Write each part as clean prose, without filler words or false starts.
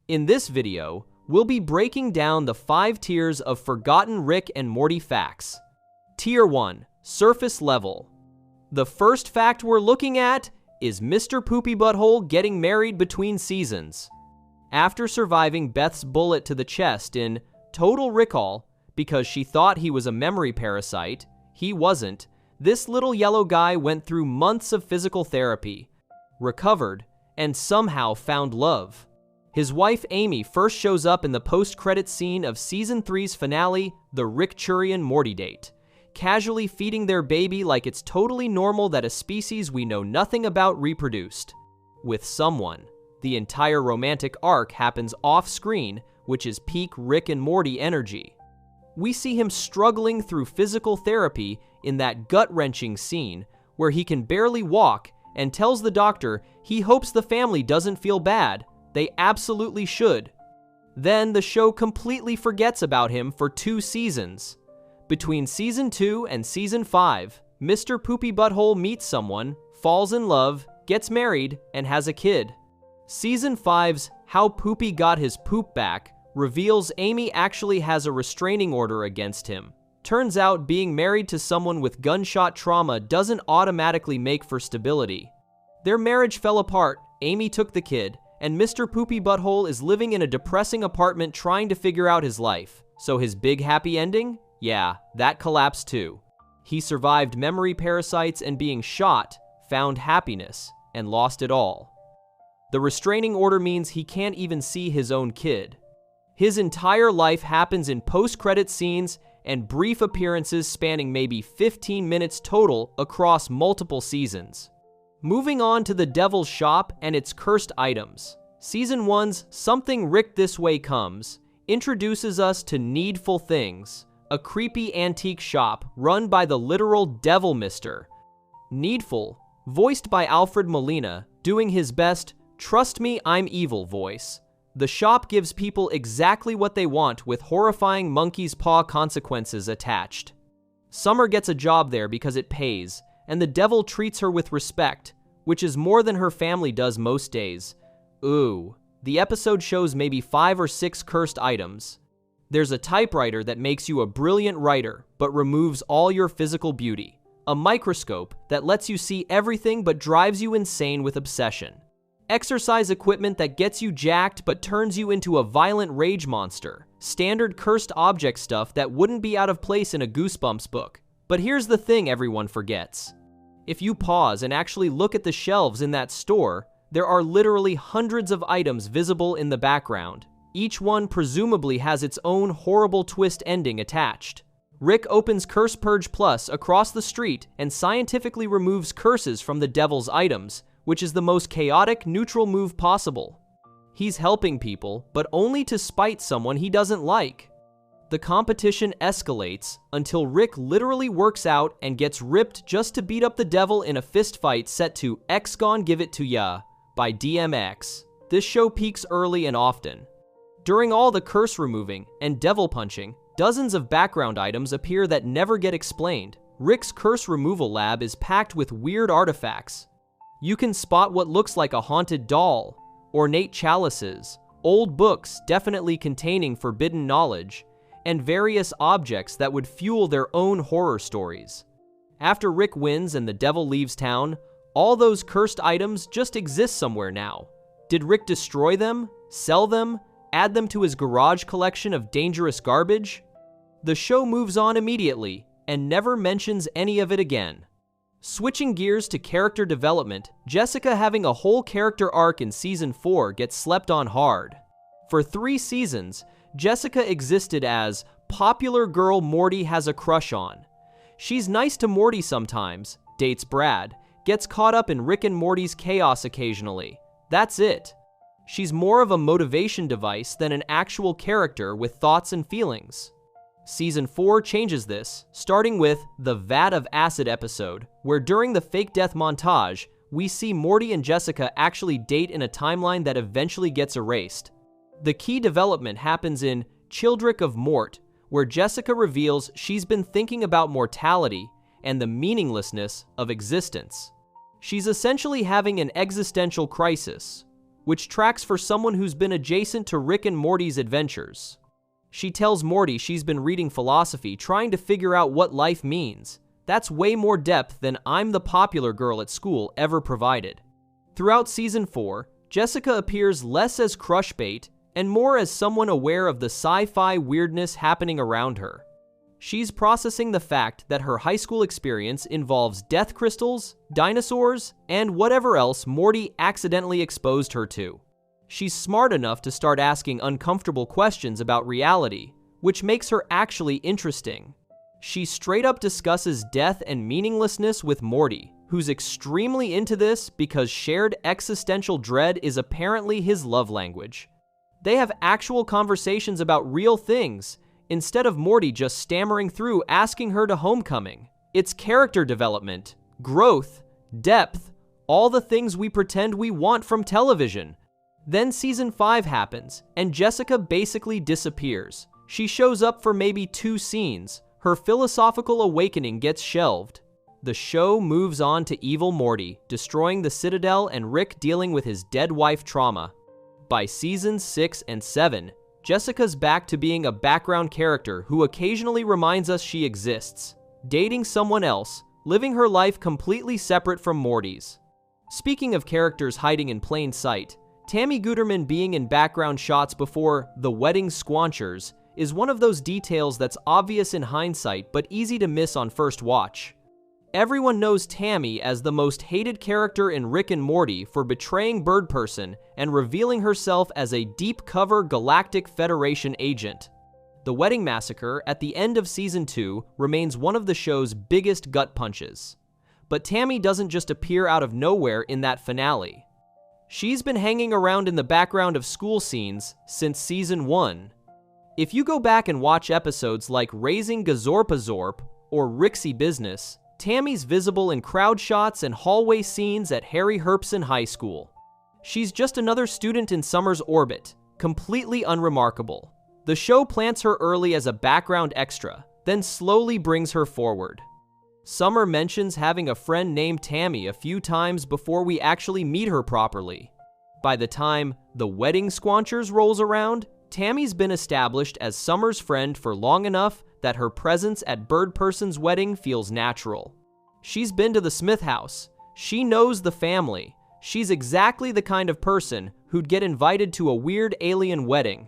In this video, we'll be breaking down the 5 tiers of forgotten Rick and Morty facts. Tier 1, surface level. The first fact we're looking at is Mr. Poopy Butthole getting married between seasons. After surviving Beth's bullet to the chest in Total Recall because she thought he was a memory parasite, he wasn't, this little yellow guy went through months of physical therapy, recovered, and somehow found love. His wife Amy first shows up in the post-credit scene of Season 3's finale, The Rick-Churian Morty Date, casually feeding their baby like it's totally normal that a species we know nothing about reproduced. With someone. The entire romantic arc happens off-screen, which is peak Rick and Morty energy. We see him struggling through physical therapy in that gut-wrenching scene where he can barely walk and tells the doctor he hopes the family doesn't feel bad. They absolutely should. Then the show completely forgets about him for 2 seasons. Between Season 2 and Season 5, Mr. Poopy Butthole meets someone, falls in love, gets married, and has a kid. Season 5's How Poopy Got His Poop Back reveals Amy actually has a restraining order against him. Turns out being married to someone with gunshot trauma doesn't automatically make for stability. Their marriage fell apart, Amy took the kid, and Mr. Poopy Butthole is living in a depressing apartment trying to figure out his life. So his big happy ending? Yeah, that collapsed too. He survived memory parasites and being shot, found happiness, and lost it all. The restraining order means he can't even see his own kid. His entire life happens in post-credit scenes and brief appearances spanning maybe 15 minutes total across multiple seasons. Moving on to the Devil's Shop and its cursed items. Season 1's Something Rick This Way Comes introduces us to Needful Things, a creepy antique shop run by the literal Devil Mister. Needful, voiced by Alfred Molina, doing his best "Trust me, I'm evil" voice. The shop gives people exactly what they want with horrifying monkey's paw consequences attached. Summer gets a job there because it pays, and the devil treats her with respect, which is more than her family does most days. Ooh. The episode shows maybe 5 or 6 cursed items. There's a typewriter that makes you a brilliant writer, but removes all your physical beauty. A microscope that lets you see everything but drives you insane with obsession. Exercise equipment that gets you jacked but turns you into a violent rage monster. Standard cursed object stuff that wouldn't be out of place in a Goosebumps book. But here's the thing everyone forgets. If you pause and actually look at the shelves in that store, there are literally hundreds of items visible in the background. Each one presumably has its own horrible twist ending attached. Rick opens Curse Purge Plus across the street and scientifically removes curses from the devil's items, which is the most chaotic, neutral move possible. He's helping people, but only to spite someone he doesn't like. The competition escalates until Rick literally works out and gets ripped just to beat up the devil in a fist fight set to X Gon Give It To Ya by DMX. This show peaks early and often. During all the curse removing and devil punching, dozens of background items appear that never get explained. Rick's curse removal lab is packed with weird artifacts. You can spot what looks like a haunted doll, ornate chalices, old books definitely containing forbidden knowledge, and various objects that would fuel their own horror stories. After Rick wins and the devil leaves town, all those cursed items just exist somewhere now. Did Rick destroy them, sell them, add them to his garage collection of dangerous garbage? The show moves on immediately and never mentions any of it again. Switching gears to character development, Jessica having a whole character arc in Season 4 gets slept on hard. For 3 seasons, Jessica existed as popular girl Morty has a crush on. She's nice to Morty sometimes, dates Brad, gets caught up in Rick and Morty's chaos occasionally. That's it. She's more of a motivation device than an actual character with thoughts and feelings. Season 4 changes this, starting with the Vat of Acid episode, where during the fake death montage, we see Morty and Jessica actually date in a timeline that eventually gets erased. The key development happens in Childrick of Mort, where Jessica reveals she's been thinking about mortality and the meaninglessness of existence. She's essentially having an existential crisis. which tracks for someone who's been adjacent to Rick and Morty's adventures. She tells Morty she's been reading philosophy, trying to figure out what life means. That's way more depth than I'm the popular girl at school ever provided. Throughout Season 4, Jessica appears less as crush bait and more as someone aware of the sci-fi weirdness happening around her. She's processing the fact that her high school experience involves death crystals, dinosaurs, and whatever else Morty accidentally exposed her to. She's smart enough to start asking uncomfortable questions about reality, which makes her actually interesting. She straight up discusses death and meaninglessness with Morty, who's extremely into this because shared existential dread is apparently his love language. They have actual conversations about real things, instead of Morty just stammering through asking her to homecoming. It's character development, growth, depth, all the things we pretend we want from television. Then Season 5 happens, and Jessica basically disappears. She shows up for maybe 2 scenes. Her philosophical awakening gets shelved. The show moves on to Evil Morty, destroying the Citadel and Rick dealing with his dead wife trauma. By Seasons 6 and 7, Jessica's back to being a background character who occasionally reminds us she exists, dating someone else, living her life completely separate from Morty's. Speaking of characters hiding in plain sight, Tammy Guterman being in background shots before The Wedding Squanchers is one of those details that's obvious in hindsight but easy to miss on first watch. Everyone knows Tammy as the most hated character in Rick and Morty for betraying Bird Person and revealing herself as a deep-cover Galactic Federation agent. The Wedding Massacre at the end of Season 2 remains one of the show's biggest gut punches. But Tammy doesn't just appear out of nowhere in that finale. She's been hanging around in the background of school scenes since Season 1. If you go back and watch episodes like Raising Gazorpazorp or Rixie Business, Tammy's visible in crowd shots and hallway scenes at Harry Herpson High School. She's just another student in Summer's orbit, completely unremarkable. The show plants her early as a background extra, then slowly brings her forward. Summer mentions having a friend named Tammy a few times before we actually meet her properly. By the time The Wedding Squanchers rolls around, Tammy's been established as Summer's friend for long enough that her presence at Bird Person's wedding feels natural. She's been to the Smith house. She knows the family. She's exactly the kind of person who'd get invited to a weird alien wedding.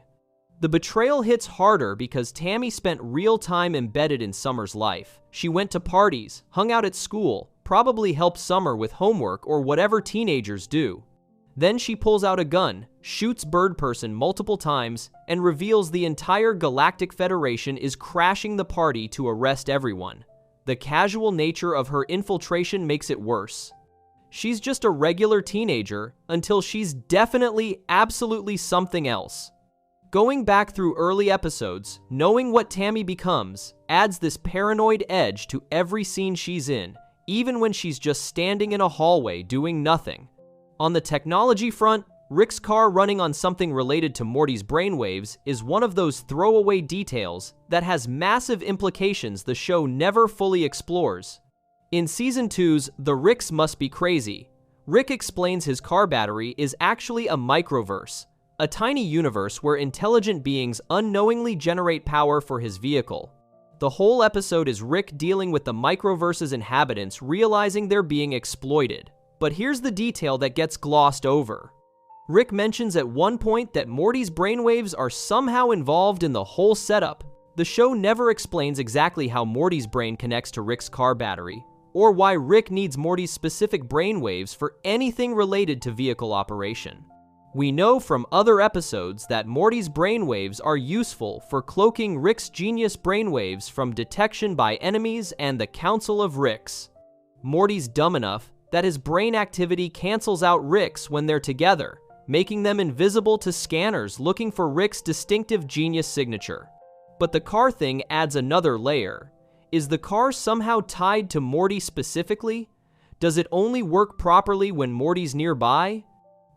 The betrayal hits harder because Tammy spent real time embedded in Summer's life. She went to parties, hung out at school, probably helped Summer with homework or whatever teenagers do. Then she pulls out a gun, shoots Bird Person multiple times, and reveals the entire Galactic Federation is crashing the party to arrest everyone. The casual nature of her infiltration makes it worse. She's just a regular teenager until she's definitely, absolutely something else. Going back through early episodes, knowing what Tammy becomes adds this paranoid edge to every scene she's in, even when she's just standing in a hallway doing nothing. On the technology front, Rick's car running on something related to Morty's brainwaves is one of those throwaway details that has massive implications the show never fully explores. In Season 2's The Ricks Must Be Crazy, Rick explains his car battery is actually a microverse, a tiny universe where intelligent beings unknowingly generate power for his vehicle. The whole episode is Rick dealing with the microverse's inhabitants realizing they're being exploited. But here's the detail that gets glossed over. Rick mentions at one point that Morty's brainwaves are somehow involved in the whole setup. The show never explains exactly how Morty's brain connects to Rick's car battery, or why Rick needs Morty's specific brainwaves for anything related to vehicle operation. We know from other episodes that Morty's brainwaves are useful for cloaking Rick's genius brainwaves from detection by enemies and the Council of Ricks. Morty's dumb enough that his brain activity cancels out Rick's when they're together, making them invisible to scanners looking for Rick's distinctive genius signature. But the car thing adds another layer. Is the car somehow tied to Morty specifically? Does it only work properly when Morty's nearby?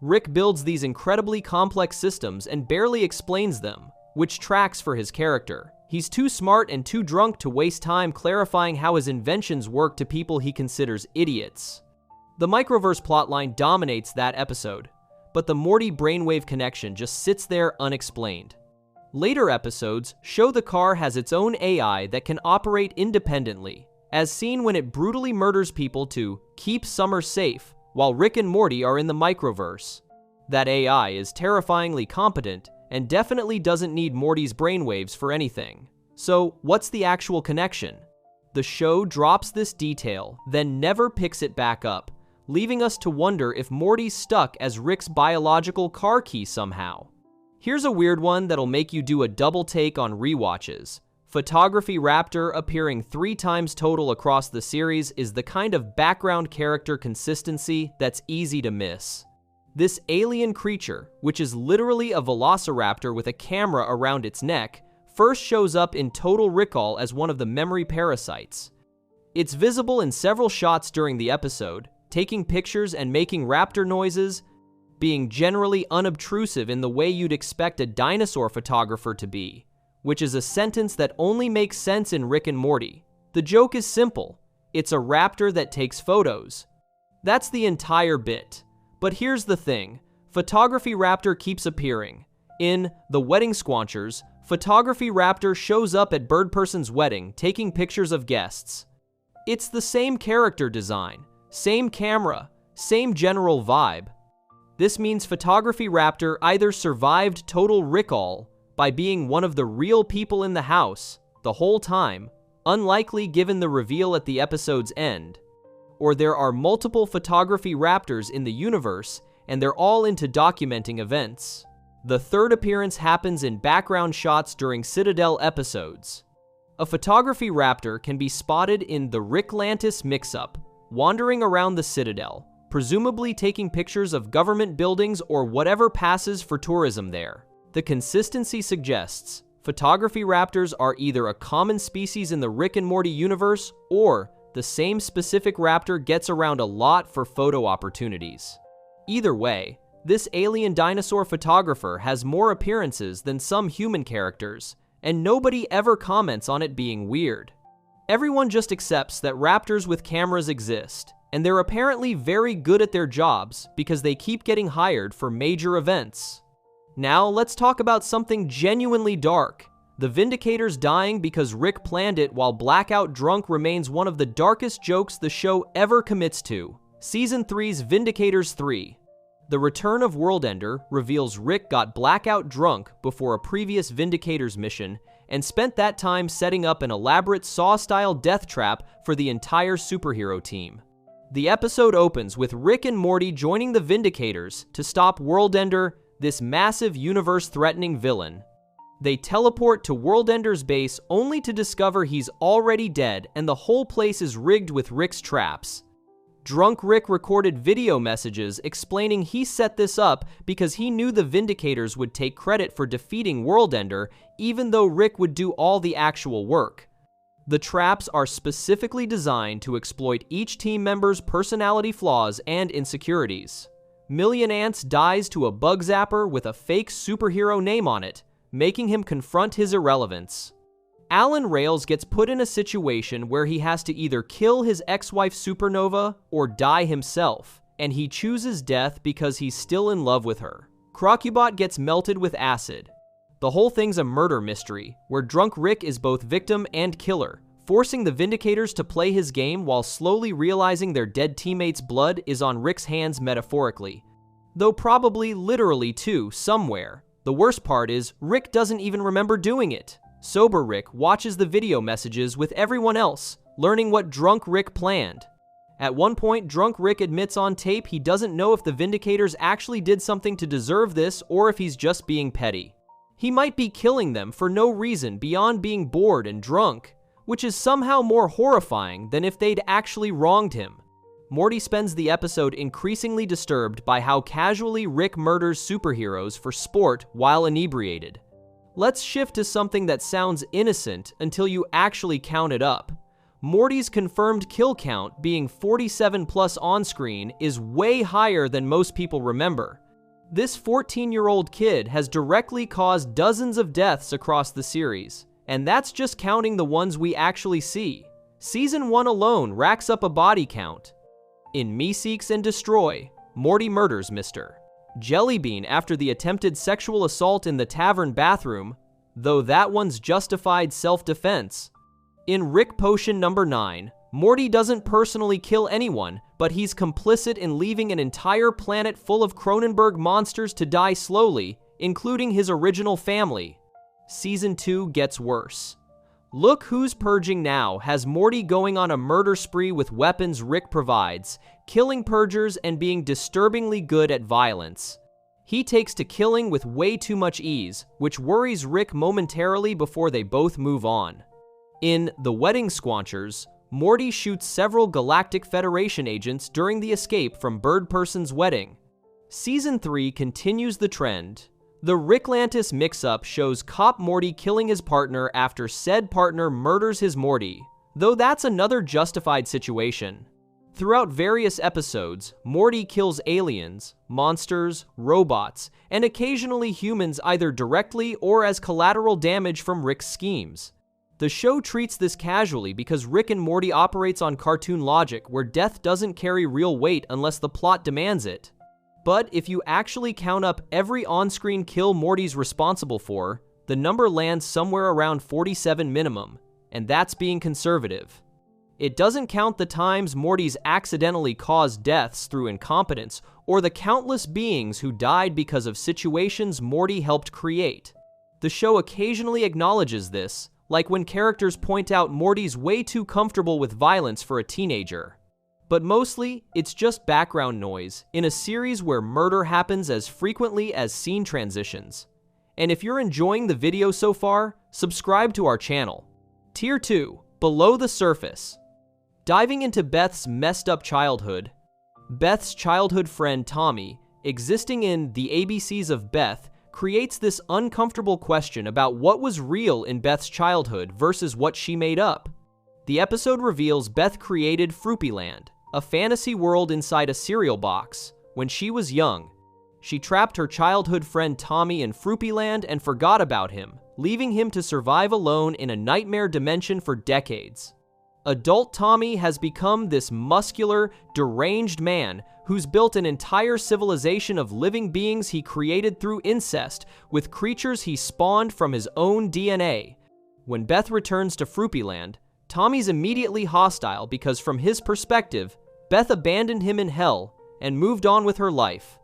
Rick builds these incredibly complex systems and barely explains them, which tracks for his character. He's too smart and too drunk to waste time clarifying how his inventions work to people he considers idiots. The microverse plotline dominates that episode, but the Morty brainwave connection just sits there unexplained. Later episodes show the car has its own AI that can operate independently, as seen when it brutally murders people to keep Summer safe while Rick and Morty are in the microverse. That AI is terrifyingly competent and definitely doesn't need Morty's brainwaves for anything. So, what's the actual connection? The show drops this detail, then never picks it back up, leaving us to wonder if Morty's stuck as Rick's biological car key somehow. Here's a weird one that'll make you do a double take on rewatches. Photography Raptor appearing 3 times total across the series is the kind of background character consistency that's easy to miss. This alien creature, which is literally a velociraptor with a camera around its neck, first shows up in Total Recall as one of the memory parasites. It's visible in several shots during the episode, taking pictures and making raptor noises, being generally unobtrusive in the way you'd expect a dinosaur photographer to be, which is a sentence that only makes sense in Rick and Morty. The joke is simple. It's a raptor that takes photos. That's the entire bit. But here's the thing. Photography Raptor keeps appearing. In The Wedding Squanchers, Photography Raptor shows up at Birdperson's wedding, taking pictures of guests. It's the same character design, same camera, same general vibe. This means Photography Raptor either survived Total Recall by being one of the real people in the house the whole time, unlikely given the reveal at the episode's end, or there are multiple Photography Raptors in the universe and they're all into documenting events. The third appearance happens in background shots during Citadel episodes. A Photography Raptor can be spotted in the Ricklantis mix-up, wandering around the Citadel, presumably taking pictures of government buildings or whatever passes for tourism there. The consistency suggests Photography Raptors are either a common species in the Rick and Morty universe, or the same specific raptor gets around a lot for photo opportunities. Either way, this alien dinosaur photographer has more appearances than some human characters, and nobody ever comments on it being weird. Everyone just accepts that raptors with cameras exist, and they're apparently very good at their jobs because they keep getting hired for major events. Now let's talk about something genuinely dark. The Vindicators dying because Rick planned it while blackout drunk remains one of the darkest jokes the show ever commits to. Season 3's Vindicators 3. The Return of Worldender reveals Rick got blackout drunk before a previous Vindicators mission and spent that time setting up an elaborate Saw-style death trap for the entire superhero team. The episode opens with Rick and Morty joining the Vindicators to stop Worldender, this massive universe-threatening villain. They teleport to Worldender's base only to discover he's already dead and the whole place is rigged with Rick's traps. Drunk Rick recorded video messages explaining he set this up because he knew the Vindicators would take credit for defeating Worldender, even though Rick would do all the actual work. The traps are specifically designed to exploit each team member's personality flaws and insecurities. Million Ants dies to a bug zapper with a fake superhero name on it, making him confront his irrelevance. Alan Rails gets put in a situation where he has to either kill his ex-wife Supernova or die himself, and he chooses death because he's still in love with her. Crocubot gets melted with acid. The whole thing's a murder mystery, where Drunk Rick is both victim and killer, forcing the Vindicators to play his game while slowly realizing their dead teammates' blood is on Rick's hands metaphorically, though probably literally too, somewhere. The worst part is, Rick doesn't even remember doing it. Sober Rick watches the video messages with everyone else, learning what Drunk Rick planned. At one point, Drunk Rick admits on tape he doesn't know if the Vindicators actually did something to deserve this or if he's just being petty. He might be killing them for no reason beyond being bored and drunk, which is somehow more horrifying than if they'd actually wronged him. Morty spends the episode increasingly disturbed by how casually Rick murders superheroes for sport while inebriated. Let's shift to something that sounds innocent until you actually count it up. Morty's confirmed kill count being 47 plus on screen is way higher than most people remember. This 14-year-old kid has directly caused dozens of deaths across the series, and that's just counting the ones we actually see. Season 1 alone racks up a body count. In Meeseeks and Destroy, Morty murders Mr. Jellybean after the attempted sexual assault in the tavern bathroom, though that one's justified self-defense. In Rick Potion number 9, Morty doesn't personally kill anyone, but he's complicit in leaving an entire planet full of Cronenberg monsters to die slowly, including his original family. Season 2 gets worse. Look Who's Purging Now has Morty going on a murder spree with weapons Rick provides, killing purgers and being disturbingly good at violence. He takes to killing with way too much ease, which worries Rick momentarily before they both move on. In The Wedding Squanchers, Morty shoots several Galactic Federation agents during the escape from Bird Person's wedding. Season 3 continues the trend. The Ricklantis mix-up shows Cop Morty killing his partner after said partner murders his Morty, though that's another justified situation. Throughout various episodes, Morty kills aliens, monsters, robots, and occasionally humans either directly or as collateral damage from Rick's schemes. The show treats this casually because Rick and Morty operates on cartoon logic where death doesn't carry real weight unless the plot demands it. But if you actually count up every on-screen kill Morty's responsible for, the number lands somewhere around 47 minimum, and that's being conservative. It doesn't count the times Morty's accidentally caused deaths through incompetence or the countless beings who died because of situations Morty helped create. The show occasionally acknowledges this, like when characters point out Morty's way too comfortable with violence for a teenager. But mostly, it's just background noise in a series where murder happens as frequently as scene transitions. And if you're enjoying the video so far, subscribe to our channel. Tier 2, Below the Surface. Diving into Beth's messed up childhood, Beth's childhood friend Tommy, existing in The ABCs of Beth, creates this uncomfortable question about what was real in Beth's childhood versus what she made up. The episode reveals Beth created Frupy Land, a fantasy world inside a cereal box, when she was young. She trapped her childhood friend Tommy in Frupy Land and forgot about him, leaving him to survive alone in a nightmare dimension for decades. Adult Tommy has become this muscular, deranged man who's built an entire civilization of living beings he created through incest with creatures he spawned from his own DNA. When Beth returns to Frupy Land, Tommy's immediately hostile because from his perspective, Beth abandoned him in hell and moved on with her life.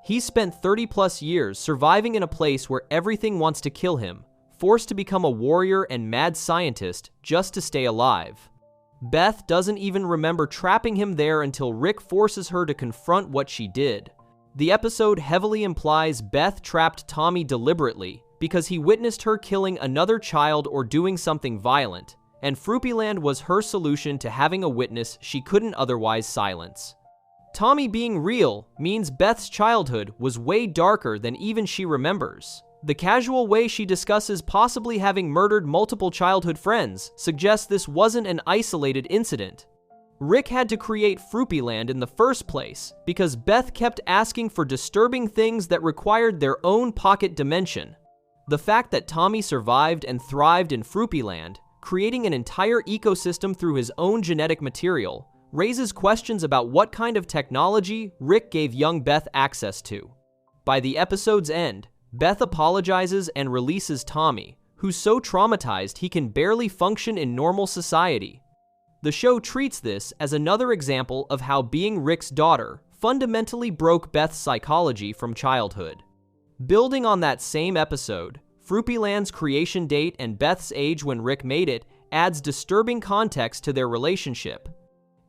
He spent 30+ years surviving in a place where everything wants to kill him, forced to become a warrior and mad scientist just to stay alive. Beth doesn't even remember trapping him there until Rick forces her to confront what she did. The episode heavily implies Beth trapped Tommy deliberately because he witnessed her killing another child or doing something violent, and Frupy Land was her solution to having a witness she couldn't otherwise silence. Tommy being real means Beth's childhood was way darker than even she remembers. The casual way she discusses possibly having murdered multiple childhood friends suggests this wasn't an isolated incident. Rick had to create Frupy Land in the first place because Beth kept asking for disturbing things that required their own pocket dimension. The fact that Tommy survived and thrived in Frupy Land, creating an entire ecosystem through his own genetic material, raises questions about what kind of technology Rick gave young Beth access to. By the episode's end, Beth apologizes and releases Tommy, who's so traumatized he can barely function in normal society. The show treats this as another example of how being Rick's daughter fundamentally broke Beth's psychology from childhood. Building on that same episode, Frupy Land's creation date and Beth's age when Rick made it adds disturbing context to their relationship.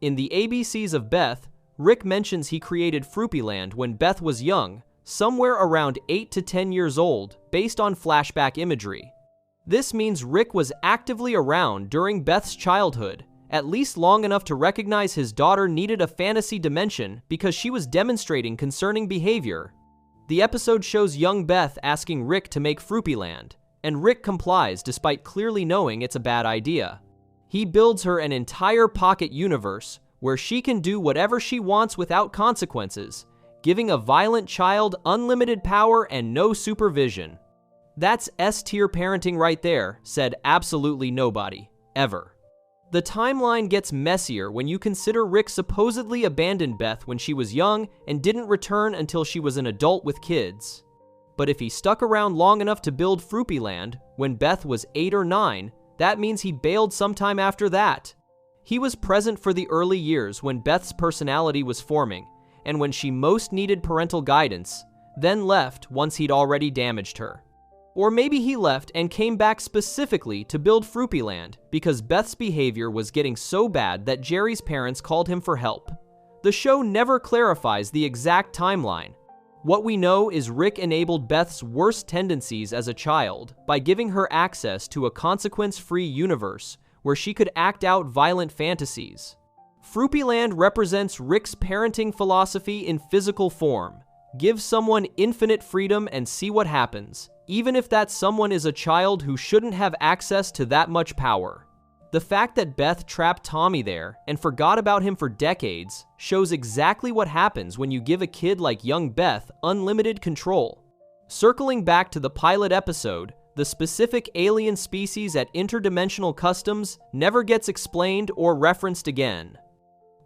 In The ABCs of Beth, Rick mentions he created Frupy Land when Beth was young, somewhere around 8 to 10 years old, based on flashback imagery. This means Rick was actively around during Beth's childhood, at least long enough to recognize his daughter needed a fantasy dimension because she was demonstrating concerning behavior. The episode shows young Beth asking Rick to make Frupy Land, and Rick complies despite clearly knowing it's a bad idea. He builds her an entire pocket universe where she can do whatever she wants without consequences, giving a violent child unlimited power and no supervision. That's S-tier parenting right there, said absolutely nobody, ever. The timeline gets messier when you consider Rick supposedly abandoned Beth when she was young and didn't return until she was an adult with kids. But if he stuck around long enough to build Frupy Land when Beth was 8 or 9, that means he bailed sometime after that. He was present for the early years when Beth's personality was forming and when she most needed parental guidance, then left once he'd already damaged her. Or maybe he left and came back specifically to build Frupy Land because Beth's behavior was getting so bad that Jerry's parents called him for help. The show never clarifies the exact timeline. What we know is Rick enabled Beth's worst tendencies as a child by giving her access to a consequence-free universe where she could act out violent fantasies. Frupy Land represents Rick's parenting philosophy in physical form. Give someone infinite freedom and see what happens, even if that someone is a child who shouldn't have access to that much power. The fact that Beth trapped Tommy there and forgot about him for decades shows exactly what happens when you give a kid like young Beth unlimited control. Circling back to the pilot episode, the specific alien species at interdimensional customs never gets explained or referenced again.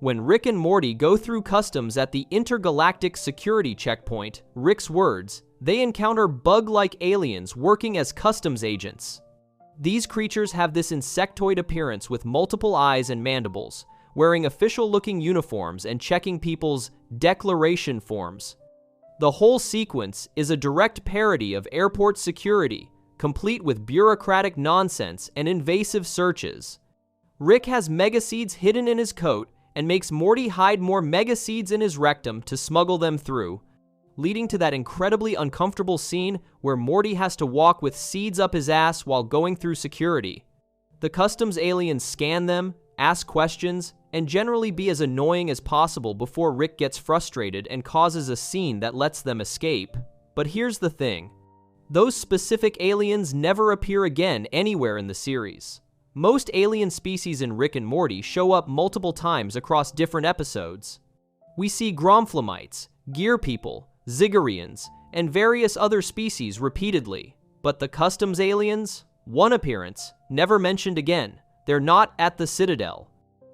When Rick and Morty go through customs at the intergalactic security checkpoint, Rick's words, they encounter bug-like aliens working as customs agents. These creatures have this insectoid appearance with multiple eyes and mandibles, wearing official-looking uniforms and checking people's declaration forms. The whole sequence is a direct parody of airport security, complete with bureaucratic nonsense and invasive searches. Rick has megaseeds hidden in his coat and makes Morty hide more megaseeds in his rectum to smuggle them through, leading to that incredibly uncomfortable scene where Morty has to walk with seeds up his ass while going through security. The customs aliens scan them, ask questions, and generally be as annoying as possible before Rick gets frustrated and causes a scene that lets them escape. But here's the thing. Those specific aliens never appear again anywhere in the series. Most alien species in Rick and Morty show up multiple times across different episodes. We see Gromflamites, Gear People, Zigguarians, and various other species repeatedly. But the customs aliens? One appearance, never mentioned again. They're not at the Citadel.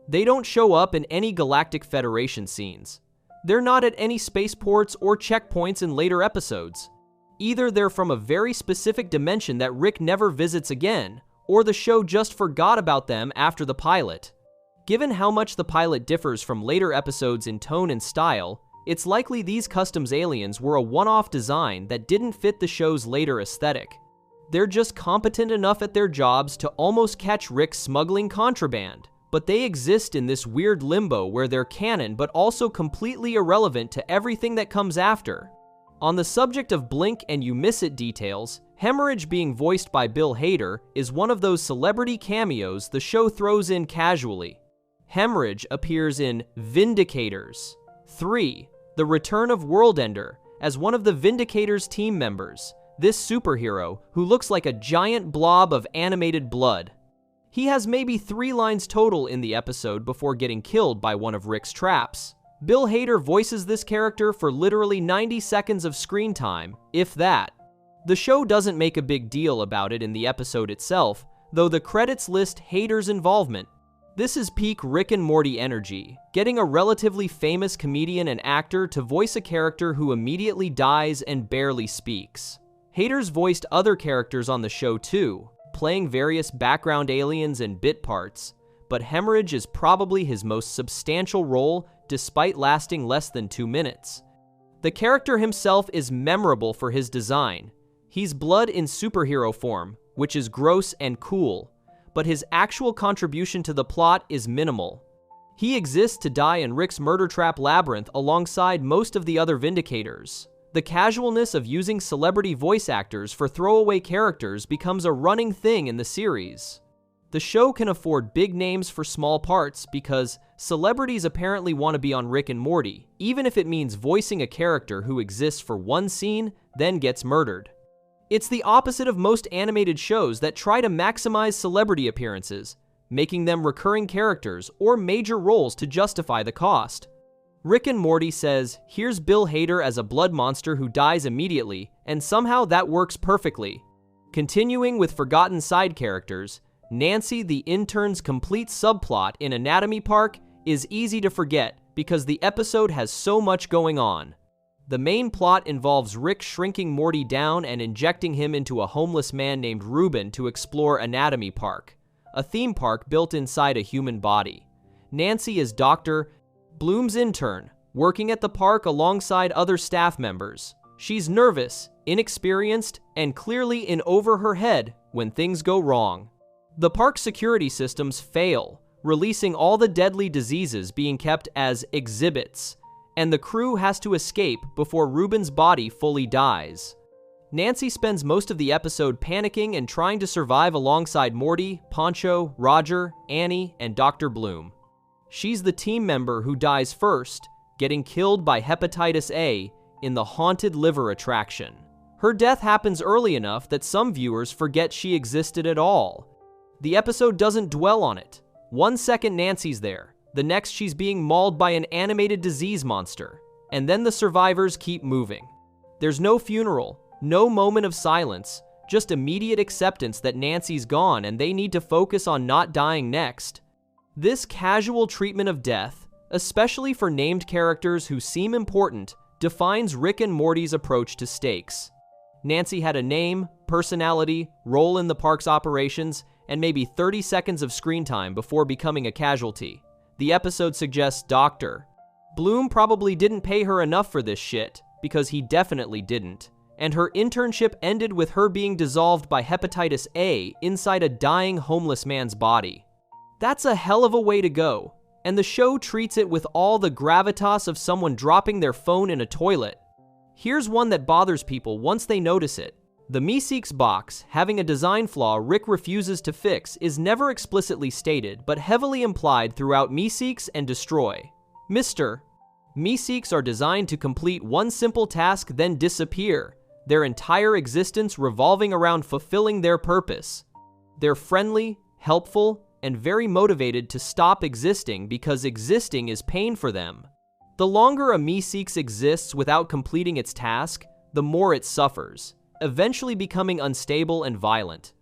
They don't show up in any Galactic Federation scenes. They're not at any spaceports or checkpoints in later episodes. Either they're from a very specific dimension that Rick never visits again, or the show just forgot about them after the pilot. Given how much the pilot differs from later episodes in tone and style, it's likely these customs aliens were a one-off design that didn't fit the show's later aesthetic. They're just competent enough at their jobs to almost catch Rick smuggling contraband, but they exist in this weird limbo where they're canon but also completely irrelevant to everything that comes after. On the subject of blink and you miss it details, Hemorrhage being voiced by Bill Hader is one of those celebrity cameos the show throws in casually. Hemorrhage appears in Vindicators 3, The Return of Worldender, as one of the Vindicators team members, this superhero who looks like a giant blob of animated blood. He has maybe 3 lines total in the episode before getting killed by one of Rick's traps. Bill Hader voices this character for literally 90 seconds of screen time, if that. The show doesn't make a big deal about it in the episode itself, though the credits list Hader's involvement. This is peak Rick and Morty energy, getting a relatively famous comedian and actor to voice a character who immediately dies and barely speaks. Hader's voiced other characters on the show too, playing various background aliens and bit parts, but Hemorrhage is probably his most substantial role despite lasting less than 2 minutes. The character himself is memorable for his design. He's blood in superhero form, which is gross and cool, but his actual contribution to the plot is minimal. He exists to die in Rick's murder trap labyrinth alongside most of the other Vindicators. The casualness of using celebrity voice actors for throwaway characters becomes a running thing in the series. The show can afford big names for small parts because celebrities apparently want to be on Rick and Morty, even if it means voicing a character who exists for one scene, then gets murdered. It's the opposite of most animated shows that try to maximize celebrity appearances, making them recurring characters or major roles to justify the cost. Rick and Morty says, here's Bill Hader as a blood monster who dies immediately, and somehow that works perfectly. Continuing with forgotten side characters, Nancy, the intern's complete subplot in Anatomy Park, is easy to forget because the episode has so much going on. The main plot involves Rick shrinking Morty down and injecting him into a homeless man named Ruben to explore Anatomy Park, a theme park built inside a human body. Nancy is Dr. Bloom's intern, working at the park alongside other staff members. She's nervous, inexperienced, and clearly in over her head when things go wrong. The park security systems fail, releasing all the deadly diseases being kept as exhibits, and the crew has to escape before Ruben's body fully dies. Nancy spends most of the episode panicking and trying to survive alongside Morty, Poncho, Roger, Annie, and Dr. Bloom. She's the team member who dies first, getting killed by hepatitis A in the haunted liver attraction. Her death happens early enough that some viewers forget she existed at all. The episode doesn't dwell on it. 1 second Nancy's there, the next she's being mauled by an animated disease monster, and then the survivors keep moving. There's no funeral, no moment of silence, just immediate acceptance that Nancy's gone and they need to focus on not dying next. This casual treatment of death, especially for named characters who seem important, defines Rick and Morty's approach to stakes. Nancy had a name, personality, role in the park's operations, and maybe 30 seconds of screen time before becoming a casualty. The episode suggests Dr. Bloom probably didn't pay her enough for this shit, because he definitely didn't, and her internship ended with her being dissolved by hepatitis A inside a dying homeless man's body. That's a hell of a way to go, and the show treats it with all the gravitas of someone dropping their phone in a toilet. Here's one that bothers people once they notice it. The Meeseeks box, having a design flaw Rick refuses to fix, is never explicitly stated, but heavily implied throughout Meeseeks and Destroy. Mr. Meeseeks are designed to complete one simple task, then disappear, their entire existence revolving around fulfilling their purpose. They're friendly, helpful, and very motivated to stop existing because existing is pain for them. The longer a Meeseeks exists without completing its task, the more it suffers, eventually becoming unstable and violent.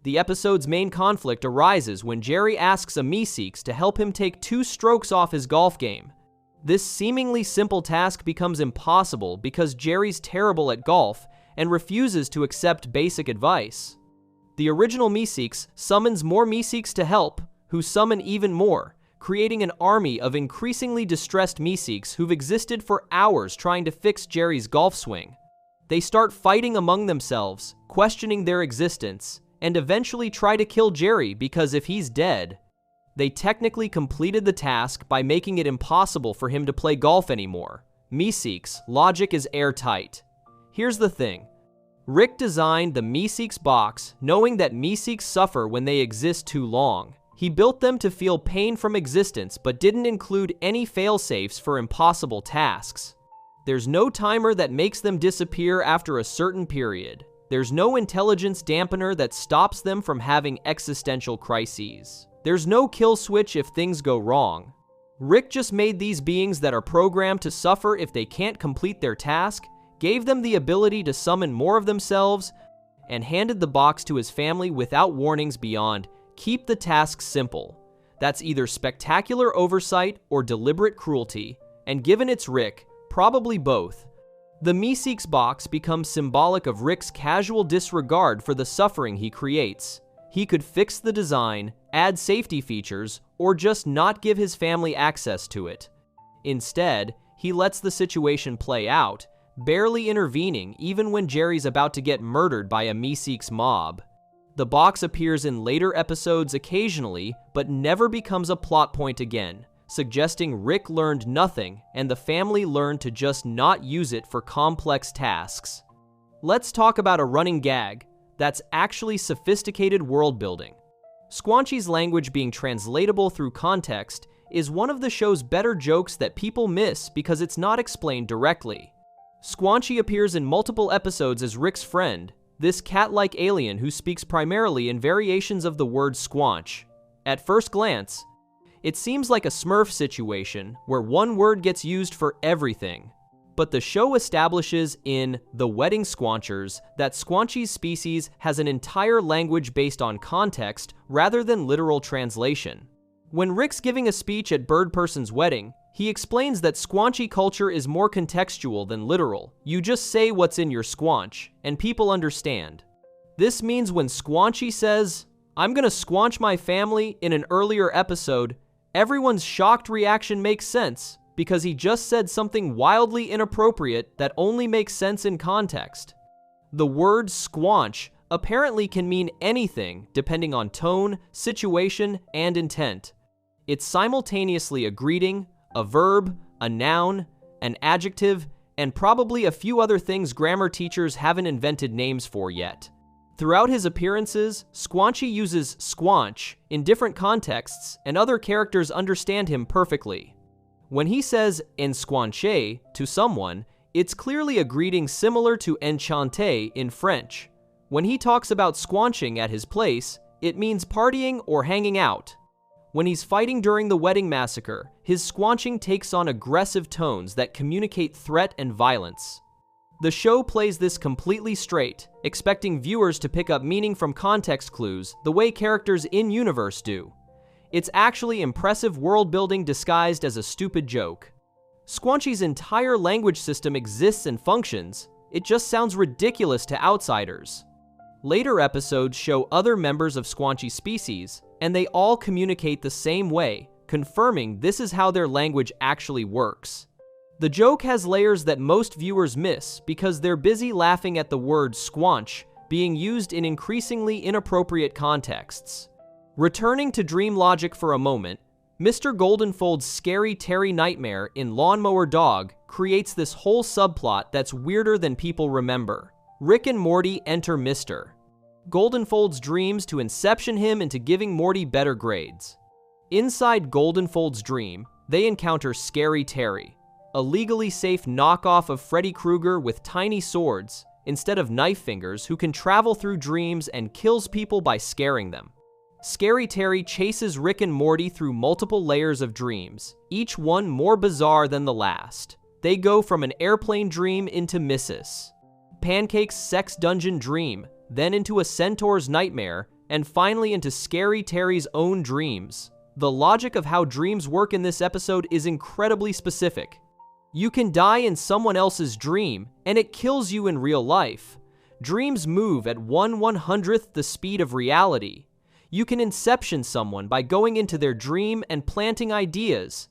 The episode's main conflict arises when Jerry asks a Meeseeks to help him take 2 strokes off his golf game. This seemingly simple task becomes impossible because Jerry's terrible at golf and refuses to accept basic advice. The original Meeseeks summons more Meeseeks to help, who summon even more, creating an army of increasingly distressed Meeseeks who've existed for hours trying to fix Jerry's golf swing. They start fighting among themselves, questioning their existence, and eventually try to kill Jerry because if he's dead, they technically completed the task by making it impossible for him to play golf anymore. Meeseeks' logic is airtight. Here's the thing. Rick designed the Meeseeks box knowing that Meeseeks suffer when they exist too long. He built them to feel pain from existence but didn't include any fail-safes for impossible tasks. There's no timer that makes them disappear after a certain period. There's no intelligence dampener that stops them from having existential crises. There's no kill switch if things go wrong. Rick just made these beings that are programmed to suffer if they can't complete their task, gave them the ability to summon more of themselves, and handed the box to his family without warnings beyond, keep the task simple. That's either spectacular oversight or deliberate cruelty, and given it's Rick, probably both. The Meeseeks box becomes symbolic of Rick's casual disregard for the suffering he creates. He could fix the design, add safety features, or just not give his family access to it. Instead, he lets the situation play out, barely intervening even when Jerry's about to get murdered by a Meeseeks mob. The box appears in later episodes occasionally, but never becomes a plot point again, suggesting Rick learned nothing and the family learned to just not use it for complex tasks. Let's talk about a running gag that's actually sophisticated world building. Squanchy's language being translatable through context is one of the show's better jokes that people miss because it's not explained directly. Squanchy appears in multiple episodes as Rick's friend, this cat-like alien who speaks primarily in variations of the word squanch. At first glance, it seems like a Smurf situation where one word gets used for everything. but the show establishes in The Wedding Squanchers that Squanchy's species has an entire language based on context rather than literal translation. When Rick's giving a speech at Bird Person's wedding, he explains that Squanchy culture is more contextual than literal. You just say what's in your squanch, and people understand. This means when Squanchy says, "I'm gonna squanch my family" in an earlier episode, everyone's shocked reaction makes sense because he just said something wildly inappropriate that only makes sense in context. The word squanch apparently can mean anything depending on tone, situation, and intent. It's simultaneously a greeting, a verb, a noun, an adjective, and probably a few other things grammar teachers haven't invented names for yet. Throughout his appearances, Squanchy uses squanch in different contexts, and other characters understand him perfectly. When he says "ensquanché" to someone, it's clearly a greeting similar to enchanté in French. When he talks about squanching at his place, it means partying or hanging out. When he's fighting during the wedding massacre, his squanching takes on aggressive tones that communicate threat and violence. The show plays this completely straight, expecting viewers to pick up meaning from context clues the way characters in-universe do. It's actually impressive world-building disguised as a stupid joke. Squanchy's entire language system exists and functions, it just sounds ridiculous to outsiders. Later episodes show other members of Squanchy's species, and they all communicate the same way, confirming this is how their language actually works. The joke has layers that most viewers miss because they're busy laughing at the word squanch being used in increasingly inappropriate contexts. Returning to dream logic for a moment, Mr. Goldenfold's scary Terry nightmare in Lawnmower Dog creates this whole subplot that's weirder than people remember. Rick and Morty enter Mr. Goldenfold's dreams to inception him into giving Morty better grades. Inside Goldenfold's dream, they encounter Scary Terry, a legally safe knockoff of Freddy Krueger with tiny swords instead of knife fingers who can travel through dreams and kills people by scaring them. Scary Terry chases Rick and Morty through multiple layers of dreams, each one more bizarre than the last. They go from an airplane dream into Mrs. Pancake's sex dungeon dream, then into a centaur's nightmare, and finally into Scary Terry's own dreams. The logic of how dreams work in this episode is incredibly specific. You can die in someone else's dream, and it kills you in real life. Dreams move at 1/100th the speed of reality. You can inception someone by going into their dream and planting ideas.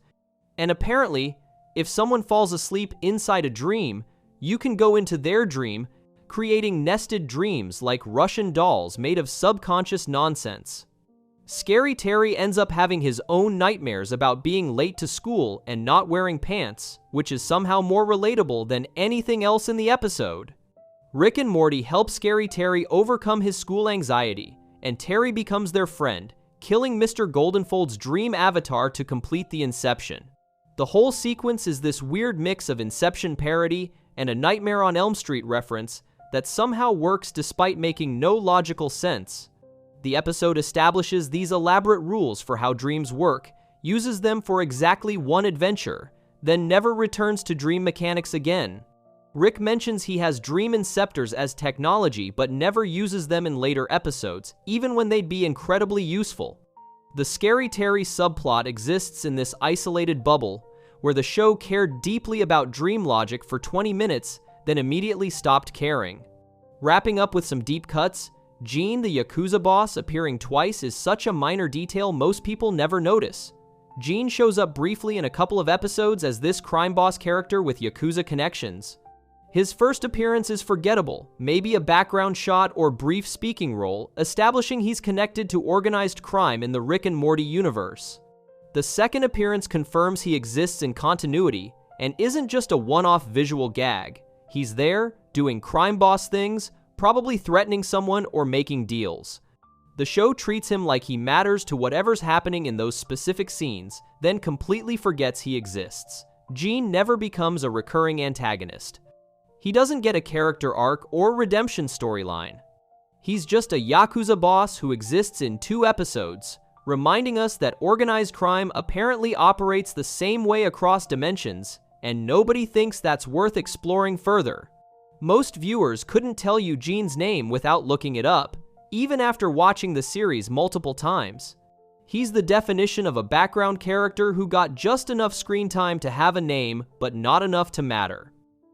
And apparently, if someone falls asleep inside a dream, you can go into their dream, creating nested dreams like Russian dolls made of subconscious nonsense. Scary Terry ends up having his own nightmares about being late to school and not wearing pants, which is somehow more relatable than anything else in the episode. Rick and Morty help Scary Terry overcome his school anxiety, and Terry becomes their friend, killing Mr. Goldenfold's dream avatar to complete the inception. The whole sequence is this weird mix of Inception parody and a Nightmare on Elm Street reference that somehow works despite making no logical sense. The episode establishes these elaborate rules for how dreams work, uses them for exactly one adventure, then never returns to dream mechanics again. Rick mentions he has dream inceptors as technology but never uses them in later episodes, even when they'd be incredibly useful. The Scary Terry subplot exists in this isolated bubble, where the show cared deeply about dream logic for 20 minutes, then immediately stopped caring. Wrapping up with some deep cuts, Gene, the Yakuza boss, appearing twice is such a minor detail most people never notice. Gene shows up briefly in a couple of episodes as this crime boss character with Yakuza connections. His first appearance is forgettable, maybe a background shot or brief speaking role, establishing he's connected to organized crime in the Rick and Morty universe. The second appearance confirms he exists in continuity and isn't just a one-off visual gag. He's there, doing crime boss things, probably threatening someone or making deals. The show treats him like he matters to whatever's happening in those specific scenes, then completely forgets he exists. Gene never becomes a recurring antagonist. He doesn't get a character arc or redemption storyline. He's just a Yakuza boss who exists in 2 episodes, reminding us that organized crime apparently operates the same way across dimensions, and nobody thinks that's worth exploring further. Most viewers couldn't tell you Gene's name without looking it up, even after watching the series multiple times. He's the definition of a background character who got just enough screen time to have a name, but not enough to matter.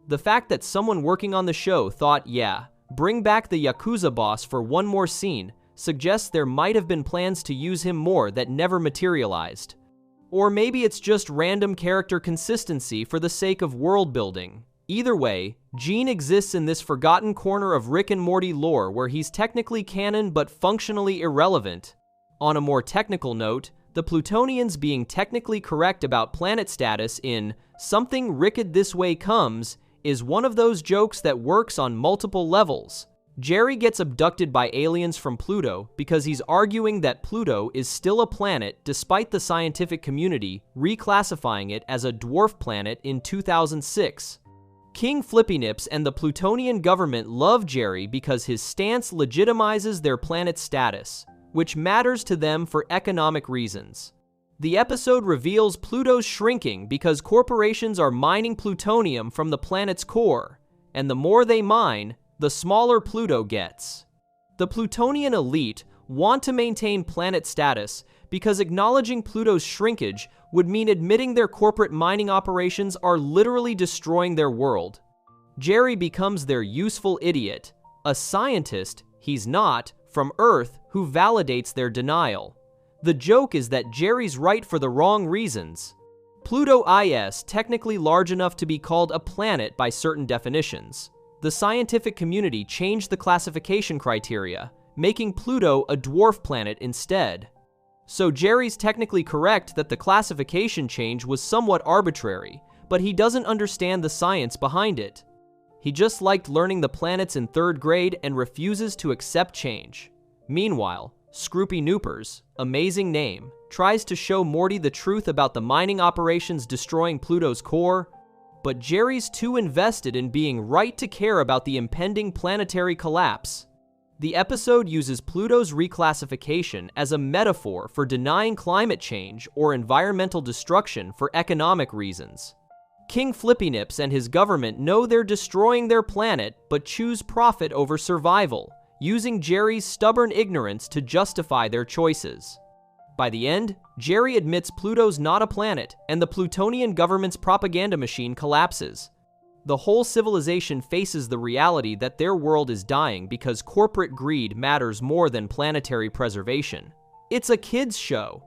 The fact that someone working on the show thought, yeah, bring back the Yakuza boss for one more scene, suggests there might have been plans to use him more that never materialized. Or maybe it's just random character consistency for the sake of world building. Either way, Gene exists in this forgotten corner of Rick and Morty lore where he's technically canon but functionally irrelevant. On a more technical note, the Plutonians being technically correct about planet status in Something Ricked This Way Comes is one of those jokes that works on multiple levels. Jerry gets abducted by aliens from Pluto because he's arguing that Pluto is still a planet despite the scientific community reclassifying it as a dwarf planet in 2006. King Flippynips and the Plutonian government love Jerry because his stance legitimizes their planet's status, which matters to them for economic reasons. The episode reveals Pluto's shrinking because corporations are mining plutonium from the planet's core, and the more they mine, the smaller Pluto gets. The Plutonian elite want to maintain planet status because acknowledging Pluto's shrinkage would mean admitting their corporate mining operations are literally destroying their world. Jerry becomes their useful idiot, a scientist he's not from Earth who validates their denial. The joke is that Jerry's right for the wrong reasons. Pluto is technically large enough to be called a planet by certain definitions. The scientific community changed the classification criteria, making Pluto a dwarf planet instead. So Jerry's technically correct that the classification change was somewhat arbitrary, but he doesn't understand the science behind it. He just liked learning the planets in 3rd grade and refuses to accept change. Meanwhile, Scroopy Noopers, amazing name, tries to show Morty the truth about the mining operations destroying Pluto's core, but Jerry's too invested in being right to care about the impending planetary collapse. The episode uses Pluto's reclassification as a metaphor for denying climate change or environmental destruction for economic reasons. King Flippynips and his government know they're destroying their planet but choose profit over survival, using Jerry's stubborn ignorance to justify their choices. By the end, Jerry admits Pluto's not a planet, and the Plutonian government's propaganda machine collapses. The whole civilization faces the reality that their world is dying because corporate greed matters more than planetary preservation. It's a kids' show.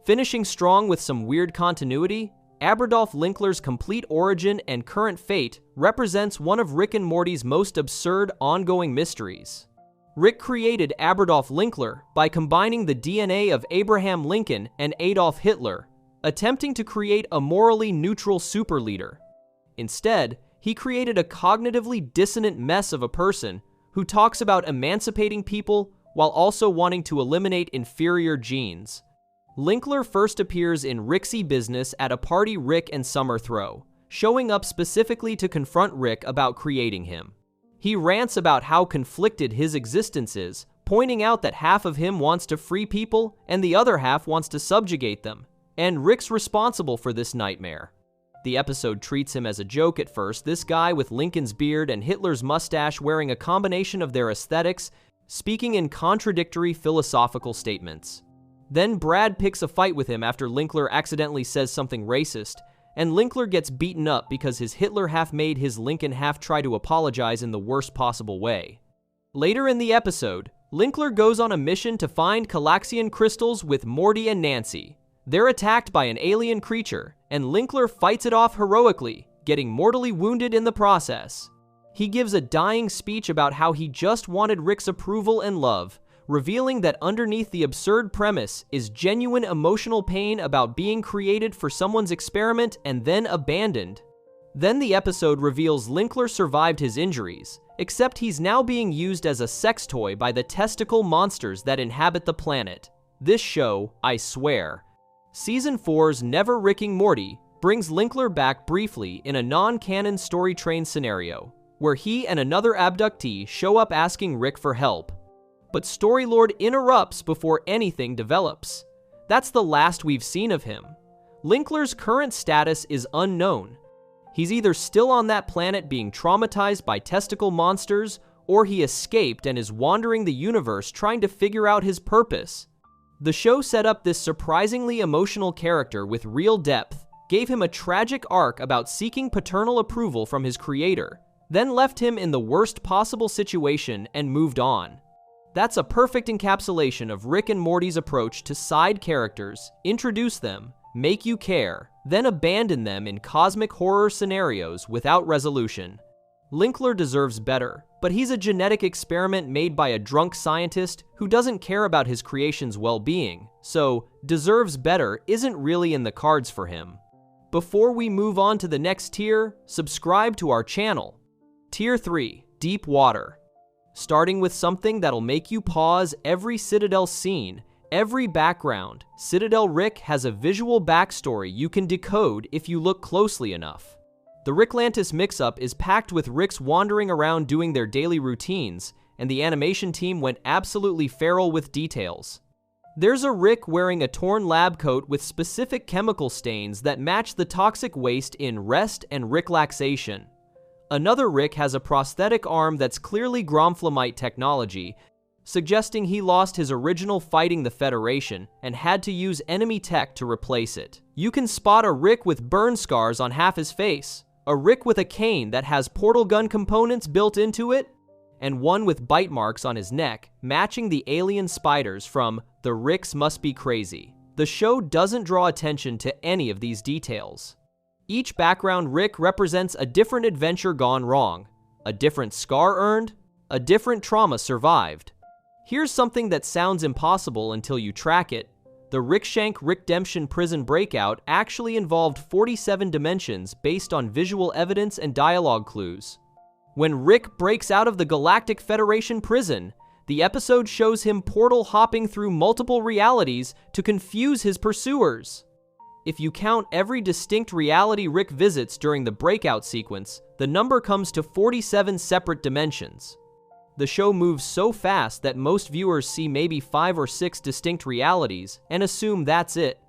Finishing strong with some weird continuity, Aberdolf Linkler's complete origin and current fate represents one of Rick and Morty's most absurd ongoing mysteries. Rick created Aberdolf Linkler by combining the DNA of Abraham Lincoln and Adolf Hitler, attempting to create a morally neutral superleader. Instead, he created a cognitively dissonant mess of a person who talks about emancipating people while also wanting to eliminate inferior genes. Linkler first appears in Ricksy Business at a party Rick and Summer throw, showing up specifically to confront Rick about creating him. He rants about how conflicted his existence is, pointing out that half of him wants to free people and the other half wants to subjugate them, and Rick's responsible for this nightmare. The episode treats him as a joke at first, this guy with Lincoln's beard and Hitler's mustache wearing a combination of their aesthetics, speaking in contradictory philosophical statements. Then Brad picks a fight with him after Linkler accidentally says something racist, and Linkler gets beaten up because his Hitler half made his Lincoln half try to apologize in the worst possible way. Later in the episode, Linkler goes on a mission to find Calaxian crystals with Morty and Nancy. They're attacked by an alien creature, and Linkler fights it off heroically, getting mortally wounded in the process. He gives a dying speech about how he just wanted Rick's approval and love, revealing that underneath the absurd premise is genuine emotional pain about being created for someone's experiment and then abandoned. Then the episode reveals Linkler survived his injuries, except he's now being used as a sex toy by the testicle monsters that inhabit the planet. This show, I swear. Season 4's Never Ricking Morty brings Linkler back briefly in a non-canon story train scenario, where he and another abductee show up asking Rick for help. But Storylord interrupts before anything develops. That's the last we've seen of him. Linkler's current status is unknown. He's either still on that planet being traumatized by testicle monsters, or he escaped and is wandering the universe trying to figure out his purpose. The show set up this surprisingly emotional character with real depth, gave him a tragic arc about seeking paternal approval from his creator, then left him in the worst possible situation and moved on. That's a perfect encapsulation of Rick and Morty's approach to side characters: introduce them, make you care, then abandon them in cosmic horror scenarios without resolution. Linkler deserves better, but he's a genetic experiment made by a drunk scientist who doesn't care about his creation's well-being, so deserves better isn't really in the cards for him. Before we move on to the next tier, subscribe to our channel. Tier 3, Deep Water. Starting with something that'll make you pause every Citadel scene, every background, Citadel Rick has a visual backstory you can decode if you look closely enough. The Ricklantis mix-up is packed with Ricks wandering around doing their daily routines, and the animation team went absolutely feral with details. There's a Rick wearing a torn lab coat with specific chemical stains that match the toxic waste in Rest and Ricklaxation. Another Rick has a prosthetic arm that's clearly Gromflamite technology, suggesting he lost his original fighting the Federation and had to use enemy tech to replace it. You can spot a Rick with burn scars on half his face, a Rick with a cane that has portal gun components built into it, and one with bite marks on his neck, matching the alien spiders from The Ricks Must Be Crazy. The show doesn't draw attention to any of these details. Each background Rick represents a different adventure gone wrong, a different scar earned, a different trauma survived. Here's something that sounds impossible until you track it. The Rickshank Rickdemption prison breakout actually involved 47 dimensions based on visual evidence and dialogue clues. When Rick breaks out of the Galactic Federation prison, the episode shows him portal hopping through multiple realities to confuse his pursuers. If you count every distinct reality Rick visits during the breakout sequence, the number comes to 47 separate dimensions. The show moves so fast that most viewers see maybe 5 or 6 distinct realities and assume that's it.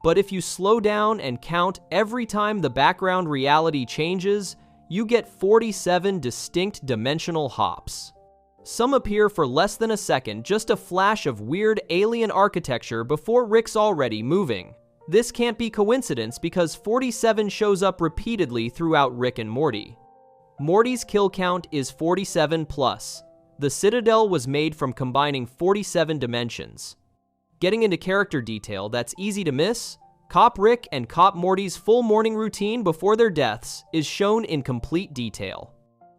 But if you slow down and count every time the background reality changes, you get 47 distinct dimensional hops. Some appear for less than a second, just a flash of weird alien architecture before Rick's already moving. This can't be coincidence because 47 shows up repeatedly throughout Rick and Morty. Morty's kill count is 47 plus. The Citadel was made from combining 47 dimensions. Getting into character detail that's easy to miss, Cop Rick and Cop Morty's full morning routine before their deaths is shown in complete detail.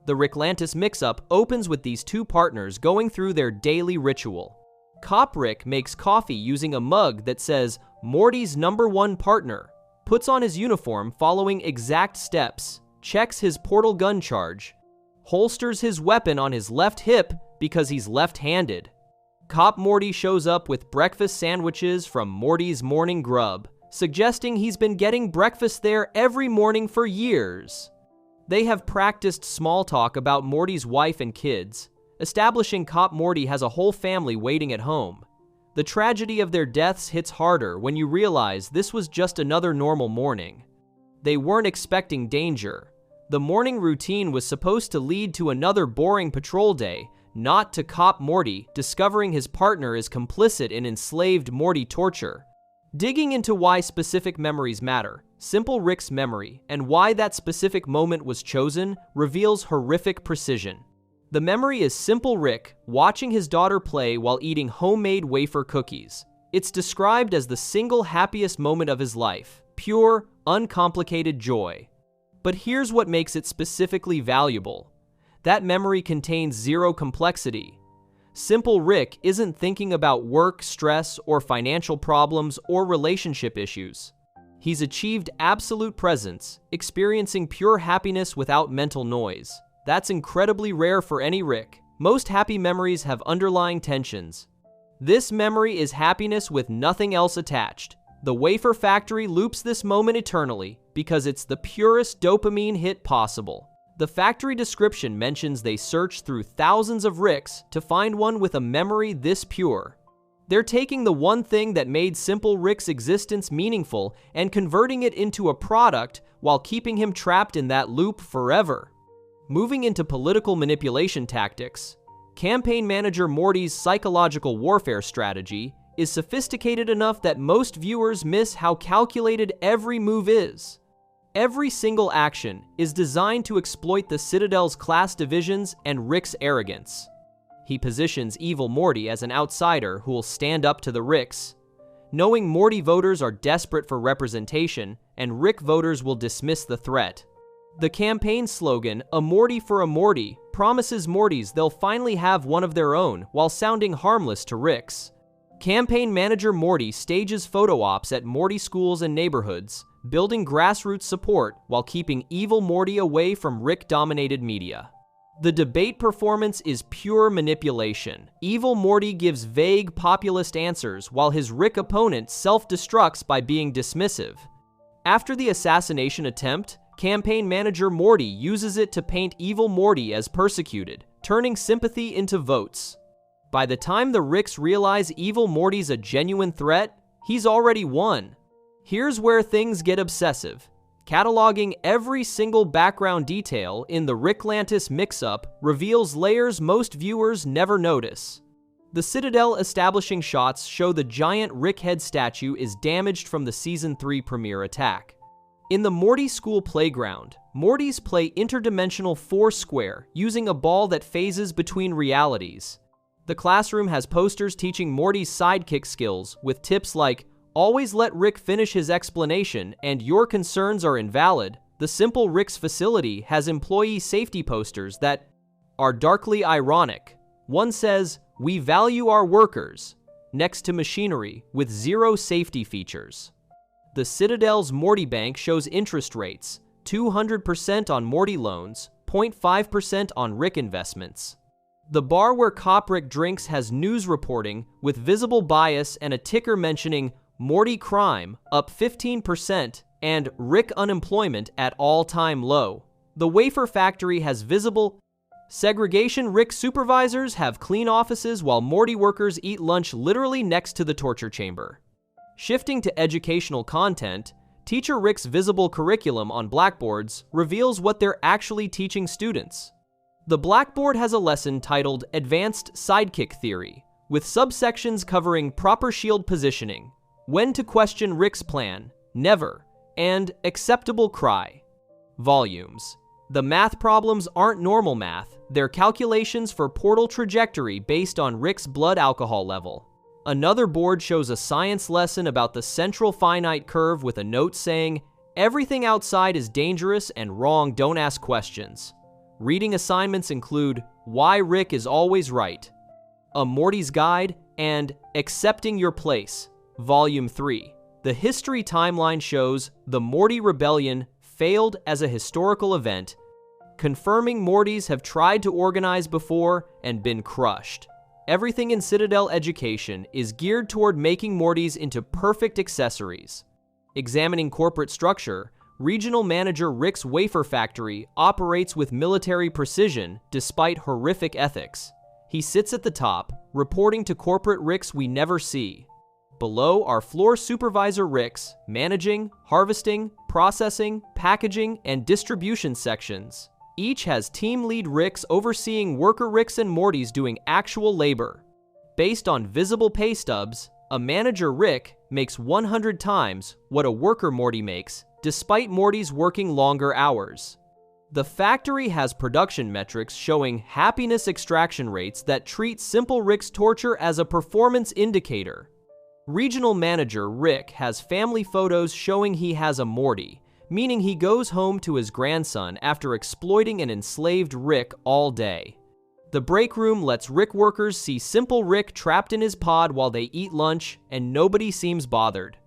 The Ricklantis mix-up opens with these two partners going through their daily ritual. Cop Rick makes coffee using a mug that says, "Morty's #1 partner," puts on his uniform following exact steps, checks his portal gun charge, holsters his weapon on his left hip because he's left-handed. Cop Morty shows up with breakfast sandwiches from Morty's Morning Grub, suggesting he's been getting breakfast there every morning for years. They have practiced small talk about Morty's wife and kids, establishing Cop Morty has a whole family waiting at home. The tragedy of their deaths hits harder when you realize this was just another normal morning. They weren't expecting danger. The morning routine was supposed to lead to another boring patrol day, not to Cop Morty discovering his partner is complicit in enslaved Morty torture. Digging into why specific memories matter, Simple Rick's memory, and why that specific moment was chosen reveals horrific precision. The memory is Simple Rick watching his daughter play while eating homemade wafer cookies. It's described as the single happiest moment of his life, pure, uncomplicated joy. But here's what makes it specifically valuable. That memory contains zero complexity. Simple Rick isn't thinking about work, stress, or financial problems or relationship issues. He's achieved absolute presence, experiencing pure happiness without mental noise. That's incredibly rare for any Rick. Most happy memories have underlying tensions. This memory is happiness with nothing else attached. The wafer factory loops this moment eternally because it's the purest dopamine hit possible. The factory description mentions they searched through thousands of Ricks to find one with a memory this pure. They're taking the one thing that made Simple Rick's existence meaningful and converting it into a product while keeping him trapped in that loop forever. Moving into political manipulation tactics, campaign manager Morty's psychological warfare strategy is sophisticated enough that most viewers miss how calculated every move is. Every single action is designed to exploit the Citadel's class divisions and Rick's arrogance. He positions Evil Morty as an outsider who will stand up to the Ricks, knowing Morty voters are desperate for representation and Rick voters will dismiss the threat. The campaign slogan, "A Morty for a Morty," promises Mortys they'll finally have one of their own while sounding harmless to Ricks. Campaign manager Morty stages photo ops at Morty schools and neighborhoods, building grassroots support while keeping Evil Morty away from Rick-dominated media. The debate performance is pure manipulation. Evil Morty gives vague, populist answers while his Rick opponent self-destructs by being dismissive. After the assassination attempt, campaign manager Morty uses it to paint Evil Morty as persecuted, turning sympathy into votes. By the time the Ricks realize Evil Morty's a genuine threat, he's already won. Here's where things get obsessive. Cataloging every single background detail in the Ricklantis mix-up reveals layers most viewers never notice. The Citadel establishing shots show the giant Rick head statue is damaged from the Season 3 premiere attack. In the Morty school playground, Mortys play interdimensional Foursquare using a ball that phases between realities. The classroom has posters teaching Morty's sidekick skills with tips like, "Always let Rick finish his explanation and your concerns are invalid." The Simple Rick's facility has employee safety posters that are darkly ironic. One says, "We value our workers," next to machinery with zero safety features. The Citadel's Morty Bank shows interest rates, 200% on Morty loans, 0.5% on Rick investments. The bar where Cop Rick drinks has news reporting with visible bias and a ticker mentioning Morty crime up 15% and Rick unemployment at all-time low. The wafer factory has visible segregation. Rick supervisors have clean offices while Morty workers eat lunch literally next to the torture chamber. Shifting to educational content, Teacher Rick's visible curriculum on blackboards reveals what they're actually teaching students. The blackboard has a lesson titled Advanced Sidekick Theory, with subsections covering proper shield positioning, when to question Rick's plan, never, and acceptable cry. Volumes. The math problems aren't normal math, they're calculations for portal trajectory based on Rick's blood alcohol level. Another board shows a science lesson about the central finite curve with a note saying, "Everything outside is dangerous and wrong, don't ask questions." Reading assignments include Why Rick is Always Right, A Morty's Guide, and Accepting Your Place, Volume 3. The history timeline shows the Morty Rebellion failed as a historical event, confirming Mortys have tried to organize before and been crushed. Everything in Citadel education is geared toward making Mortys into perfect accessories. Examining corporate structure, Regional Manager Rick's wafer factory operates with military precision despite horrific ethics. He sits at the top, reporting to corporate Ricks we never see. Below are floor supervisor Ricks, managing, harvesting, processing, packaging, and distribution sections. Each has team lead Ricks overseeing worker Ricks and Mortys doing actual labor. Based on visible pay stubs, a manager Rick makes 100 times what a worker Morty makes, despite Mortys working longer hours. The factory has production metrics showing happiness extraction rates that treat Simple Rick's torture as a performance indicator. Regional Manager Rick has family photos showing he has a Morty, meaning he goes home to his grandson after exploiting an enslaved Rick all day. The break room lets Rick workers see Simple Rick trapped in his pod while they eat lunch, and nobody seems bothered.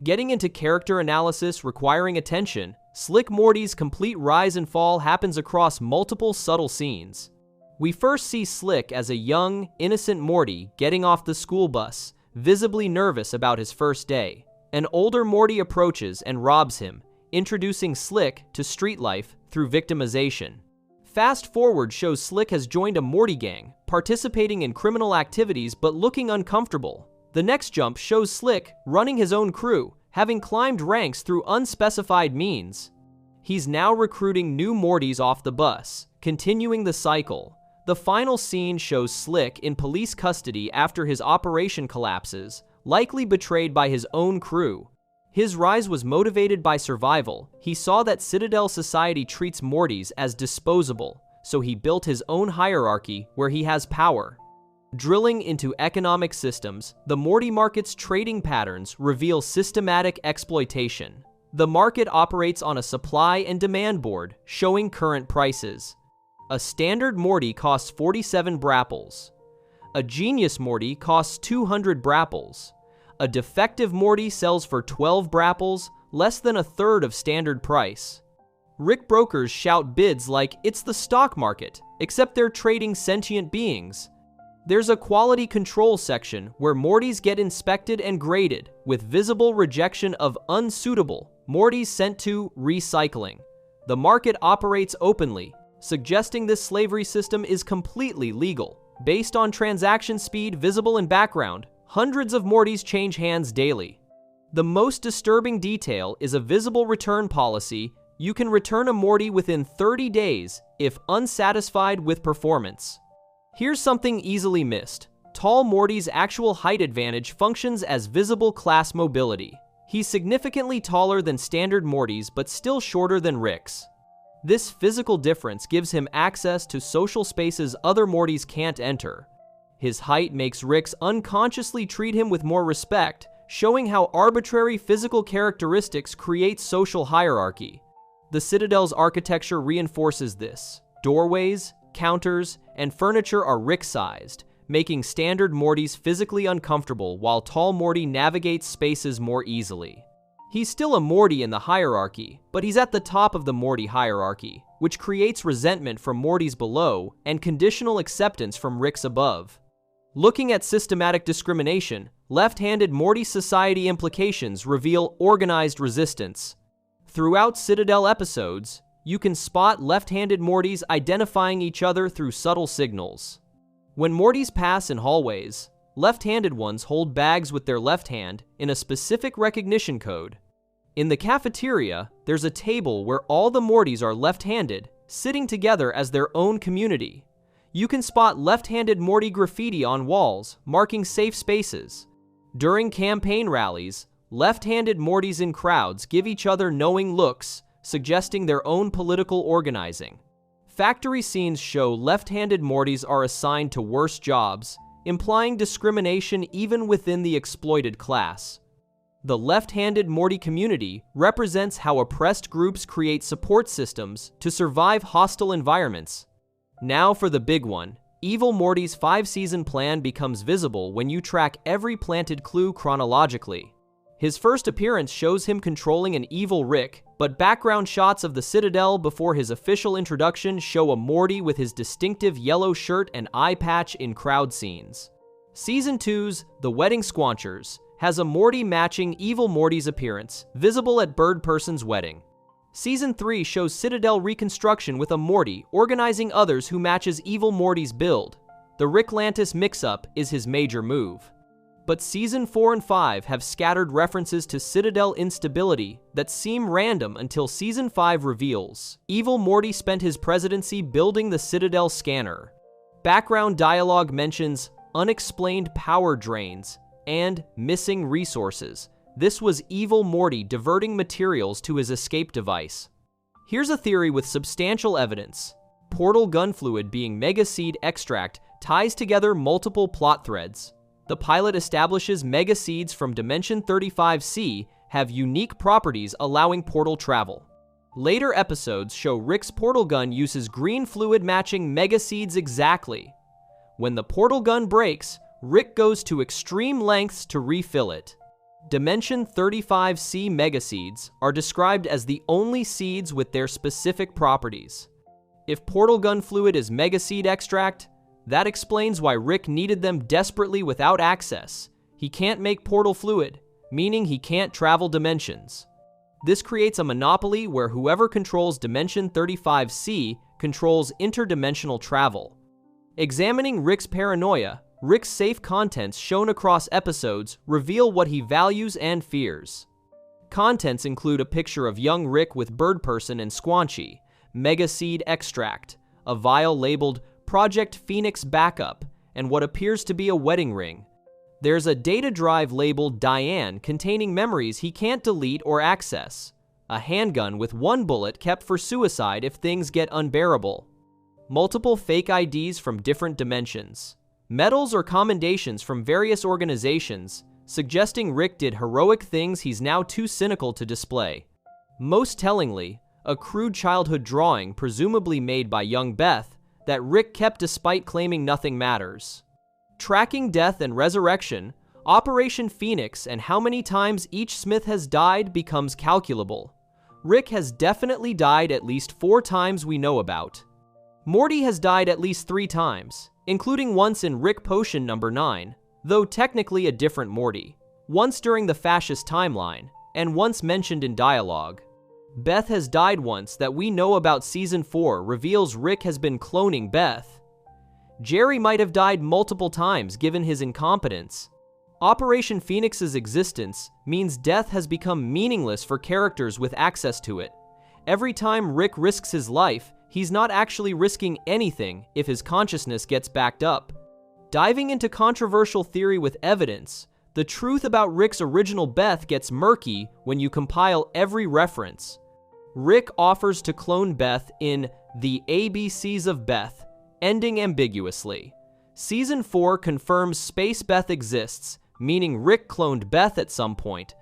Getting into character analysis requiring attention, Slick Morty's complete rise and fall happens across multiple subtle scenes. We first see Slick as a young, innocent Morty getting off the school bus, visibly nervous about his first day. An older Morty approaches and robs him, introducing Slick to street life through victimization. Fast forward shows Slick has joined a Morty gang, participating in criminal activities but looking uncomfortable. The next jump shows Slick running his own crew, having climbed ranks through unspecified means. He's now recruiting new Mortys off the bus, continuing the cycle. The final scene shows Slick in police custody after his operation collapses, likely betrayed by his own crew. His rise was motivated by survival. He saw that Citadel society treats Mortys as disposable, so he built his own hierarchy where he has power. Drilling into economic systems, the Morty market's trading patterns reveal systematic exploitation. The market operates on a supply and demand board, showing current prices. A standard Morty costs 47 brapples. A genius Morty costs 200 brapples. A defective Morty sells for 12 brapples, less than a third of standard price. Rick brokers shout bids like it's the stock market, except they're trading sentient beings. There's a quality control section where Mortys get inspected and graded, with visible rejection of unsuitable Mortys sent to recycling. The market operates openly, suggesting this slavery system is completely legal. Based on transaction speed visible in background, hundreds of Mortys change hands daily. The most disturbing detail is a visible return policy. You can return a Morty within 30 days if unsatisfied with performance. Here's something easily missed. Tall Morty's actual height advantage functions as visible class mobility. He's significantly taller than standard Mortys, but still shorter than Rick's. This physical difference gives him access to social spaces other Mortys can't enter. His height makes Rick's unconsciously treat him with more respect, showing how arbitrary physical characteristics create social hierarchy. The Citadel's architecture reinforces this. Doorways, counters, and furniture are Rick-sized, making standard Mortys physically uncomfortable while tall Morty navigates spaces more easily. He's still a Morty in the hierarchy, but he's at the top of the Morty hierarchy, which creates resentment from Mortys below and conditional acceptance from Ricks above. Looking at systematic discrimination, left-handed Morty society implications reveal organized resistance. Throughout Citadel episodes, you can spot left-handed Mortys identifying each other through subtle signals. When Mortys pass in hallways, left-handed ones hold bags with their left hand in a specific recognition code. In the cafeteria, there's a table where all the Mortys are left-handed, sitting together as their own community. You can spot left-handed Morty graffiti on walls, marking safe spaces. During campaign rallies, left-handed Mortys in crowds give each other knowing looks, suggesting their own political organizing. Factory scenes show left-handed Mortys are assigned to worse jobs, implying discrimination even within the exploited class. The left-handed Morty community represents how oppressed groups create support systems to survive hostile environments. Now for the big one. Evil Morty's 5-season plan becomes visible when you track every planted clue chronologically. His first appearance shows him controlling an evil Rick, but background shots of the Citadel before his official introduction show a Morty with his distinctive yellow shirt and eye patch in crowd scenes. Season 2's The Wedding Squanchers has a Morty matching Evil Morty's appearance, visible at Bird Person's wedding. Season 3 shows Citadel reconstruction with a Morty organizing others who matches Evil Morty's build. The Ricklantis mix-up is his major move. But Season 4 and 5 have scattered references to Citadel instability that seem random until Season 5 reveals Evil Morty spent his presidency building the Citadel scanner. Background dialogue mentions unexplained power drains and missing resources. This was Evil Morty diverting materials to his escape device. Here's a theory with substantial evidence. Portal gun fluid being Mega Seed extract ties together multiple plot threads. The pilot establishes Mega Seeds from Dimension 35C have unique properties allowing portal travel. Later episodes show Rick's portal gun uses green fluid matching Mega Seeds exactly. When the portal gun breaks, Rick goes to extreme lengths to refill it. Dimension 35C Mega Seeds are described as the only seeds with their specific properties. If portal gun fluid is Mega Seed extract, that explains why Rick needed them desperately without access. He can't make portal fluid, meaning he can't travel dimensions. This creates a monopoly where whoever controls Dimension 35C controls interdimensional travel. Examining Rick's paranoia, Rick's safe contents shown across episodes reveal what he values and fears. Contents include a picture of young Rick with Bird Person and Squanchy, Mega Seed Extract, a vial labeled Project Phoenix Backup, and what appears to be a wedding ring. There's a data drive labeled Diane containing memories he can't delete or access, a handgun with one bullet kept for suicide if things get unbearable, multiple fake IDs from different dimensions, medals or commendations from various organizations, suggesting Rick did heroic things he's now too cynical to display. Most tellingly, a crude childhood drawing presumably made by young Beth that Rick kept despite claiming nothing matters. Tracking death and resurrection, Operation Phoenix and how many times each Smith has died becomes calculable. Rick has definitely died at least 4 times we know about. Morty has died at least 3 times, including once in Rick Potion number 9, though technically a different Morty, once during the fascist timeline, and once mentioned in dialogue. Beth has died once that we know about Season 4 reveals Rick has been cloning Beth. Jerry might have died multiple times given his incompetence. Operation Phoenix's existence means death has become meaningless for characters with access to it. Every time Rick risks his life, he's not actually risking anything if his consciousness gets backed up. Diving into controversial theory with evidence, the truth about Rick's original Beth gets murky when you compile every reference. Rick offers to clone Beth in The ABCs of Beth, ending ambiguously. Season 4 confirms Space Beth exists, meaning Rick cloned Beth at some point.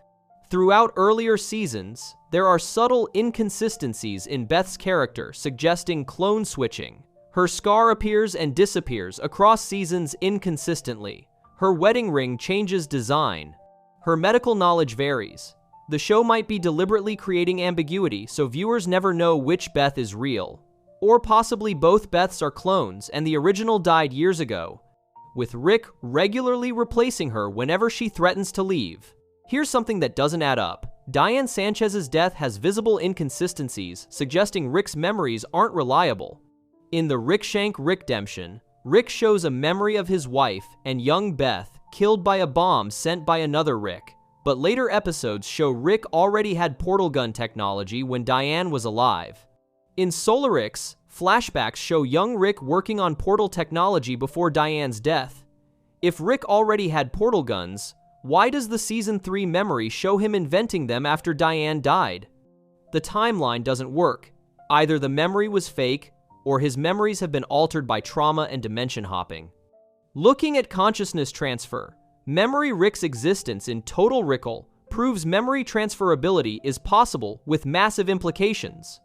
Throughout earlier seasons, there are subtle inconsistencies in Beth's character suggesting clone switching. Her scar appears and disappears across seasons inconsistently. Her wedding ring changes design. Her medical knowledge varies. The show might be deliberately creating ambiguity so viewers never know which Beth is real. Or possibly both Beths are clones and the original died years ago, with Rick regularly replacing her whenever she threatens to leave. Here's something that doesn't add up. Diane Sanchez's death has visible inconsistencies, suggesting Rick's memories aren't reliable. In the Rick Shank Rickdemption, Rick shows a memory of his wife and young Beth killed by a bomb sent by another Rick, but later episodes show Rick already had portal gun technology when Diane was alive. In Solarix, flashbacks show young Rick working on portal technology before Diane's death. If Rick already had portal guns, why does the Season 3 memory show him inventing them after Diane died? The timeline doesn't work. Either the memory was fake, or his memories have been altered by trauma and dimension hopping. Looking at consciousness transfer, Memory Rick's existence in Total Rickle proves memory transferability is possible with massive implications.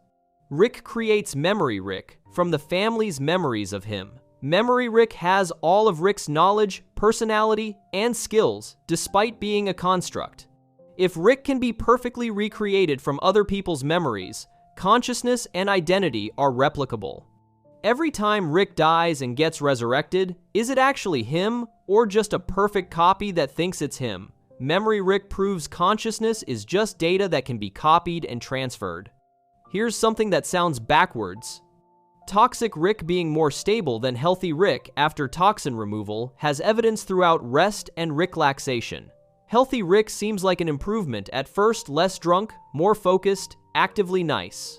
Rick creates Memory Rick from the family's memories of him. Memory Rick has all of Rick's knowledge, personality, and skills, despite being a construct. If Rick can be perfectly recreated from other people's memories, consciousness and identity are replicable. Every time Rick dies and gets resurrected, is it actually him, or just a perfect copy that thinks it's him? Memory Rick proves consciousness is just data that can be copied and transferred. Here's something that sounds backwards. Toxic Rick being more stable than healthy Rick after toxin removal has evidence throughout rest and Ricklaxation. Healthy Rick seems like an improvement, at first less drunk, more focused, actively nice.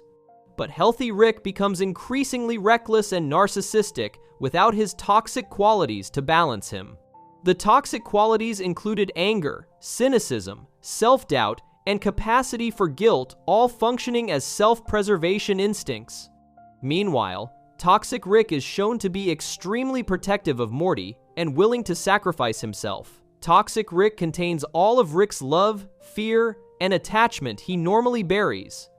But healthy Rick becomes increasingly reckless and narcissistic without his toxic qualities to balance him. The toxic qualities included anger, cynicism, self-doubt, and capacity for guilt, all functioning as self-preservation instincts. Meanwhile, Toxic Rick is shown to be extremely protective of Morty and willing to sacrifice himself. Toxic Rick contains all of Rick's love, fear, and attachment he normally buries.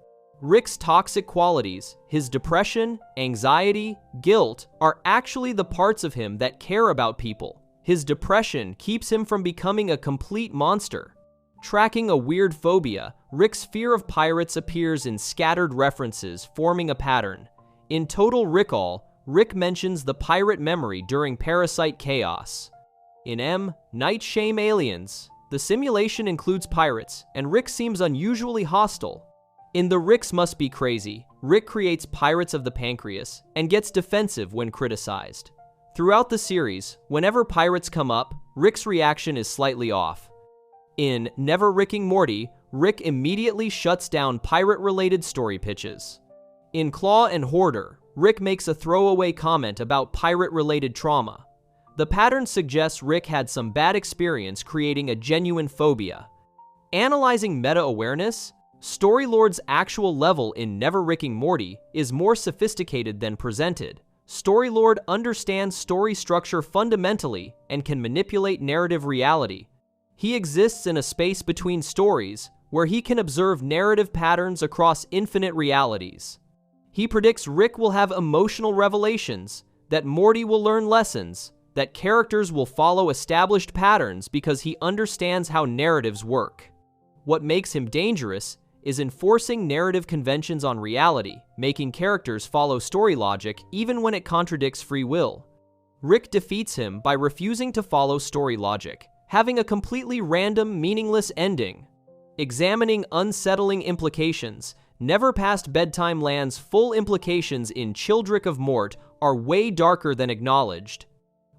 Rick's toxic qualities, his depression, anxiety, guilt, are actually the parts of him that care about people. His depression keeps him from becoming a complete monster. Tracking a weird phobia, Rick's fear of pirates appears in scattered references, forming a pattern. In Total Rickall, Rick mentions the pirate memory during Parasite Chaos. In Night Shame Aliens, the simulation includes pirates, and Rick seems unusually hostile. In the Ricks Must Be Crazy, Rick creates Pirates of the Pancreas and gets defensive when criticized. Throughout the series, whenever pirates come up, Rick's reaction is slightly off. In Never Rick and Morty, Rick immediately shuts down pirate-related story pitches. In Claw and Hoarder, Rick makes a throwaway comment about pirate-related trauma. The pattern suggests Rick had some bad experience creating a genuine phobia. Analyzing meta-awareness, Storylord's actual level in Never Rick and Morty is more sophisticated than presented. Storylord understands story structure fundamentally and can manipulate narrative reality. He exists in a space between stories where he can observe narrative patterns across infinite realities. He predicts Rick will have emotional revelations, that Morty will learn lessons, that characters will follow established patterns because he understands how narratives work. What makes him dangerous is enforcing narrative conventions on reality, making characters follow story logic even when it contradicts free will. Rick defeats him by refusing to follow story logic, having a completely random, meaningless ending. Examining unsettling implications, Never Past Bedtime Land's full implications in Childrick of Mort are way darker than acknowledged.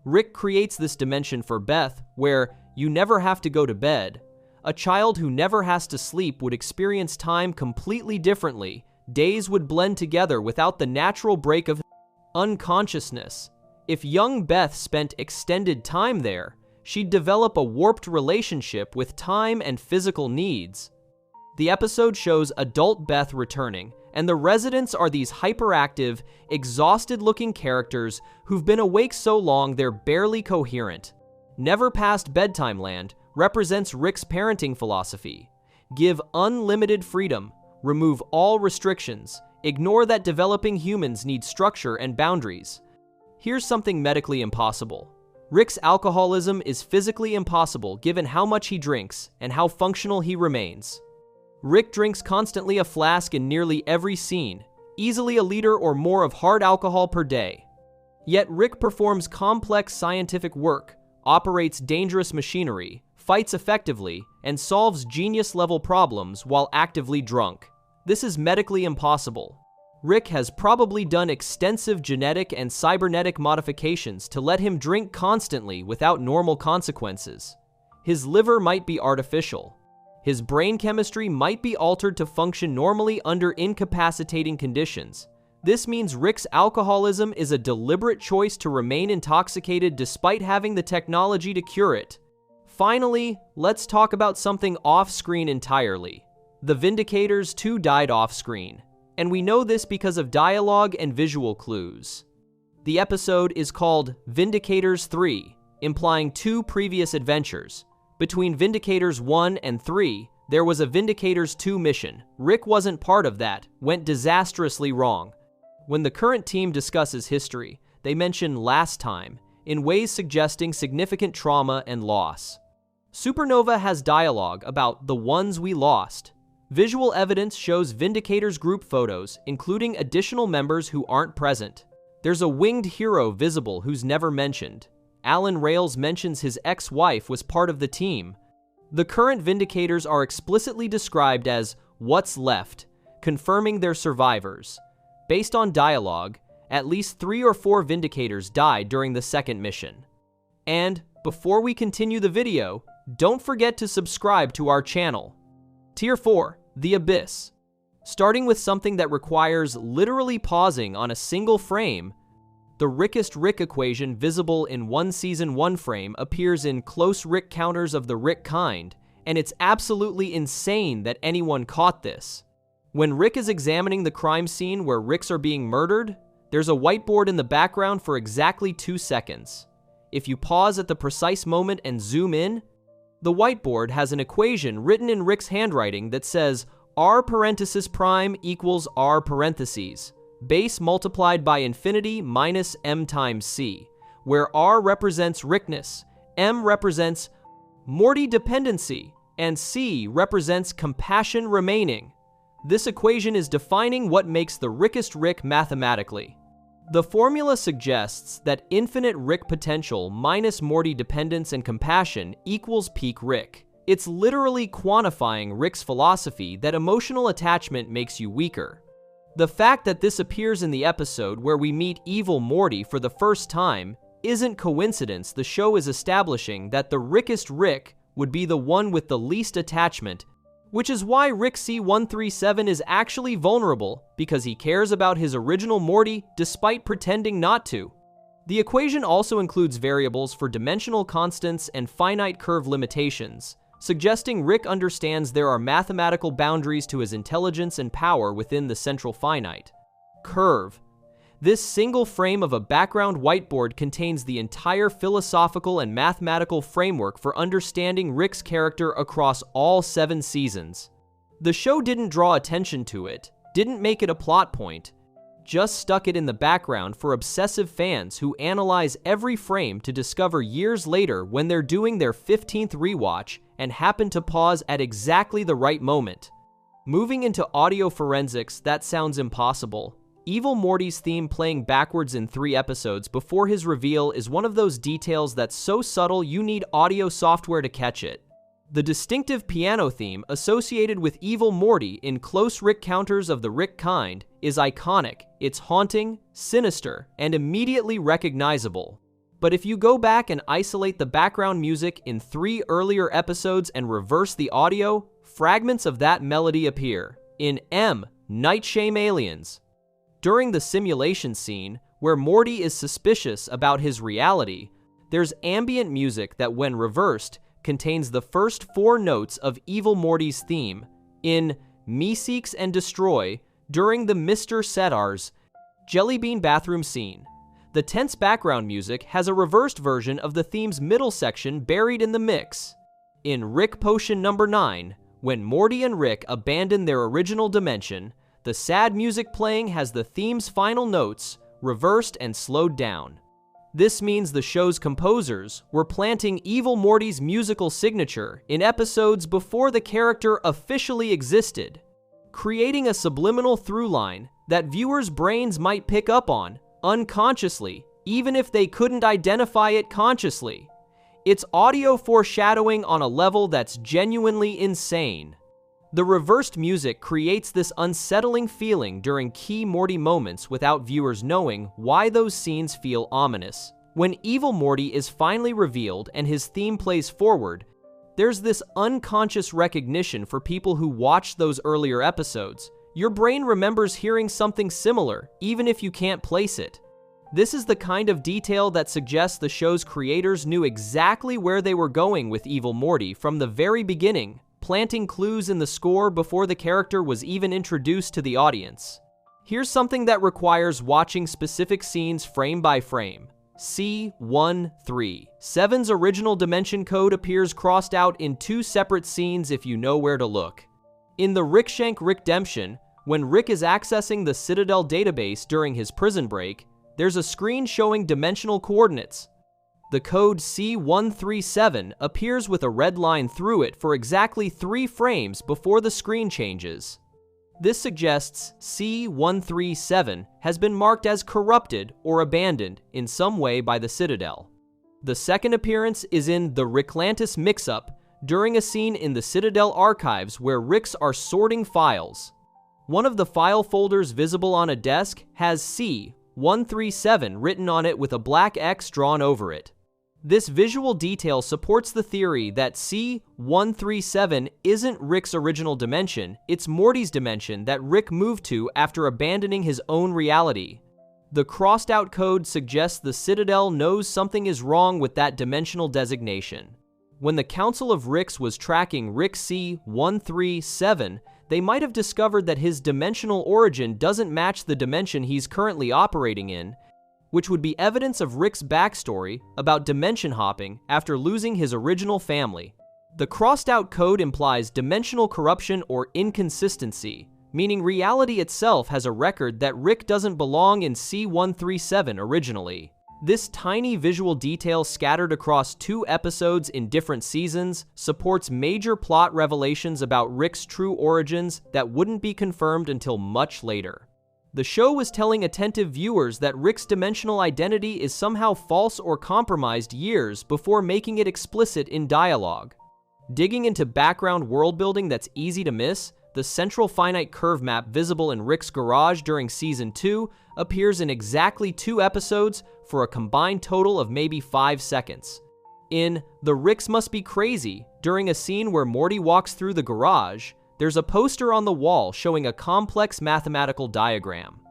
Rick creates this dimension for Beth, where you never have to go to bed. A child who never has to sleep would experience time completely differently. Days would blend together without the natural break of unconsciousness. If young Beth spent extended time there, she'd develop a warped relationship with time and physical needs. The episode shows adult Beth returning, and the residents are these hyperactive, exhausted-looking characters who've been awake so long they're barely coherent. Never Past Bedtime Land represents Rick's parenting philosophy. Give unlimited freedom, remove all restrictions, ignore that developing humans need structure and boundaries. Here's something medically impossible. Rick's alcoholism is physically impossible given how much he drinks and how functional he remains. Rick drinks constantly a flask in nearly every scene, easily a liter or more of hard alcohol per day. Yet Rick performs complex scientific work, operates dangerous machinery, fights effectively, and solves genius-level problems while actively drunk. This is medically impossible. Rick has probably done extensive genetic and cybernetic modifications to let him drink constantly without normal consequences. His liver might be artificial. His brain chemistry might be altered to function normally under incapacitating conditions. This means Rick's alcoholism is a deliberate choice to remain intoxicated despite having the technology to cure it. Finally, let's talk about something off-screen entirely. The Vindicators too died off-screen, and we know this because of dialogue and visual clues. The episode is called Vindicators 3, implying 2 previous adventures. Between Vindicators 1 and 3, there was a Vindicators 2 mission. Rick wasn't part of that, went disastrously wrong. When the current team discusses history, they mention last time, in ways suggesting significant trauma and loss. Supernova has dialogue about the ones we lost. Visual evidence shows Vindicators group photos, including additional members who aren't present. There's a winged hero visible who's never mentioned. Alan Rails mentions his ex-wife was part of the team. The current Vindicators are explicitly described as what's left, confirming they're survivors. Based on dialogue, at least 3 or 4 Vindicators died during the second mission. And before we continue the video, don't forget to subscribe to our channel. Tier 4, The Abyss. Starting with something that requires literally pausing on a single frame, the Rickest Rick equation visible in one Season 1 frame appears in close Rick counters of the Rick kind, and it's absolutely insane that anyone caught this. When Rick is examining the crime scene where Ricks are being murdered, there's a whiteboard in the background for exactly 2 seconds. If you pause at the precise moment and zoom in, the whiteboard has an equation written in Rick's handwriting that says R parenthesis prime equals R parentheses, base multiplied by infinity minus m times c, where R represents Rickness, m represents Morty dependency, and c represents compassion remaining. This equation is defining what makes the Rickest Rick mathematically. The formula suggests that infinite Rick potential minus Morty dependence and compassion equals peak Rick. It's literally quantifying Rick's philosophy that emotional attachment makes you weaker. The fact that this appears in the episode where we meet Evil Morty for the first time isn't coincidence. The show is establishing that the Rickest Rick would be the one with the least attachment, which is why Rick C137 is actually vulnerable, because he cares about his original Morty despite pretending not to. The equation also includes variables for dimensional constants and finite curve limitations, suggesting Rick understands there are mathematical boundaries to his intelligence and power within the central finite curve. This single frame of a background whiteboard contains the entire philosophical and mathematical framework for understanding Rick's character across all 7 seasons. The show didn't draw attention to it, didn't make it a plot point, just stuck it in the background for obsessive fans who analyze every frame to discover years later when they're doing their 15th rewatch and happen to pause at exactly the right moment. Moving into audio forensics, that sounds impossible. Evil Morty's theme playing backwards in 3 episodes before his reveal is one of those details that's so subtle you need audio software to catch it. The distinctive piano theme associated with Evil Morty in close Rick counters of the Rick kind is iconic. It's haunting, sinister, and immediately recognizable. But if you go back and isolate the background music in 3 earlier episodes and reverse the audio, fragments of that melody appear. In Night Shame Aliens. During the simulation scene, where Morty is suspicious about his reality, there's ambient music that, when reversed, contains the first 4 notes of Evil Morty's theme. In Meeseeks and Destroy, during the Mr. Sedar's Jellybean bathroom scene, the tense background music has a reversed version of the theme's middle section buried in the mix. In Rick Potion number 9, when Morty and Rick abandon their original dimension, the sad music playing has the theme's final notes reversed and slowed down. This means the show's composers were planting Evil Morty's musical signature in episodes before the character officially existed, creating a subliminal through line that viewers' brains might pick up on unconsciously, even if they couldn't identify it consciously. It's audio foreshadowing on a level that's genuinely insane. The reversed music creates this unsettling feeling during key Morty moments without viewers knowing why those scenes feel ominous. When Evil Morty is finally revealed and his theme plays forward, there's this unconscious recognition for people who watched those earlier episodes. Your brain remembers hearing something similar, even if you can't place it. This is the kind of detail that suggests the show's creators knew exactly where they were going with Evil Morty from the very beginning, planting clues in the score before the character was even introduced to the audience. Here's something that requires watching specific scenes frame by frame. C137's original dimension code appears crossed out in 2 separate scenes if you know where to look. In the Rickshank Rickdemption, when Rick is accessing the Citadel database during his prison break, there's a screen showing dimensional coordinates. The code C137 appears with a red line through it for exactly 3 frames before the screen changes. This suggests C137 has been marked as corrupted or abandoned in some way by the Citadel. The second appearance is in the Ricklantis mix-up during a scene in the Citadel archives where Ricks are sorting files. One of the file folders visible on a desk has C137 written on it with a black X drawn over it. This visual detail supports the theory that C137 isn't Rick's original dimension, it's Morty's dimension that Rick moved to after abandoning his own reality. The crossed-out code suggests the Citadel knows something is wrong with that dimensional designation. When the Council of Ricks was tracking Rick C137, they might have discovered that his dimensional origin doesn't match the dimension he's currently operating in, which would be evidence of Rick's backstory about dimension hopping after losing his original family. The crossed-out code implies dimensional corruption or inconsistency, meaning reality itself has a record that Rick doesn't belong in C137 originally. This tiny visual detail scattered across 2 episodes in different seasons supports major plot revelations about Rick's true origins that wouldn't be confirmed until much later. The show was telling attentive viewers that Rick's dimensional identity is somehow false or compromised years before making it explicit in dialogue. Digging into background world building that's easy to miss, the central finite curve map visible in Rick's garage during Season 2 appears in exactly 2 episodes for a combined total of maybe 5 seconds. In The Ricks Must Be Crazy, during a scene where Morty walks through the garage, there's a poster on the wall showing a complex mathematical diagram.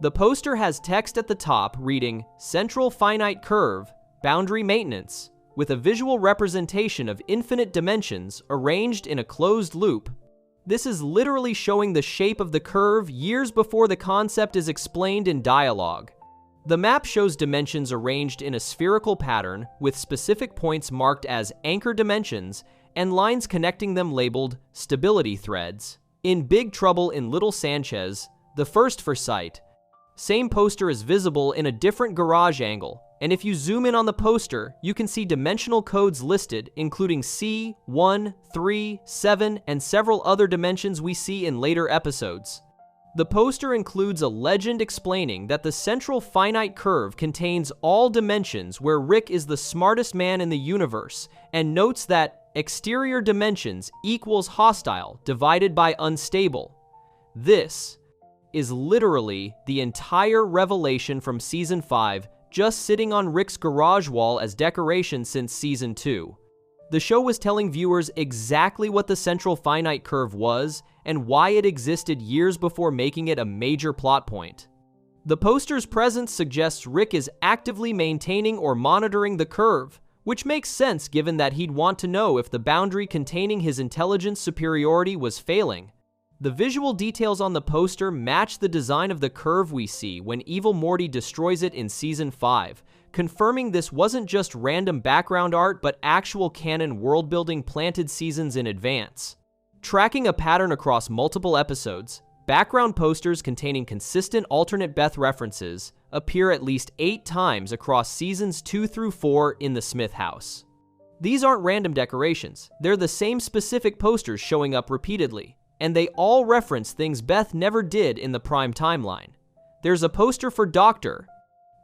The poster has text at the top reading, "Central Finite Curve, Boundary Maintenance," with a visual representation of infinite dimensions arranged in a closed loop. This is literally showing the shape of the curve years before the concept is explained in dialogue. The map shows dimensions arranged in a spherical pattern with specific points marked as anchor dimensions and lines connecting them labeled stability threads. In Big Trouble in Little Sanchez, the first for sight, same poster is visible in a different garage angle, and if you zoom in on the poster, you can see dimensional codes listed, including C, 1, 3, 7, and several other dimensions we see in later episodes. The poster includes a legend explaining that the central finite curve contains all dimensions where Rick is the smartest man in the universe, and notes that exterior dimensions equals hostile divided by unstable. This is literally the entire revelation from Season 5 just sitting on Rick's garage wall as decoration since Season 2. The show was telling viewers exactly what the central finite curve was and why it existed years before making it a major plot point. The poster's presence suggests Rick is actively maintaining or monitoring the curve, which makes sense given that he'd want to know if the boundary containing his intelligence superiority was failing. The visual details on the poster match the design of the curve we see when Evil Morty destroys it in Season 5, confirming this wasn't just random background art but actual canon world-building planted seasons in advance. Tracking a pattern across multiple episodes, background posters containing consistent alternate Beth references appear at least 8 times across Seasons 2 through 4 in the Smith house. These aren't random decorations, they're the same specific posters showing up repeatedly, and they all reference things Beth never did in the Prime timeline. There's a poster for Dr.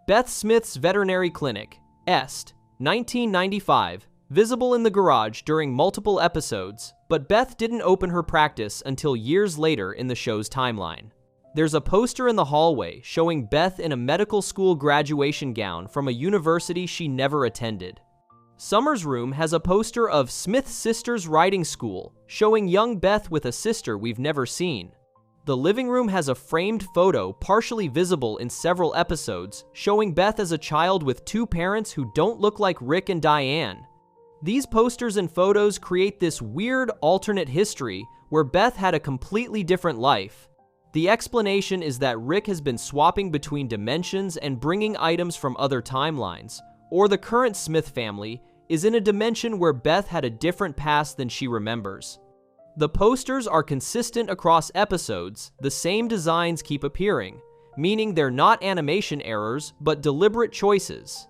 Beth Smith's veterinary clinic, Est, 1995, visible in the garage during multiple episodes, but Beth didn't open her practice until years later in the show's timeline. There's a poster in the hallway showing Beth in a medical school graduation gown from a university she never attended. Summer's room has a poster of Smith's sister's riding school, showing young Beth with a sister we've never seen. The living room has a framed photo partially visible in several episodes, showing Beth as a child with 2 parents who don't look like Rick and Diane. These posters and photos create this weird alternate history where Beth had a completely different life. The explanation is that Rick has been swapping between dimensions and bringing items from other timelines, or the current Smith family is in a dimension where Beth had a different past than she remembers. The posters are consistent across episodes, the same designs keep appearing, meaning they're not animation errors, but deliberate choices.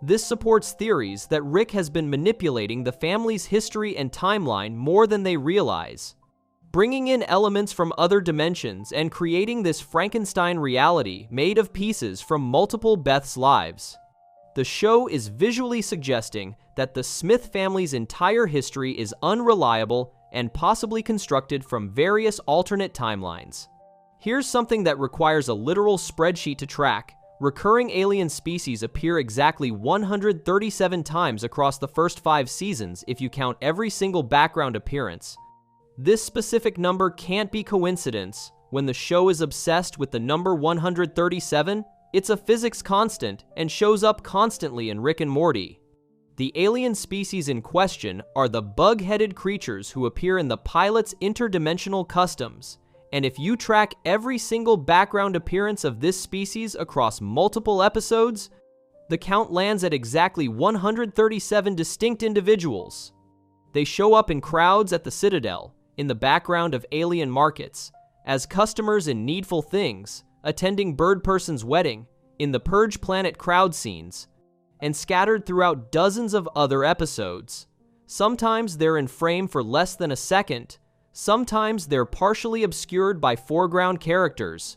This supports theories that Rick has been manipulating the family's history and timeline more than they realize, bringing in elements from other dimensions and creating this Frankenstein reality made of pieces from multiple Beth's lives. The show is visually suggesting that the Smith family's entire history is unreliable and possibly constructed from various alternate timelines. Here's something that requires a literal spreadsheet to track. Recurring alien species appear exactly 137 times across the first 5 seasons if you count every single background appearance. This specific number can't be coincidence. When the show is obsessed with the number 137, it's a physics constant and shows up constantly in Rick and Morty. The alien species in question are the bug-headed creatures who appear in the pilot's interdimensional customs, and if you track every single background appearance of this species across multiple episodes, the count lands at exactly 137 distinct individuals. They show up in crowds at the Citadel, in the background of alien markets, as customers in Needful Things, attending Bird Person's wedding, in the Purge Planet crowd scenes, and scattered throughout dozens of other episodes. Sometimes they're in frame for less than a second, sometimes they're partially obscured by foreground characters.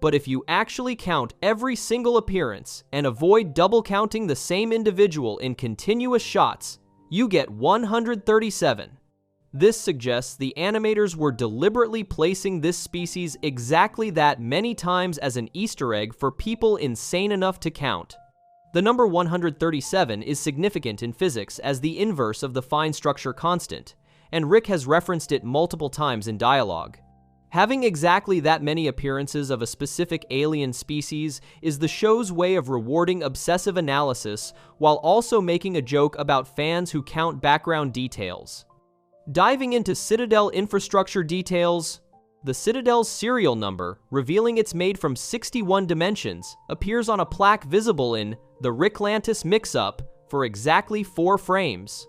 But if you actually count every single appearance and avoid double counting the same individual in continuous shots, you get 137. This suggests the animators were deliberately placing this species exactly that many times as an Easter egg for people insane enough to count. The number 137 is significant in physics as the inverse of the fine structure constant, and Rick has referenced it multiple times in dialogue. Having exactly that many appearances of a specific alien species is the show's way of rewarding obsessive analysis while also making a joke about fans who count background details. Diving into Citadel infrastructure details, the Citadel's serial number, revealing it's made from 61 dimensions, appears on a plaque visible in the Ricklantis mix-up for exactly 4 frames.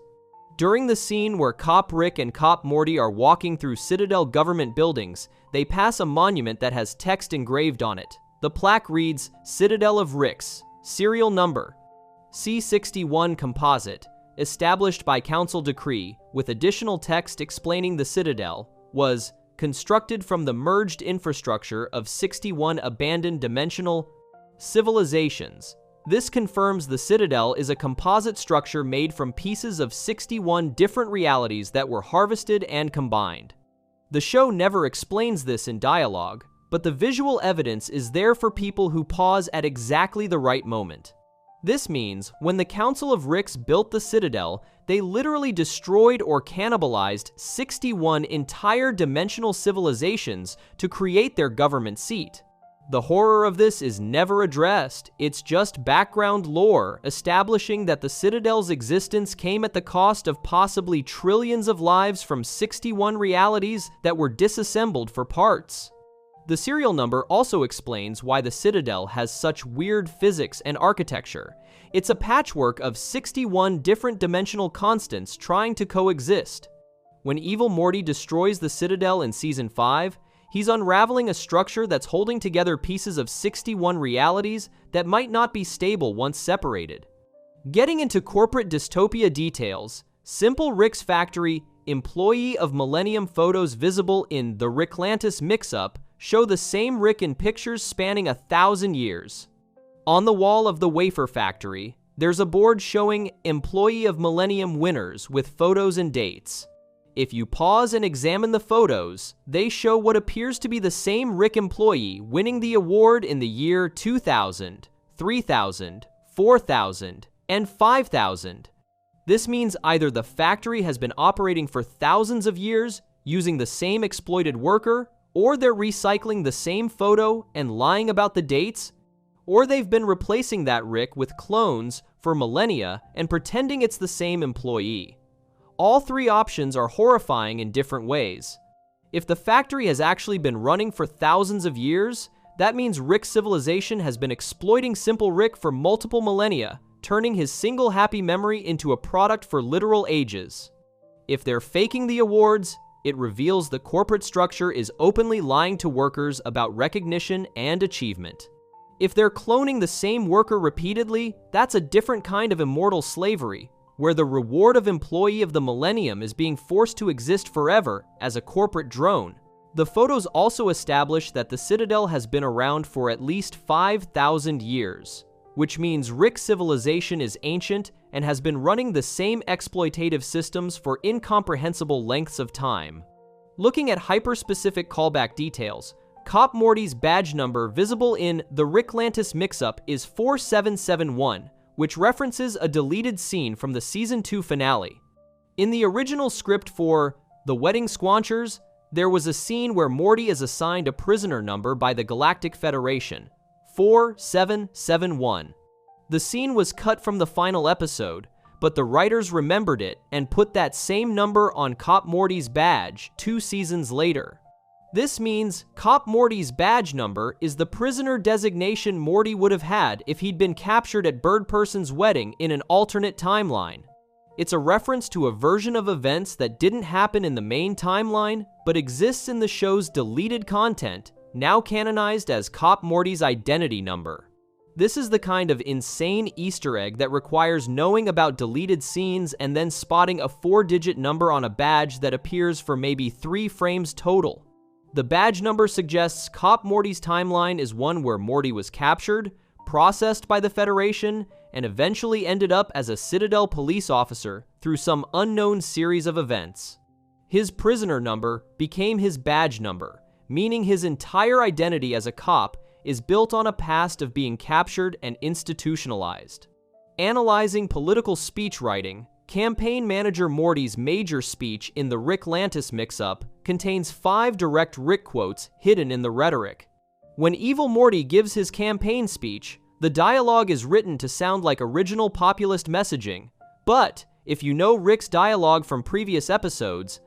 During the scene where Cop Rick and Cop Morty are walking through Citadel government buildings, they pass a monument that has text engraved on it. The plaque reads, Citadel of Ricks, serial number, C61 composite, established by council decree, with additional text explaining the Citadel, was constructed from the merged infrastructure of 61 abandoned dimensional civilizations. This confirms the Citadel is a composite structure made from pieces of 61 different realities that were harvested and combined. The show never explains this in dialogue, but the visual evidence is there for people who pause at exactly the right moment. This means when the Council of Ricks built the Citadel, they literally destroyed or cannibalized 61 entire dimensional civilizations to create their government seat. The horror of this is never addressed. It's just background lore, establishing that the Citadel's existence came at the cost of possibly trillions of lives from 61 realities that were disassembled for parts. The serial number also explains why the Citadel has such weird physics and architecture. It's a patchwork of 61 different dimensional constants trying to coexist. When Evil Morty destroys the Citadel in Season 5, he's unraveling a structure that's holding together pieces of 61 realities that might not be stable once separated. Getting into corporate dystopia details, Simple Rick's factory, employee of Millennium photos visible in the Ricklantis mix-up show the same Rick in pictures spanning 1,000 years. On the wall of the wafer factory, there's a board showing employee of Millennium winners with photos and dates. If you pause and examine the photos, they show what appears to be the same Rick employee winning the award in the year 2000, 3000, 4000, and 5000. This means either the factory has been operating for thousands of years using the same exploited worker, or they're recycling the same photo and lying about the dates, or they've been replacing that Rick with clones for millennia and pretending it's the same employee. All 3 options are horrifying in different ways. If the factory has actually been running for thousands of years, that means Rick's civilization has been exploiting Simple Rick for multiple millennia, turning his single happy memory into a product for literal ages. If they're faking the awards, it reveals the corporate structure is openly lying to workers about recognition and achievement. If they're cloning the same worker repeatedly, that's a different kind of immortal slavery, where the reward of employee of the millennium is being forced to exist forever as a corporate drone. The photos also establish that the Citadel has been around for at least 5,000 years, which means Rick's civilization is ancient and has been running the same exploitative systems for incomprehensible lengths of time. Looking at hyper-specific callback details, Cop Morty's badge number visible in the Ricklantis mix-up is 4771, which references a deleted scene from the Season 2 finale. In the original script for The Wedding Squanchers, there was a scene where Morty is assigned a prisoner number by the Galactic Federation, 4771. The scene was cut from the final episode, but the writers remembered it and put that same number on Cop Morty's badge 2 seasons later. This means Cop Morty's badge number is the prisoner designation Morty would have had if he'd been captured at Birdperson's wedding in an alternate timeline. It's a reference to a version of events that didn't happen in the main timeline, but exists in the show's deleted content, now canonized as Cop Morty's identity number. This is the kind of insane Easter egg that requires knowing about deleted scenes and then spotting a 4-digit number on a badge that appears for maybe 3 frames total. The badge number suggests Cop Morty's timeline is one where Morty was captured, processed by the Federation, and eventually ended up as a Citadel police officer through some unknown series of events. His prisoner number became his badge number, meaning his entire identity as a cop is built on a past of being captured and institutionalized. Analyzing political speech writing, campaign manager Morty's major speech in the Rick-Lantis mix-up contains 5 direct Rick quotes hidden in the rhetoric. When Evil Morty gives his campaign speech, the dialogue is written to sound like original populist messaging, but if you know Rick's dialogue from previous episodes,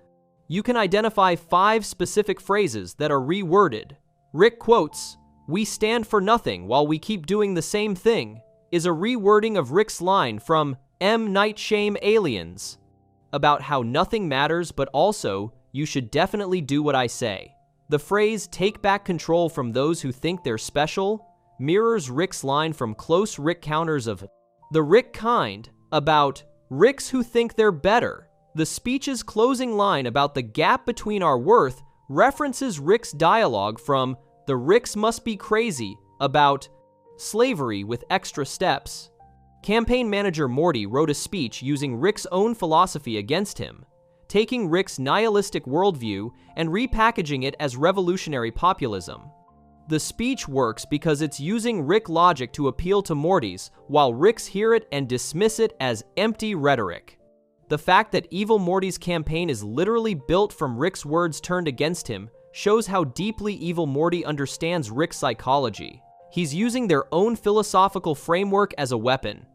you can identify 5 specific phrases that are reworded. Rick quotes, "We stand for nothing while we keep doing the same thing," is a rewording of Rick's line from M. Night Shyamalan Aliens about how nothing matters, but also, you should definitely do what I say. The phrase, "take back control from those who think they're special," mirrors Rick's line from close Rick counters of the Rick kind about Ricks who think they're better. The speech's closing line about the gap between our worth references Rick's dialogue from The Ricks Must Be Crazy about slavery with extra steps. Campaign manager Morty wrote a speech using Rick's own philosophy against him, taking Rick's nihilistic worldview and repackaging it as revolutionary populism. The speech works because it's using Rick logic to appeal to Morty's, while Ricks hear it and dismiss it as empty rhetoric. The fact that Evil Morty's campaign is literally built from Rick's words turned against him shows how deeply Evil Morty understands Rick's psychology. He's using their own philosophical framework as a weapon.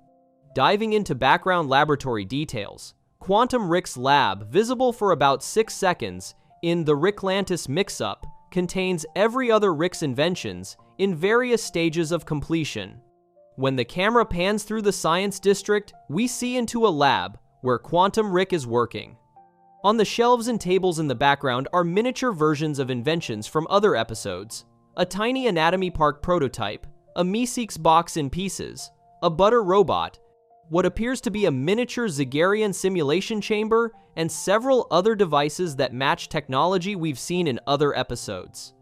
Diving into background laboratory details, Quantum Rick's lab, visible for about 6 seconds in the Rick-Lantis mix-up, contains every other Rick's inventions in various stages of completion. When the camera pans through the science district, we see into a lab where Quantum Rick is working. On the shelves and tables in the background are miniature versions of inventions from other episodes: a tiny Anatomy Park prototype, a Meeseeks box in pieces, a butter robot, what appears to be a miniature Zagarian simulation chamber, and several other devices that match technology we've seen in other episodes.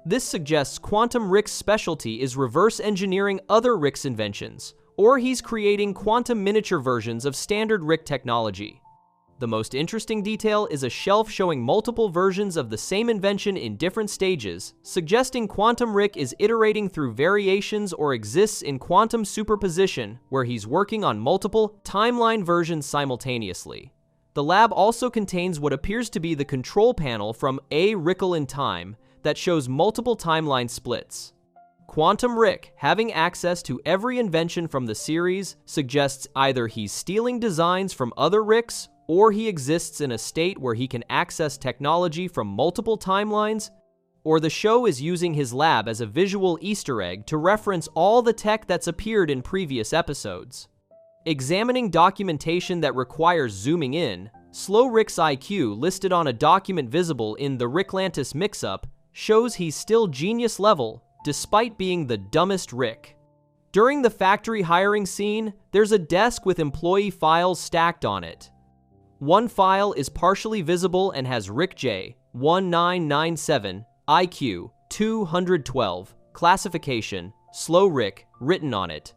This suggests Quantum Rick's specialty is reverse engineering other Rick's inventions, or he's creating quantum miniature versions of standard Rick technology. The most interesting detail is a shelf showing multiple versions of the same invention in different stages, suggesting Quantum Rick is iterating through variations or exists in quantum superposition, where he's working on multiple timeline versions simultaneously. The lab also contains what appears to be the control panel from A Wrinkle in Time that shows multiple timeline splits. Quantum Rick having access to every invention from the series suggests either he's stealing designs from other Ricks, or he exists in a state where he can access technology from multiple timelines, or the show is using his lab as a visual Easter egg to reference all the tech that's appeared in previous episodes. Examining documentation that requires zooming in, Slow Rick's IQ listed on a document visible in the Rick-Lantis mix-up shows he's still genius level, despite being the dumbest Rick. During the factory hiring scene, there's a desk with employee files stacked on it. One file is partially visible and has Rick J. 1997, IQ 212, classification, Slow Rick, written on it.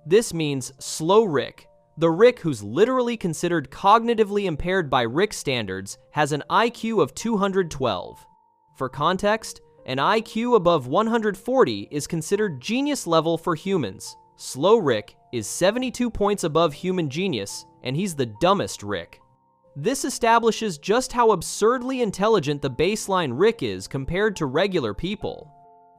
This means Slow Rick, the Rick who's literally considered cognitively impaired by Rick standards, has an IQ of 212. For context, an IQ above 140 is considered genius level for humans. Slow Rick is 72 points above human genius, and he's the dumbest Rick. This establishes just how absurdly intelligent the baseline Rick is compared to regular people.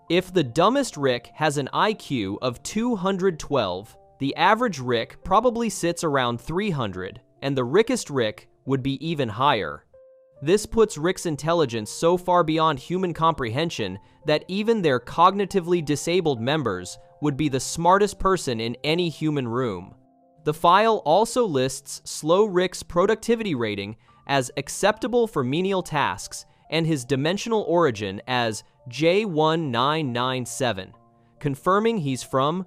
If the dumbest Rick has an IQ of 212, the average Rick probably sits around 300, and the Rickest Rick would be even higher. This puts Rick's intelligence so far beyond human comprehension that even their cognitively disabled members would be the smartest person in any human room. The file also lists Slow Rick's productivity rating as acceptable for menial tasks and his dimensional origin as J1997, confirming he's from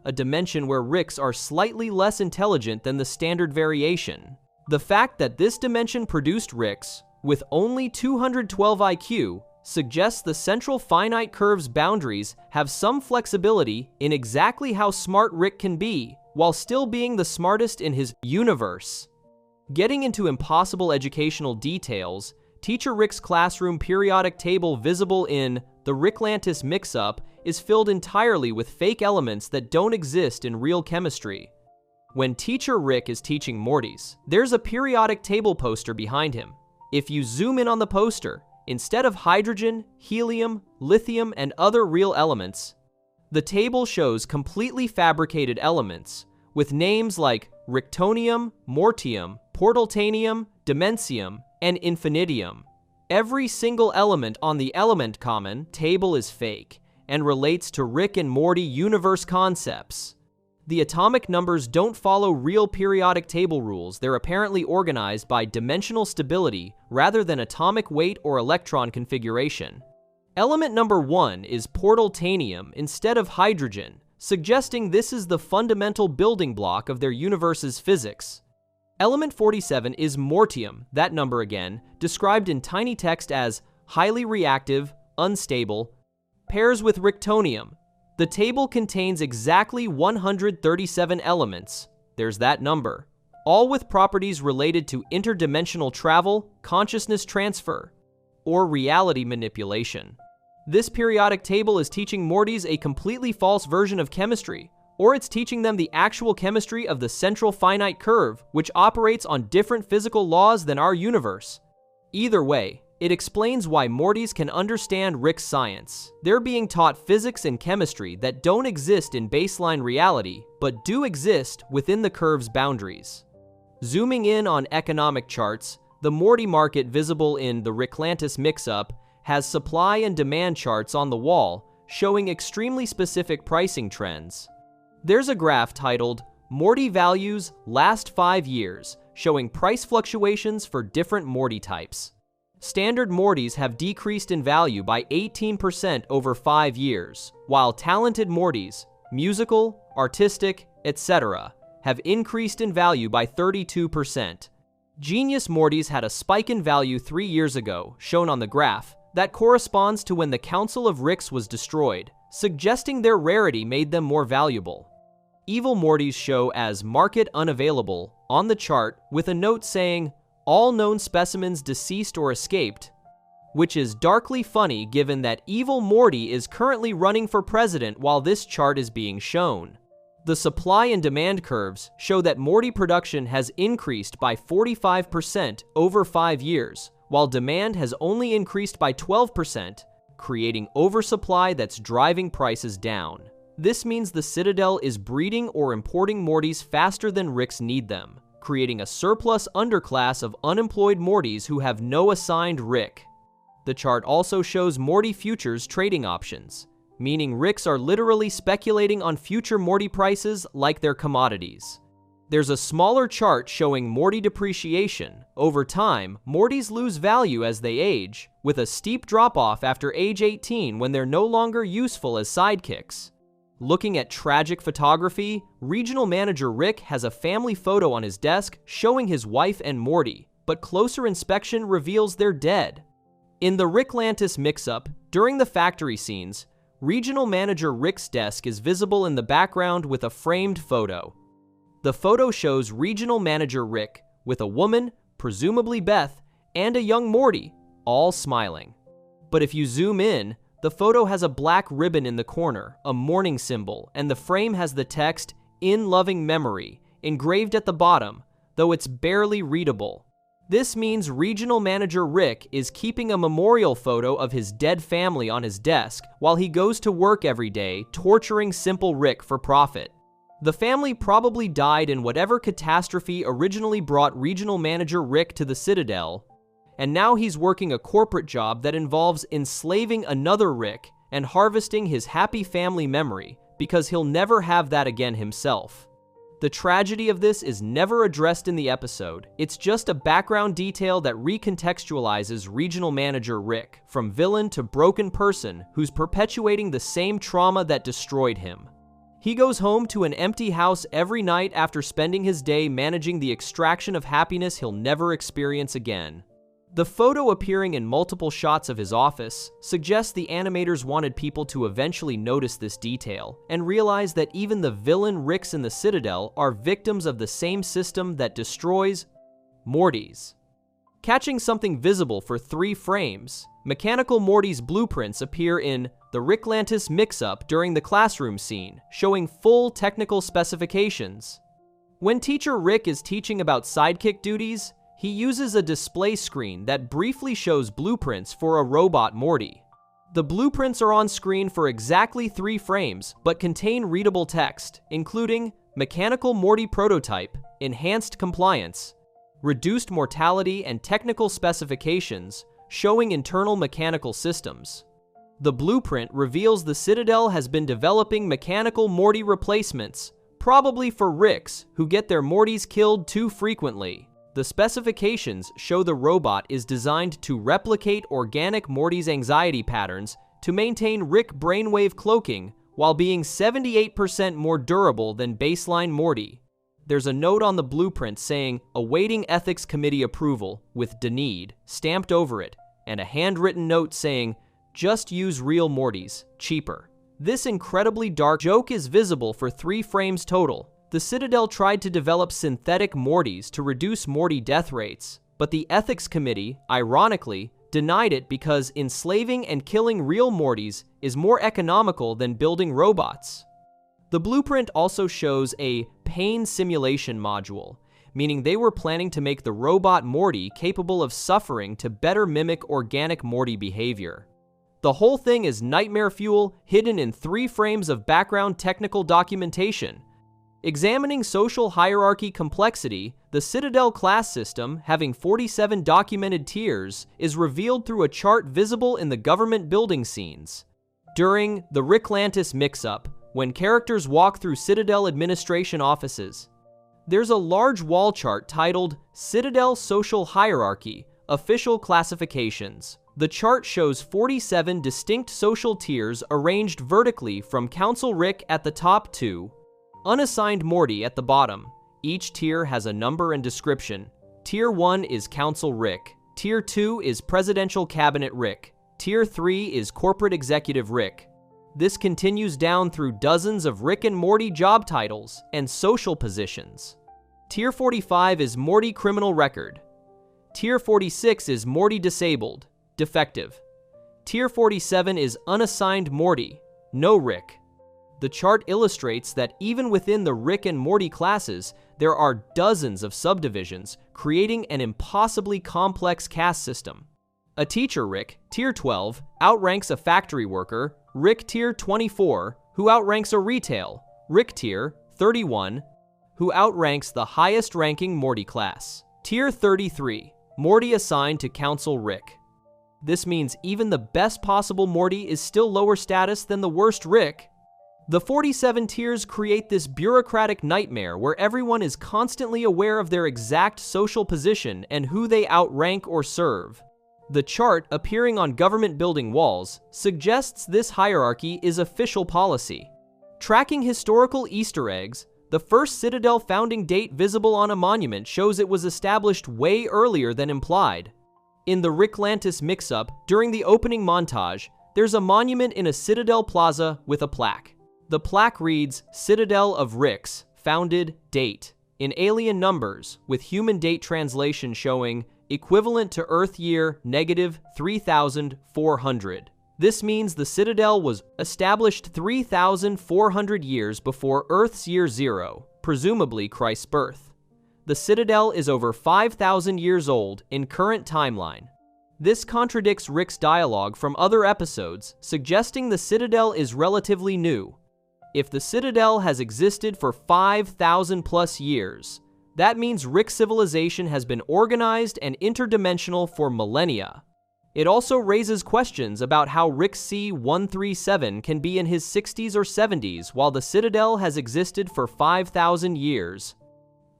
a dimension where Ricks are slightly less intelligent than the standard variation. The fact that this dimension produced Ricks with only 212 IQ suggests the central finite curve's boundaries have some flexibility in exactly how smart Rick can be, while still being the smartest in his universe. Getting into impossible educational details, Teacher Rick's classroom periodic table visible in the Ricklantis mix-up is filled entirely with fake elements that don't exist in real chemistry. When Teacher Rick is teaching Mortys, there's a periodic table poster behind him. If you zoom in on the poster, instead of hydrogen, helium, lithium, and other real elements, the table shows completely fabricated elements with names like Ricktonium, Mortium, Portaltanium, Dimensium, and Infinitium. Every single element on the element common table is fake and relates to Rick and Morty universe concepts. The atomic numbers don't follow real periodic table rules. They're apparently organized by dimensional stability rather than atomic weight or electron configuration. Element number 1 is Portaltanium instead of hydrogen, suggesting this is the fundamental building block of their universe's physics. Element 47 is Mortium, that number again, described in tiny text as highly reactive, unstable, pairs with Ricktonium. The table contains exactly 137 elements, there's that number, all with properties related to interdimensional travel, consciousness transfer, or reality manipulation. This periodic table is teaching Mortys a completely false version of chemistry, or it's teaching them the actual chemistry of the central finite curve, which operates on different physical laws than our universe. Either way, it explains why Mortys can understand Rick's science. They're being taught physics and chemistry that don't exist in baseline reality, but do exist within the curve's boundaries. Zooming in on economic charts, the Morty market visible in the Ricklantis mix-up has supply and demand charts on the wall, showing extremely specific pricing trends. There's a graph titled Morty Values Last 5 Years, showing price fluctuations for different Morty types. Standard Mortys have decreased in value by 18% over 5 years, while talented Mortys, musical, artistic, etc., have increased in value by 32%. Genius Mortys had a spike in value 3 years ago, shown on the graph, that corresponds to when the Council of Ricks was destroyed, suggesting their rarity made them more valuable. Evil Mortys show as market unavailable on the chart with a note saying, all known specimens deceased or escaped, which is darkly funny given that Evil Morty is currently running for president while this chart is being shown. The supply and demand curves show that Morty production has increased by 45% over 5 years, while demand has only increased by 12%, creating oversupply that's driving prices down. This means the Citadel is breeding or importing Mortys faster than Ricks need them, creating a surplus underclass of unemployed Mortys who have no assigned Rick. The chart also shows Morty futures trading options, meaning Ricks are literally speculating on future Morty prices like they're commodities. There's a smaller chart showing Morty depreciation. Over time, Mortys lose value as they age, with a steep drop-off after age 18 when they're no longer useful as sidekicks. Looking at tragic photography, Regional Manager Rick has a family photo on his desk showing his wife and Morty, but closer inspection reveals they're dead. In the Ricklantis mix-up, during the factory scenes, Regional Manager Rick's desk is visible in the background with a framed photo. The photo shows Regional Manager Rick with a woman, presumably Beth, and a young Morty, all smiling. But if you zoom in, the photo has a black ribbon in the corner, a mourning symbol, and the frame has the text, "In Loving Memory," engraved at the bottom, though it's barely readable. This means Regional Manager Rick is keeping a memorial photo of his dead family on his desk while he goes to work every day, torturing simple Rick for profit. The family probably died in whatever catastrophe originally brought Regional Manager Rick to the Citadel, and now he's working a corporate job that involves enslaving another Rick and harvesting his happy family memory, because he'll never have that again himself. The tragedy of this is never addressed in the episode. It's just a background detail that recontextualizes Regional Manager Rick from villain to broken person who's perpetuating the same trauma that destroyed him. He goes home to an empty house every night after spending his day managing the extraction of happiness he'll never experience again. The photo appearing in multiple shots of his office suggests the animators wanted people to eventually notice this detail and realize that even the villain Ricks in the Citadel are victims of the same system that destroys Mortys. catching something visible for 3 frames. Mechanical Morty's blueprints appear in the Ricklantis mix-up during the classroom scene, showing full technical specifications. When Teacher Rick is teaching about sidekick duties, he uses a display screen that briefly shows blueprints for a robot Morty. The blueprints are on screen for exactly 3 frames, but contain readable text, including Mechanical Morty Prototype, Enhanced Compliance, Reduced Mortality, and Technical Specifications, showing internal mechanical systems. The blueprint reveals the Citadel has been developing Mechanical Morty replacements, probably for Ricks who get their Mortys killed too frequently. The specifications show the robot is designed to replicate organic Morty's anxiety patterns to maintain Rick brainwave cloaking while being 78% more durable than baseline Morty. There's a note on the blueprint saying, awaiting ethics committee approval with demise stamped over it, and a handwritten note saying, just use real Mortys, cheaper. This incredibly dark joke is visible for 3 frames total. The Citadel tried to develop synthetic Mortys to reduce Morty death rates, but the ethics committee, ironically, denied it because enslaving and killing real Mortys is more economical than building robots. The blueprint also shows a pain simulation module, meaning they were planning to make the robot Morty capable of suffering to better mimic organic Morty behavior. The whole thing is nightmare fuel hidden in 3 frames of background technical documentation. Examining social hierarchy complexity, the Citadel class system, having 47 documented tiers, is revealed through a chart visible in the government building scenes. During the Ricklantis mix-up, when characters walk through Citadel administration offices, there's a large wall chart titled Citadel Social Hierarchy, Official Classifications. The chart shows 47 distinct social tiers arranged vertically from Council Rick at the top to Unassigned Morty at the bottom. Each tier has a number and description. Tier 1 is Council Rick. Tier 2 is Presidential Cabinet Rick. Tier 3 is Corporate Executive Rick. This continues down through dozens of Rick and Morty job titles and social positions. Tier 45 is Morty Criminal Record. Tier 46 is Morty Disabled, Defective. Tier 47 is Unassigned Morty, No Rick. The chart illustrates that even within the Rick and Morty classes, there are dozens of subdivisions, creating an impossibly complex caste system. A teacher Rick, Tier 12, outranks a factory worker, Rick Tier 24, who outranks a retail, Rick Tier 31, who outranks the highest-ranking Morty class. Tier 33, Morty assigned to Council Rick. This means even the best possible Morty is still lower status than the worst Rick. The 47 tiers create this bureaucratic nightmare where everyone is constantly aware of their exact social position and who they outrank or serve. The chart appearing on government building walls suggests this hierarchy is official policy. Tracking historical Easter eggs, the first Citadel founding date visible on a monument shows it was established way earlier than implied. In the Ricklantis mix-up, during the opening montage, there's a monument in a Citadel plaza with a plaque. The plaque reads, Citadel of Ricks, founded, date, in alien numbers, with human date translation showing equivalent to Earth year -3,400. This means the Citadel was established 3,400 years before Earth's year 0, presumably Christ's birth. The Citadel is over 5,000 years old in current timeline. This contradicts Rick's dialogue from other episodes, suggesting the Citadel is relatively new. If the Citadel has existed for 5,000 plus years, that means Rick's civilization has been organized and interdimensional for millennia. It also raises questions about how Rick C-137 can be in his 60s or 70s while the Citadel has existed for 5,000 years.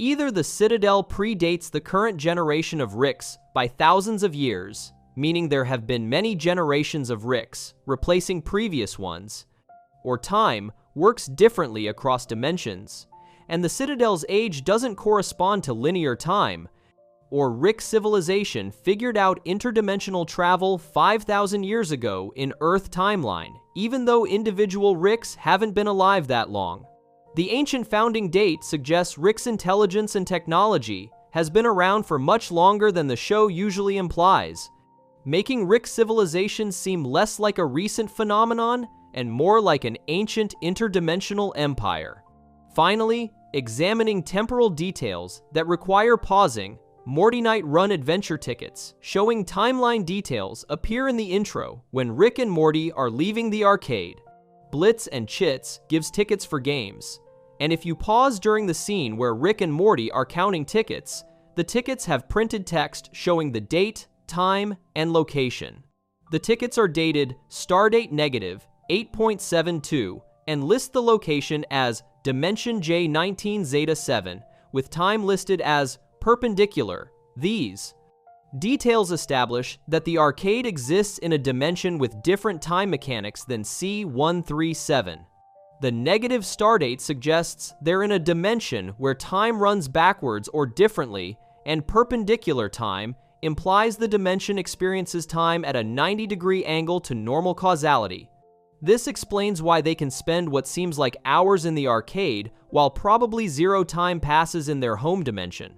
Either the Citadel predates the current generation of Ricks by thousands of years, meaning there have been many generations of Ricks, replacing previous ones, or time works differently across dimensions, and the Citadel's age doesn't correspond to linear time, or Rick's civilization figured out interdimensional travel 5,000 years ago in Earth timeline, even though individual Ricks haven't been alive that long. The ancient founding date suggests Rick's intelligence and technology has been around for much longer than the show usually implies, making Rick's civilization seem less like a recent phenomenon and more like an ancient interdimensional empire. Finally, examining temporal details that require pausing, Morty Night Run adventure tickets showing timeline details appear in the intro when Rick and Morty are leaving the arcade. Blitz and Chits gives tickets for games, and if you pause during the scene where Rick and Morty are counting tickets, the tickets have printed text showing the date, time, and location. The tickets are dated stardate negative 8.72 and list the location as Dimension J19 Zeta 7 with time listed as perpendicular. These details establish that the arcade exists in a dimension with different time mechanics than C137. The negative stardate suggests they're in a dimension where time runs backwards or differently, and perpendicular time implies the dimension experiences time at a 90-degree angle to normal causality. This explains why they can spend what seems like hours in the arcade while probably zero time passes in their home dimension.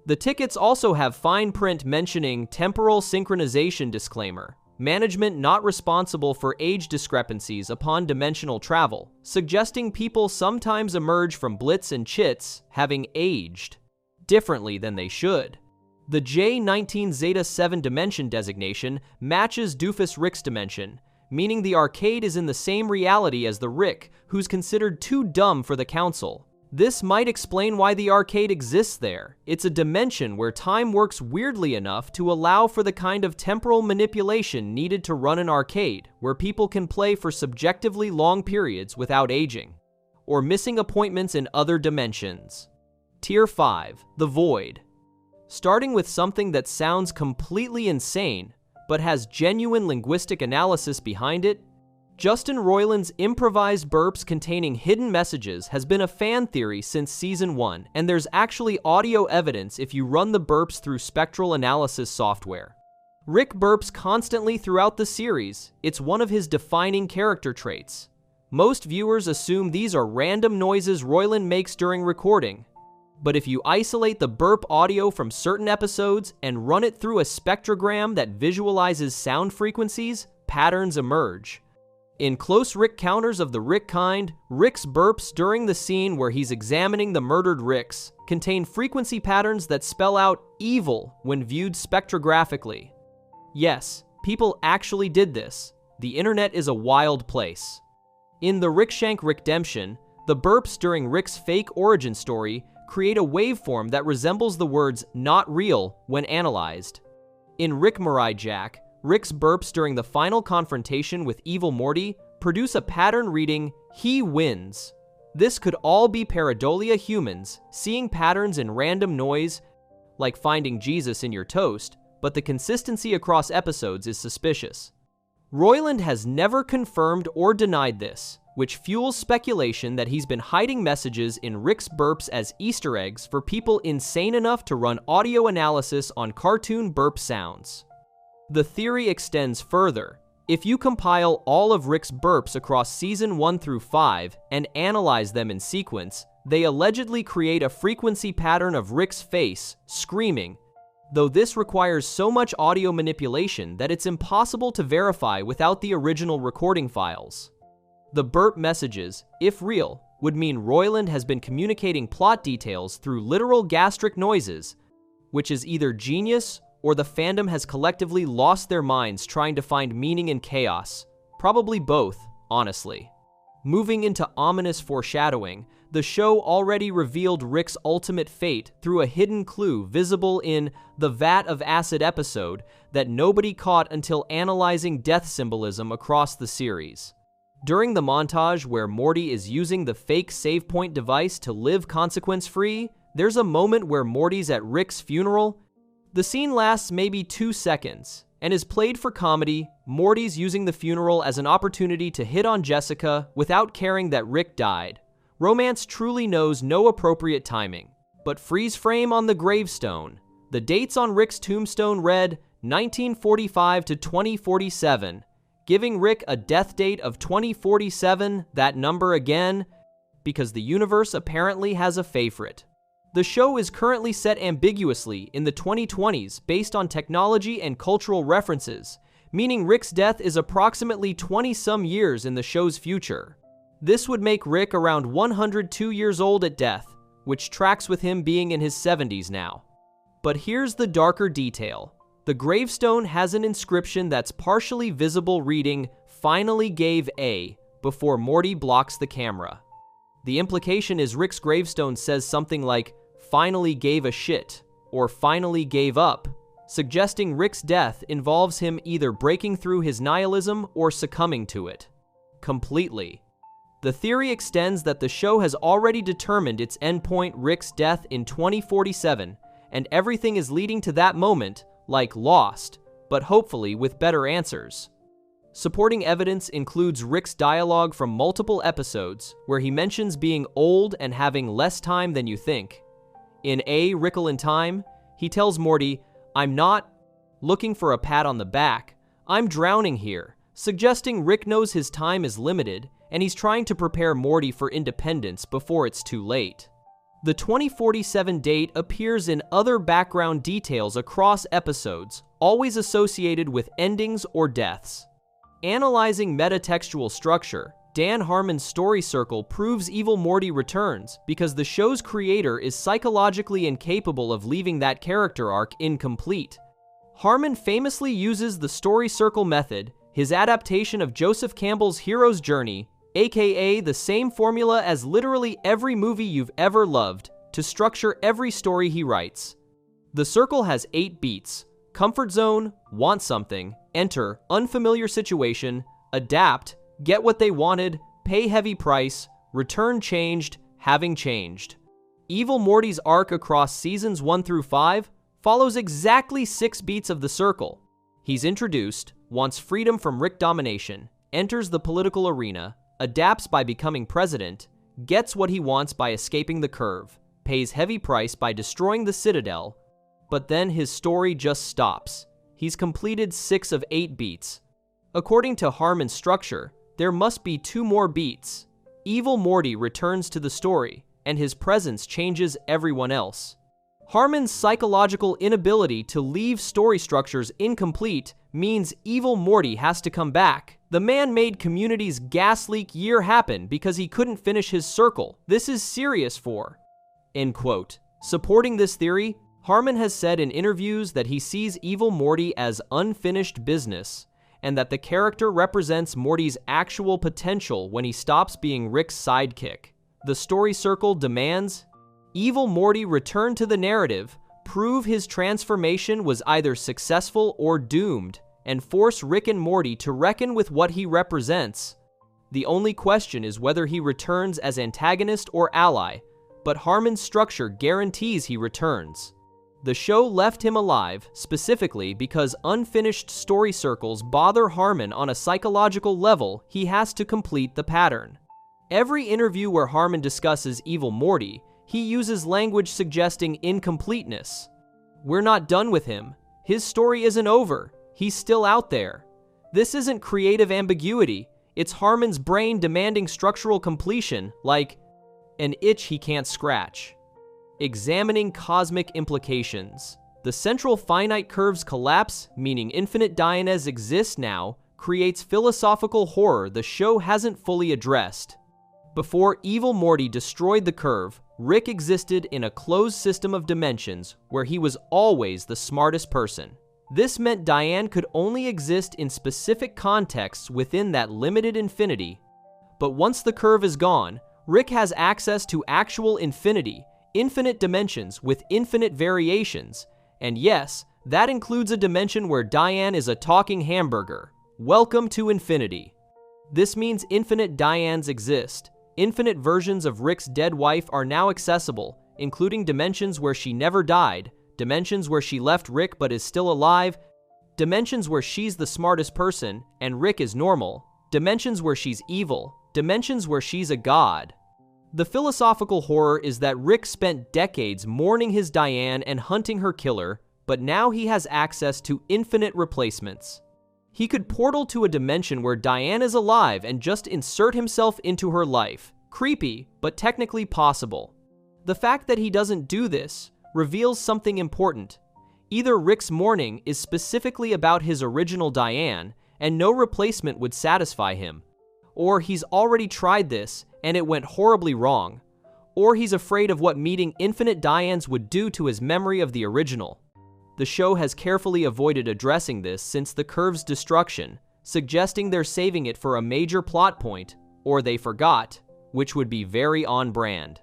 The tickets also have fine print mentioning temporal synchronization disclaimer, management not responsible for age discrepancies upon dimensional travel, suggesting people sometimes emerge from Blitz and Chits having aged differently than they should. The J19 Zeta 7 dimension designation matches Doofus Rick's dimension, meaning the arcade is in the same reality as the Rick, who's considered too dumb for the council. This might explain why the arcade exists there. It's a dimension where time works weirdly enough to allow for the kind of temporal manipulation needed to run an arcade, where people can play for subjectively long periods without aging, or missing appointments in other dimensions. Tier 5, The Void. Starting with something that sounds completely insane, but has genuine linguistic analysis behind it, Justin Roiland's improvised burps containing hidden messages has been a fan theory since Season 1, and there's actually audio evidence if you run the burps through spectral analysis software. Rick burps constantly throughout the series. It's one of his defining character traits. Most viewers assume these are random noises Royland makes during recording, but if you isolate the burp audio from certain episodes and run it through a spectrogram that visualizes sound frequencies, patterns emerge. In close Rick counters of the Rick kind, Rick's burps during the scene where he's examining the murdered Ricks contain frequency patterns that spell out evil when viewed spectrographically. Yes, people actually did this. The internet is a wild place. In the Rickshank Rickdemption, the burps during Rick's fake origin story create a waveform that resembles the words "not real" when analyzed. In Rick Mirai Jack, Rick's burps during the final confrontation with Evil Morty produce a pattern reading, "he wins." This could all be pareidolia humans seeing patterns in random noise, like finding Jesus in your toast, but the consistency across episodes is suspicious. Royland has never confirmed or denied this, which fuels speculation that he's been hiding messages in Rick's burps as Easter eggs for people insane enough to run audio analysis on cartoon burp sounds. The theory extends further. If you compile all of Rick's burps across Season 1 through 5 and analyze them in sequence, they allegedly create a frequency pattern of Rick's face screaming, though this requires so much audio manipulation that it's impossible to verify without the original recording files. The burp messages, if real, would mean Royland has been communicating plot details through literal gastric noises, which is either genius or the fandom has collectively lost their minds trying to find meaning in chaos. Probably both, honestly. Moving into ominous foreshadowing, the show already revealed Rick's ultimate fate through a hidden clue visible in the Vat of Acid episode that nobody caught until analyzing death symbolism across the series. During the montage where Morty is using the fake save point device to live consequence-free, there's a moment where Morty's at Rick's funeral. The scene lasts maybe 2 seconds and is played for comedy. Morty's using the funeral as an opportunity to hit on Jessica without caring that Rick died. Romance truly knows no appropriate timing. But freeze frame on the gravestone. The dates on Rick's tombstone read 1945 to 2047, giving Rick a death date of 2047, that number again, because the universe apparently has a favorite. The show is currently set ambiguously in the 2020s based on technology and cultural references, meaning Rick's death is approximately 20-some years in the show's future. This would make Rick around 102 years old at death, which tracks with him being in his 70s now. But here's the darker detail. The gravestone has an inscription that's partially visible reading, "Finally gave A," before Morty blocks the camera. The implication is Rick's gravestone says something like, "Finally gave a shit," or "finally gave up," suggesting Rick's death involves him either breaking through his nihilism or succumbing to it. Completely. The theory extends that the show has already determined its endpoint, Rick's death, in 2047, and everything is leading to that moment, like Lost, but hopefully with better answers. Supporting evidence includes Rick's dialogue from multiple episodes, where he mentions being old and having less time than you think. In A Wrinkle in Time, he tells Morty, "I'm not looking for a pat on the back. I'm drowning here," suggesting Rick knows his time is limited, and he's trying to prepare Morty for independence before it's too late. The 2047 date appears in other background details across episodes, always associated with endings or deaths. Analyzing metatextual structure, Dan Harmon's story circle proves Evil Morty returns because the show's creator is psychologically incapable of leaving that character arc incomplete. Harmon famously uses the story circle method, his adaptation of Joseph Campbell's hero's journey, aka the same formula as literally every movie you've ever loved, to structure every story he writes. The circle has 8 beats: comfort zone, want something, enter, unfamiliar situation, adapt, get what they wanted, pay heavy price, return changed, having changed. Evil Morty's arc across seasons 1 through 5 follows exactly 6 beats of the circle. He's introduced, wants freedom from Rick domination, enters the political arena, adapts by becoming president, gets what he wants by escaping the curve, pays heavy price by destroying the Citadel, but then his story just stops. He's completed 6 of 8 beats. According to Harmon's structure, there must be 2 more beats. Evil Morty returns to the story, and his presence changes everyone else. Harmon's psychological inability to leave story structures incomplete means Evil Morty has to come back. The man made Community's gas leak year happen because he couldn't finish his circle. This is serious for. End quote. Supporting this theory, Harmon has said in interviews that he sees Evil Morty as unfinished business, and that the character represents Morty's actual potential when he stops being Rick's sidekick. The story circle demands Evil Morty return to the narrative, prove his transformation was either successful or doomed, and force Rick and Morty to reckon with what he represents. The only question is whether he returns as antagonist or ally, but Harmon's structure guarantees he returns. The show left him alive specifically because unfinished story circles bother Harmon on a psychological level. He has to complete the pattern. Every interview where Harmon discusses Evil Morty, he uses language suggesting incompleteness. We're not done with him. His story isn't over. He's still out there. This isn't creative ambiguity. It's Harmon's brain demanding structural completion, like an itch he can't scratch. Examining cosmic implications. The central finite curve's collapse, meaning infinite Dianes exist now, creates philosophical horror the show hasn't fully addressed. Before Evil Morty destroyed the curve, Rick existed in a closed system of dimensions where he was always the smartest person. This meant Diane could only exist in specific contexts within that limited infinity. But once the curve is gone, Rick has access to actual infinity, infinite dimensions with infinite variations, and yes, that includes a dimension where Diane is a talking hamburger. Welcome to infinity. This means infinite Dianes exist. Infinite versions of Rick's dead wife are now accessible, including dimensions where she never died, dimensions where she left Rick but is still alive, dimensions where she's the smartest person and Rick is normal, dimensions where she's evil, dimensions where she's a god. The philosophical horror is that Rick spent decades mourning his Diane and hunting her killer, but now he has access to infinite replacements. He could portal to a dimension where Diane is alive and just insert himself into her life. Creepy, but technically possible. The fact that he doesn't do this reveals something important. Either Rick's mourning is specifically about his original Diane, and no replacement would satisfy him, or he's already tried this and it went horribly wrong, or he's afraid of what meeting infinite Dianes would do to his memory of the original. The show has carefully avoided addressing this since the curve's destruction, suggesting they're saving it for a major plot point, or they forgot, which would be very on brand.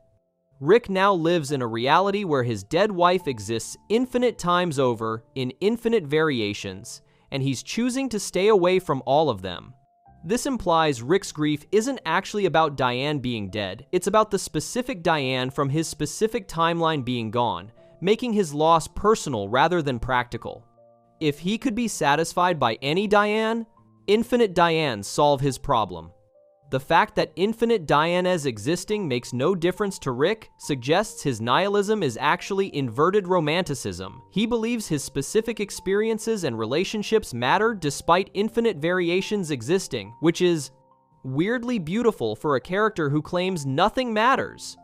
Rick now lives in a reality where his dead wife exists infinite times over in infinite variations, and he's choosing to stay away from all of them. This implies Rick's grief isn't actually about Diane being dead, it's about the specific Diane from his specific timeline being gone, making his loss personal rather than practical. If he could be satisfied by any Diane, infinite Dianes solve his problem. The fact that infinite Dianes existing makes no difference to Rick suggests his nihilism is actually inverted romanticism. He believes his specific experiences and relationships matter despite infinite variations existing, which is weirdly beautiful for a character who claims nothing matters.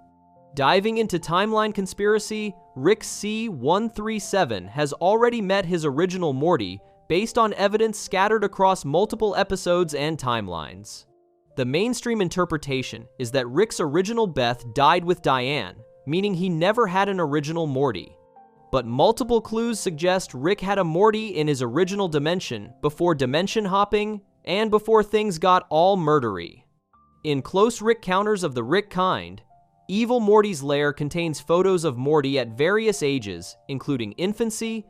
Diving into timeline conspiracy, Rick C137 has already met his original Morty based on evidence scattered across multiple episodes and timelines. The mainstream interpretation is that Rick's original Beth died with Diane, meaning he never had an original Morty. But multiple clues suggest Rick had a Morty in his original dimension before dimension hopping and before things got all murdery. In close Rick counters of the Rick kind, Evil Morty's lair contains photos of Morty at various ages, including infancy,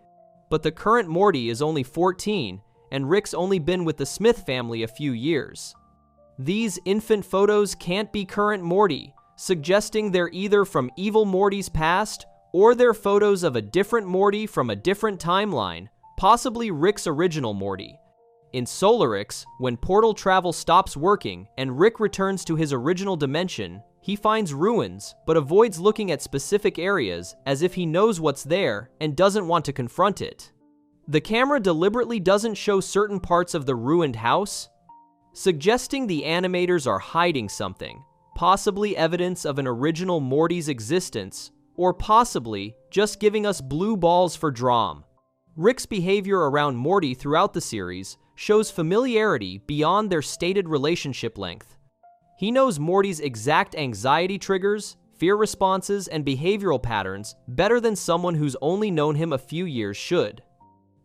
but the current Morty is only 14, and Rick's only been with the Smith family a few years. These infant photos can't be current Morty, suggesting they're either from Evil Morty's past, or they're photos of a different Morty from a different timeline, possibly Rick's original Morty. In Solarix, when portal travel stops working and Rick returns to his original dimension, he finds ruins, but avoids looking at specific areas as if he knows what's there and doesn't want to confront it. The camera deliberately doesn't show certain parts of the ruined house, suggesting the animators are hiding something, possibly evidence of an original Morty's existence, or possibly just giving us blue balls for drama. Rick's behavior around Morty throughout the series shows familiarity beyond their stated relationship length. He knows Morty's exact anxiety triggers, fear responses, and behavioral patterns better than someone who's only known him a few years should.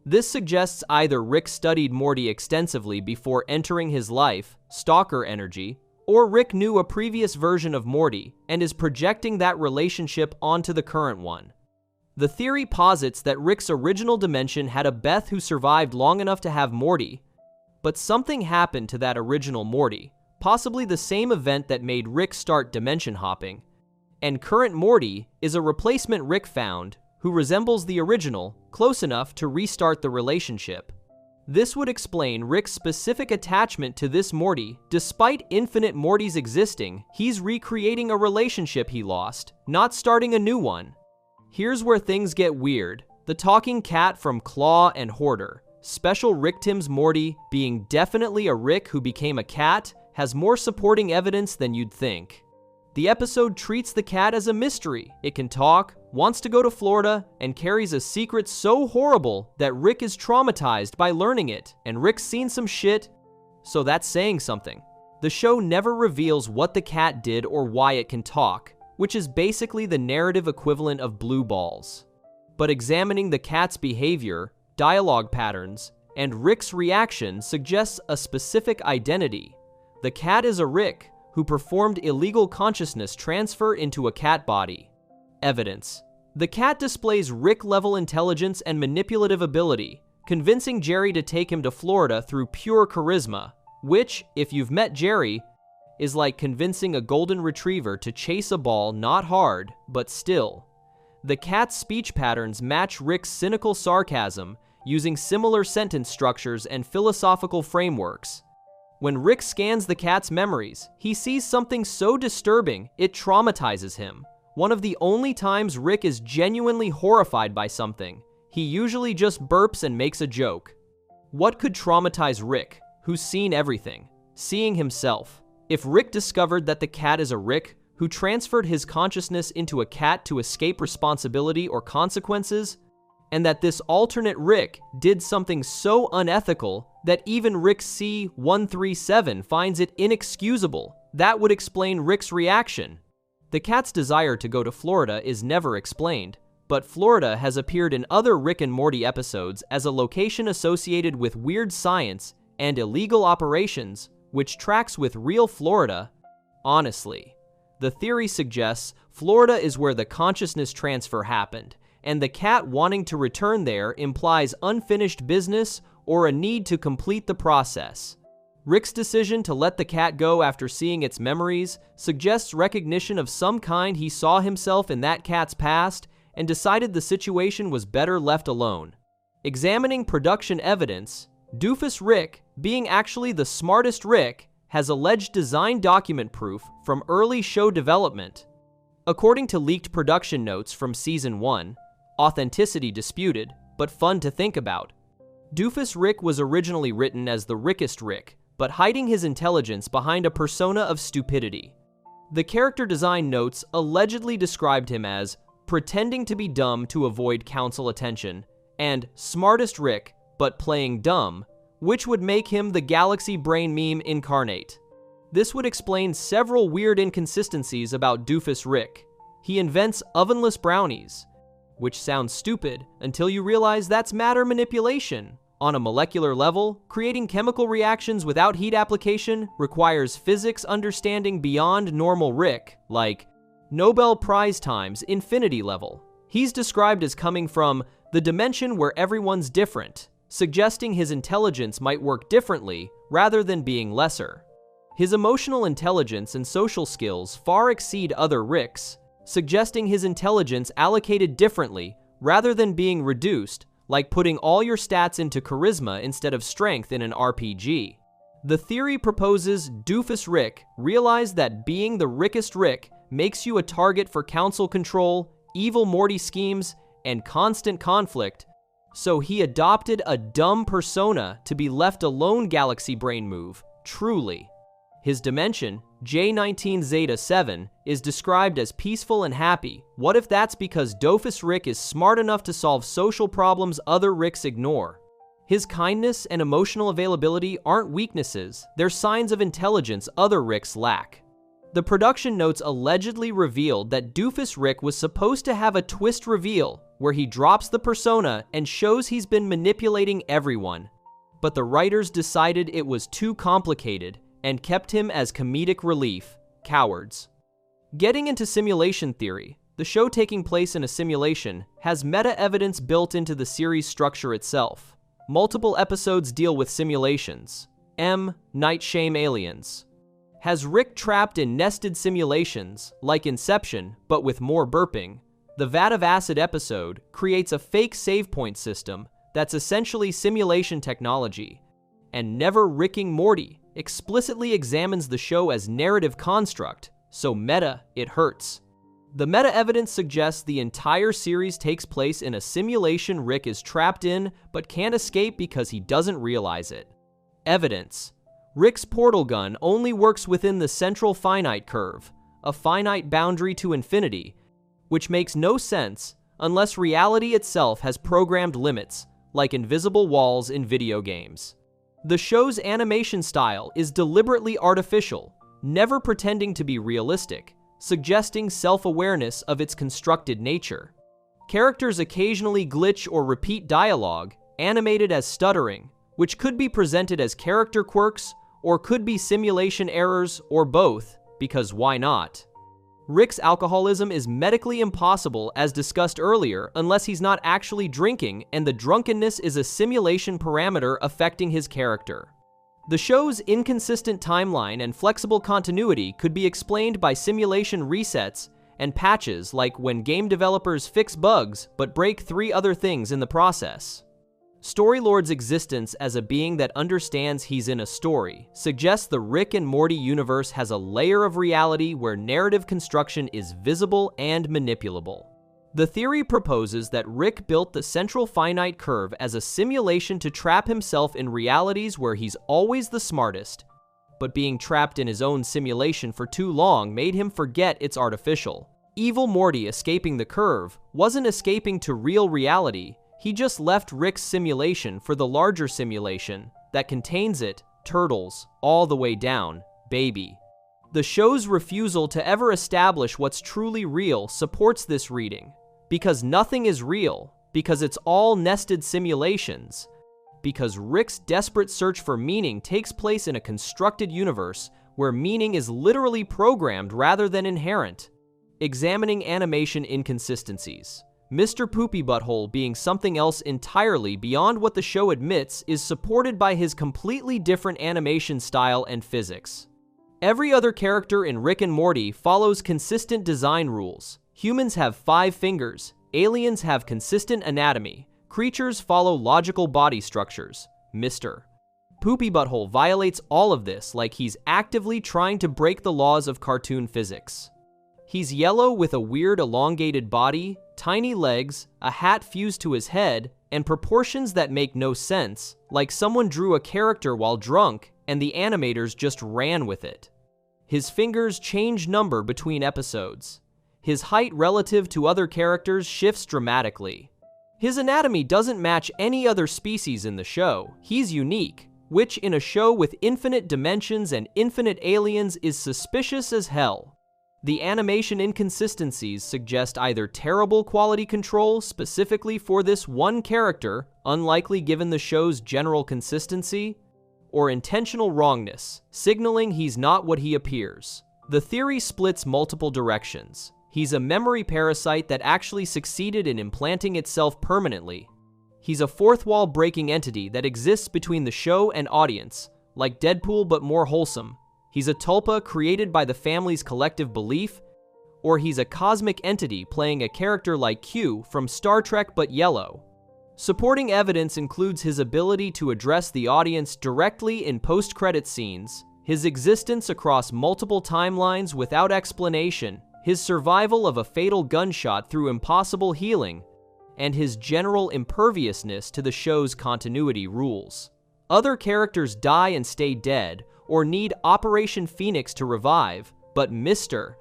This suggests either Rick studied Morty extensively before entering his life, stalker energy, or Rick knew a previous version of Morty and is projecting that relationship onto the current one. The theory posits that Rick's original dimension had a Beth who survived long enough to have Morty, but something happened to that original Morty, possibly the same event that made Rick start dimension hopping, and current Morty is a replacement Rick found who resembles the original close enough to restart the relationship. This would explain Rick's specific attachment to this Morty. Despite infinite Mortys existing, he's recreating a relationship he lost, not starting a new one. Here's where things get weird. The talking cat from Claw and Hoarder, Special Rick Tim's Morty being definitely a Rick who became a cat, has more supporting evidence than you'd think. The episode treats the cat as a mystery. It can talk, wants to go to Florida, and carries a secret so horrible that Rick is traumatized by learning it, and Rick's seen some shit, so that's saying something. The show never reveals what the cat did or why it can talk, which is basically the narrative equivalent of blue balls. But examining the cat's behavior, dialogue patterns, and Rick's reaction suggests a specific identity. The cat is a Rick who performed illegal consciousness transfer into a cat body. Evidence. The cat displays Rick-level intelligence and manipulative ability, convincing Jerry to take him to Florida through pure charisma, which, if you've met Jerry, is like convincing a golden retriever to chase a ball not hard, but still. The cat's speech patterns match Rick's cynical sarcasm, using similar sentence structures and philosophical frameworks. When Rick scans the cat's memories, he sees something so disturbing it traumatizes him. One of the only times Rick is genuinely horrified by something, he usually just burps and makes a joke. What could traumatize Rick, who's seen everything, seeing himself? If Rick discovered that the cat is a Rick who transferred his consciousness into a cat to escape responsibility or consequences, and that this alternate Rick did something so unethical that even Rick C-137 finds it inexcusable. That would explain Rick's reaction. The cat's desire to go to Florida is never explained, but Florida has appeared in other Rick and Morty episodes as a location associated with weird science and illegal operations, which tracks with real Florida. Honestly, the theory suggests Florida is where the consciousness transfer happened, and the cat wanting to return there implies unfinished business or a need to complete the process. Rick's decision to let the cat go after seeing its memories suggests recognition of some kind. He saw himself in that cat's past and decided the situation was better left alone. Examining production evidence, Doofus Rick, being actually the smartest Rick, has alleged design document proof from early show development. According to leaked production notes from Season 1, authenticity disputed, but fun to think about. Doofus Rick was originally written as the Rickest Rick, but hiding his intelligence behind a persona of stupidity. The character design notes allegedly described him as pretending to be dumb to avoid council attention, and smartest Rick, but playing dumb, which would make him the galaxy brain meme incarnate. This would explain several weird inconsistencies about Doofus Rick. He invents ovenless brownies, which sounds stupid until you realize that's matter manipulation. On a molecular level, creating chemical reactions without heat application requires physics understanding beyond normal Rick, like Nobel Prize times infinity level. He's described as coming from the dimension where everyone's different, suggesting his intelligence might work differently rather than being lesser. His emotional intelligence and social skills far exceed other Ricks, suggesting his intelligence allocated differently rather than being reduced, like putting all your stats into charisma instead of strength in an RPG. The theory proposes Doofus Rick realized that being the Rickest Rick makes you a target for council control, Evil Morty schemes, and constant conflict, so he adopted a dumb persona to be left alone. Galaxy brain move, truly. His dimension, J19 Zeta 7, is described as peaceful and happy. What if that's because Doofus Rick is smart enough to solve social problems other Ricks ignore? His kindness and emotional availability aren't weaknesses, they're signs of intelligence other Ricks lack. The production notes allegedly revealed that Doofus Rick was supposed to have a twist reveal where he drops the persona and shows he's been manipulating everyone. But the writers decided it was too complicated and kept him as comedic relief. Cowards. Getting into simulation theory, the show taking place in a simulation has meta-evidence built into the series structure itself. Multiple episodes deal with simulations. Night Shame Aliens. Has Rick trapped in nested simulations, like Inception, but with more burping. The Vat of Acid episode creates a fake save point system that's essentially simulation technology. And Never Ricking Morty explicitly examines the show as narrative construct, so meta, it hurts. The meta-evidence suggests the entire series takes place in a simulation Rick is trapped in, but can't escape because he doesn't realize it. Evidence. Rick's portal gun only works within the central finite curve, a finite boundary to infinity, which makes no sense unless reality itself has programmed limits, like invisible walls in video games. The show's animation style is deliberately artificial, never pretending to be realistic, suggesting self-awareness of its constructed nature. Characters occasionally glitch or repeat dialogue, animated as stuttering, which could be presented as character quirks or could be simulation errors or both, because why not? Rick's alcoholism is medically impossible as discussed earlier unless he's not actually drinking, and the drunkenness is a simulation parameter affecting his character. The show's inconsistent timeline and flexible continuity could be explained by simulation resets and patches, like when game developers fix bugs but break 3 other things in the process. Storylord's existence as a being that understands he's in a story suggests the Rick and Morty universe has a layer of reality where narrative construction is visible and manipulable. The theory proposes that Rick built the central finite curve as a simulation to trap himself in realities where he's always the smartest, but being trapped in his own simulation for too long made him forget it's artificial. Evil Morty escaping the curve wasn't escaping to real reality, he just left Rick's simulation for the larger simulation that contains it, turtles, all the way down, baby. The show's refusal to ever establish what's truly real supports this reading, because nothing is real, because it's all nested simulations, because Rick's desperate search for meaning takes place in a constructed universe where meaning is literally programmed rather than inherent. Examining animation inconsistencies. Mr. Poopy Butthole being something else entirely beyond what the show admits is supported by his completely different animation style and physics. Every other character in Rick and Morty follows consistent design rules. Humans have 5 fingers, aliens have consistent anatomy, creatures follow logical body structures. Mr. Poopy Butthole violates all of this like he's actively trying to break the laws of cartoon physics. He's yellow with a weird elongated body, tiny legs, a hat fused to his head, and proportions that make no sense, like someone drew a character while drunk and the animators just ran with it. His fingers change number between episodes. His height relative to other characters shifts dramatically. His anatomy doesn't match any other species in the show. He's unique, which in a show with infinite dimensions and infinite aliens is suspicious as hell. The animation inconsistencies suggest either terrible quality control specifically for this one character, unlikely given the show's general consistency, or intentional wrongness, signaling he's not what he appears. The theory splits multiple directions. He's a memory parasite that actually succeeded in implanting itself permanently. He's a fourth-wall breaking entity that exists between the show and audience, like Deadpool but more wholesome. He's a tulpa created by the family's collective belief, or he's a cosmic entity playing a character like Q from Star Trek but yellow. Supporting evidence includes his ability to address the audience directly in post-credit scenes, his existence across multiple timelines without explanation, his survival of a fatal gunshot through impossible healing, and his general imperviousness to the show's continuity rules. Other characters die and stay dead, or need Operation Phoenix to revive, but Mr.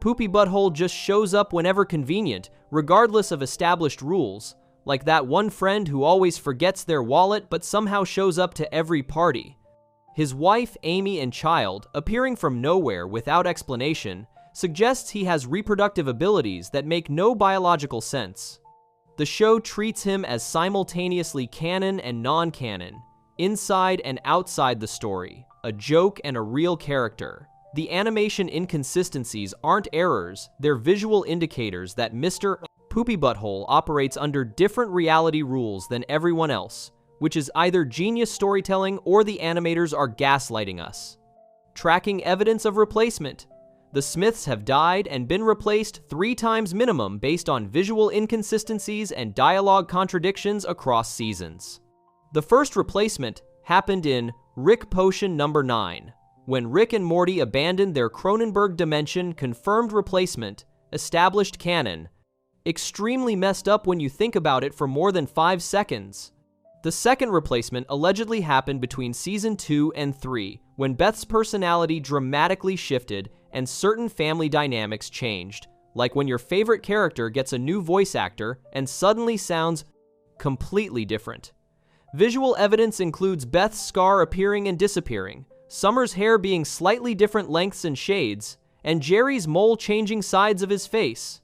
Poopy Butthole just shows up whenever convenient, regardless of established rules, like that one friend who always forgets their wallet but somehow shows up to every party. His wife, Amy, and child, appearing from nowhere without explanation, suggests he has reproductive abilities that make no biological sense. The show treats him as simultaneously canon and non-canon, inside and outside the story, a joke and a real character. The animation inconsistencies aren't errors, they're visual indicators that Mr. Poopy Butthole operates under different reality rules than everyone else, which is either genius storytelling or the animators are gaslighting us. Tracking evidence of replacement. The Smiths have died and been replaced 3 times minimum based on visual inconsistencies and dialogue contradictions across seasons. The first replacement happened in Rick Potion number 9, when Rick and Morty abandoned their Cronenberg dimension confirmed replacement, established canon. Extremely messed up when you think about it for more than 5 seconds. The second replacement allegedly happened between season 2 and 3, when Beth's personality dramatically shifted and certain family dynamics changed, like when your favorite character gets a new voice actor and suddenly sounds completely different. Visual evidence includes Beth's scar appearing and disappearing, Summer's hair being slightly different lengths and shades, and Jerry's mole changing sides of his face.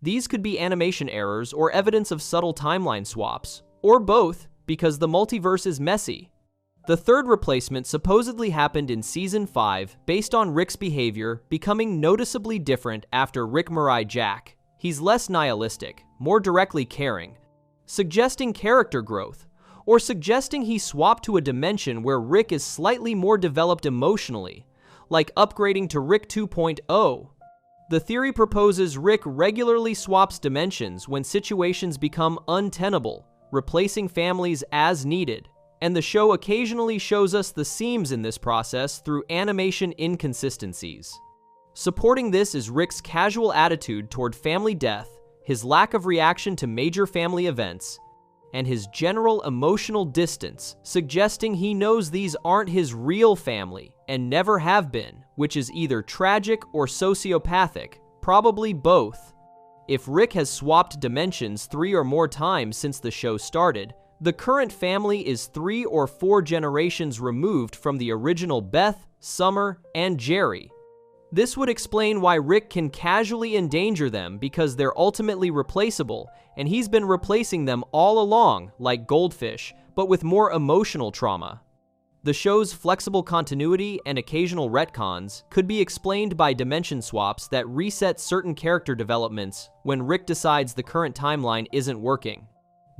These could be animation errors or evidence of subtle timeline swaps, or both, because the multiverse is messy. The third replacement supposedly happened in Season 5 based on Rick's behavior becoming noticeably different after Rick Mirai Jack. He's less nihilistic, more directly caring, suggesting character growth, or suggesting he swapped to a dimension where Rick is slightly more developed emotionally, like upgrading to Rick 2.0. The theory proposes Rick regularly swaps dimensions when situations become untenable, replacing families as needed, and the show occasionally shows us the seams in this process through animation inconsistencies. Supporting this is Rick's casual attitude toward family death, his lack of reaction to major family events, and his general emotional distance, suggesting he knows these aren't his real family and never have been, which is either tragic or sociopathic, probably both. If Rick has swapped dimensions 3 or more times since the show started, the current family is 3 or 4 generations removed from the original Beth, Summer, and Jerry. This would explain why Rick can casually endanger them because they're ultimately replaceable, and he's been replacing them all along, like goldfish, but with more emotional trauma. The show's flexible continuity and occasional retcons could be explained by dimension swaps that reset certain character developments when Rick decides the current timeline isn't working.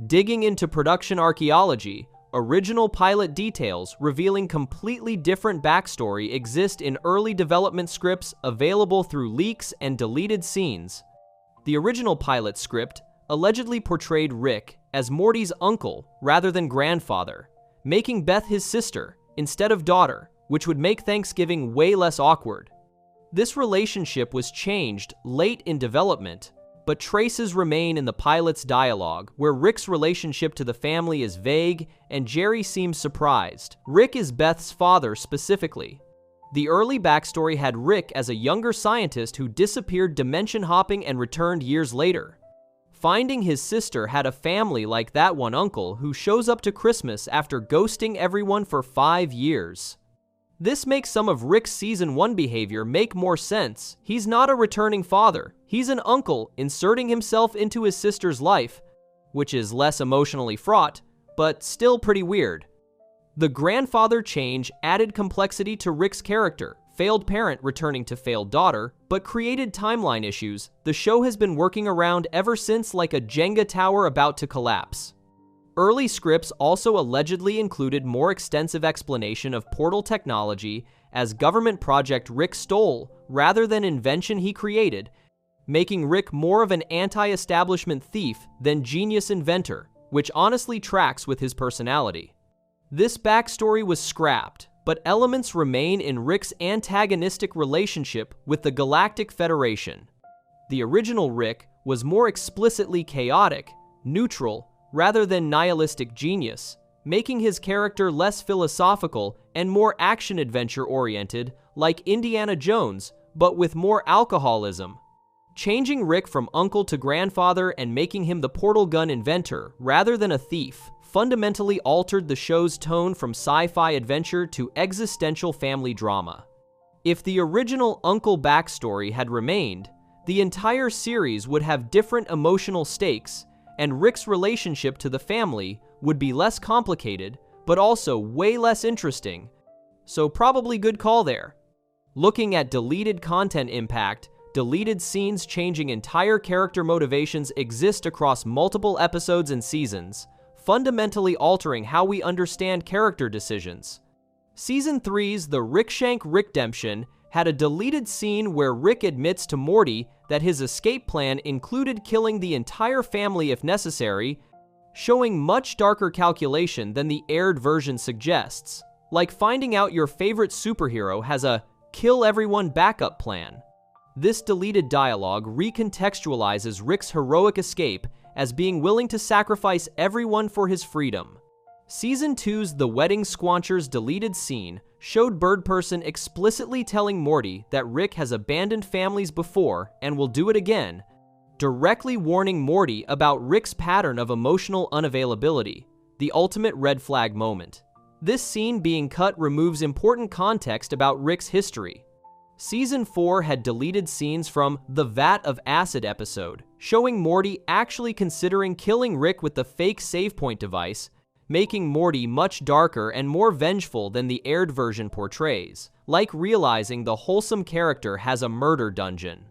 Digging into production archaeology, original pilot details revealing completely different backstory exist in early development scripts available through leaks and deleted scenes. The original pilot script allegedly portrayed Rick as Morty's uncle rather than grandfather, making Beth his sister instead of daughter, which would make Thanksgiving way less awkward. This relationship was changed late in development, but traces remain in the pilot's dialogue, where Rick's relationship to the family is vague and Jerry seems surprised. Rick is Beth's father specifically. The early backstory had Rick as a younger scientist who disappeared dimension hopping and returned years later. Finding his sister had a family like that one uncle who shows up to Christmas after ghosting everyone for 5 years. This makes some of Rick's Season 1 behavior make more sense. He's not a returning father. He's an uncle inserting himself into his sister's life, which is less emotionally fraught, but still pretty weird. The grandfather change added complexity to Rick's character, failed parent returning to failed daughter, but created timeline issues the show has been working around ever since, like a Jenga tower about to collapse. Early scripts also allegedly included more extensive explanation of portal technology as government project Rick stole rather than invention he created, making Rick more of an anti-establishment thief than genius inventor, which honestly tracks with his personality. This backstory was scrapped, but elements remain in Rick's antagonistic relationship with the Galactic Federation. The original Rick was more explicitly chaotic, neutral, rather than nihilistic genius, making his character less philosophical and more action-adventure oriented, like Indiana Jones, but with more alcoholism. Changing Rick from uncle to grandfather and making him the portal gun inventor rather than a thief fundamentally altered the show's tone from sci-fi adventure to existential family drama. If the original uncle backstory had remained, the entire series would have different emotional stakes, and Rick's relationship to the family would be less complicated, but also way less interesting. So probably good call there. Looking at deleted content impact, deleted scenes changing entire character motivations exist across multiple episodes and seasons, fundamentally altering how we understand character decisions. Season 3's The Rickshank Rickdemption had a deleted scene where Rick admits to Morty that his escape plan included killing the entire family if necessary, showing much darker calculation than the aired version suggests, like finding out your favorite superhero has a kill everyone backup plan. This deleted dialogue recontextualizes Rick's heroic escape as being willing to sacrifice everyone for his freedom. Season 2's The Wedding Squancher's deleted scene showed Birdperson explicitly telling Morty that Rick has abandoned families before and will do it again, directly warning Morty about Rick's pattern of emotional unavailability, the ultimate red flag moment. This scene being cut removes important context about Rick's history. Season 4 had deleted scenes from the Vat of Acid episode, showing Morty actually considering killing Rick with the fake save point device, making Morty much darker and more vengeful than the aired version portrays, like realizing the wholesome character has a murder dungeon.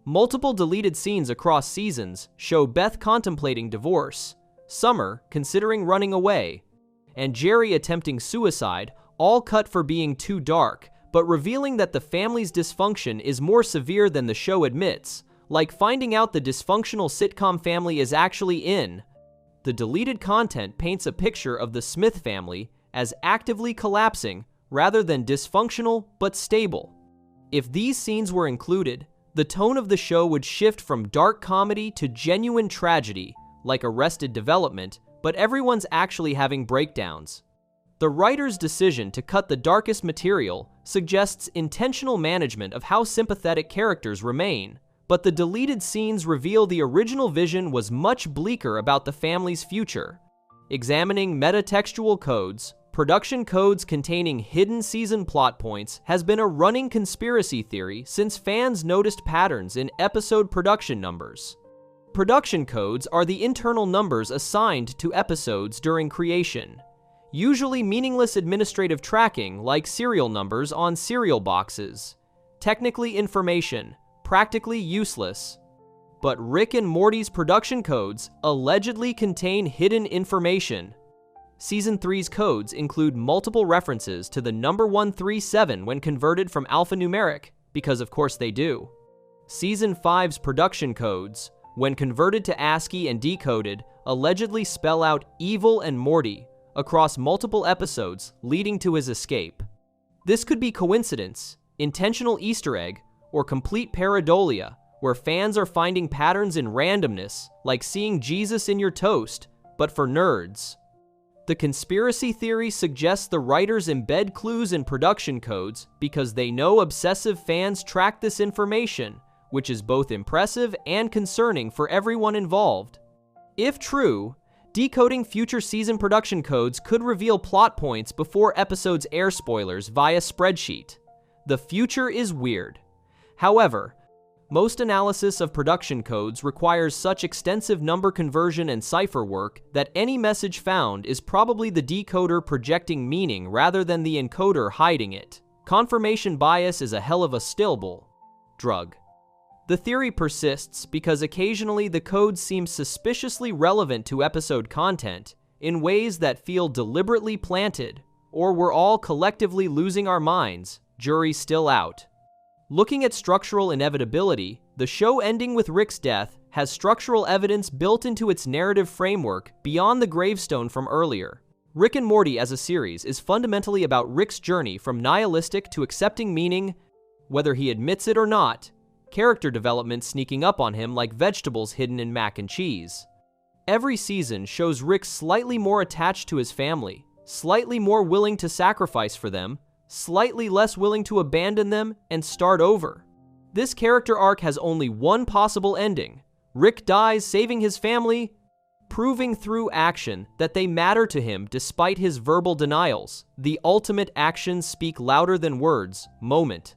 Multiple deleted scenes across seasons show Beth contemplating divorce, Summer considering running away, and Jerry attempting suicide, all cut for being too dark, but revealing that the family's dysfunction is more severe than the show admits, like finding out the dysfunctional sitcom family is actually in. The deleted content paints a picture of the Smith family as actively collapsing rather than dysfunctional but stable. If these scenes were included, the tone of the show would shift from dark comedy to genuine tragedy, like Arrested Development, but everyone's actually having breakdowns. The writer's decision to cut the darkest material suggests intentional management of how sympathetic characters remain, but the deleted scenes reveal the original vision was much bleaker about the family's future. Examining metatextual codes, production codes containing hidden season plot points has been a running conspiracy theory since fans noticed patterns in episode production numbers. Production codes are the internal numbers assigned to episodes during creation, usually meaningless administrative tracking like serial numbers on cereal boxes. Technically information, practically useless. But Rick and Morty's production codes allegedly contain hidden information. Season 3's codes include multiple references to the number 137 when converted from alphanumeric, because of course they do. Season 5's production codes, when converted to ASCII and decoded, allegedly spell out Evil and Morty across multiple episodes, leading to his escape. This could be coincidence, intentional Easter egg, or complete pareidolia, where fans are finding patterns in randomness, like seeing Jesus in your toast, but for nerds. The conspiracy theory suggests the writers embed clues in production codes because they know obsessive fans track this information, which is both impressive and concerning for everyone involved. If true, decoding future season production codes could reveal plot points before episodes air spoilers via spreadsheet. The future is weird. However, most analysis of production codes requires such extensive number conversion and cipher work that any message found is probably the decoder projecting meaning rather than the encoder hiding it. Confirmation bias is a hell of a stillable drug. The theory persists because occasionally the codes seem suspiciously relevant to episode content in ways that feel deliberately planted, or we're all collectively losing our minds, jury still out. Looking at structural inevitability, the show ending with Rick's death has structural evidence built into its narrative framework beyond the gravestone from earlier. Rick and Morty as a series is fundamentally about Rick's journey from nihilistic to accepting meaning, whether he admits it or not, character development sneaking up on him like vegetables hidden in mac and cheese. Every season shows Rick slightly more attached to his family, slightly more willing to sacrifice for them, slightly less willing to abandon them and start over. This character arc has only one possible ending. Rick dies saving his family, proving through action that they matter to him despite his verbal denials. The ultimate actions speak louder than words moment.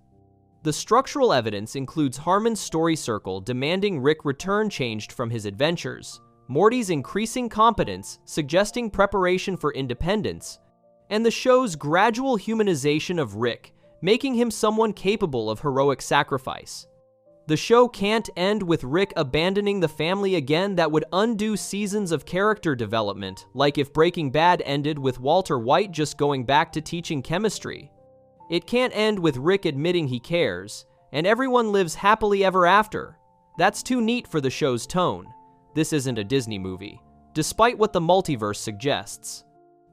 The structural evidence includes Harmon's story circle demanding Rick return changed from his adventures, Morty's increasing competence suggesting preparation for independence, and the show's gradual humanization of Rick, making him someone capable of heroic sacrifice. The show can't end with Rick abandoning the family again. That would undo seasons of character development, like if Breaking Bad ended with Walter White just going back to teaching chemistry. It can't end with Rick admitting he cares, and everyone lives happily ever after. That's too neat for the show's tone. This isn't a Disney movie, despite what the multiverse suggests.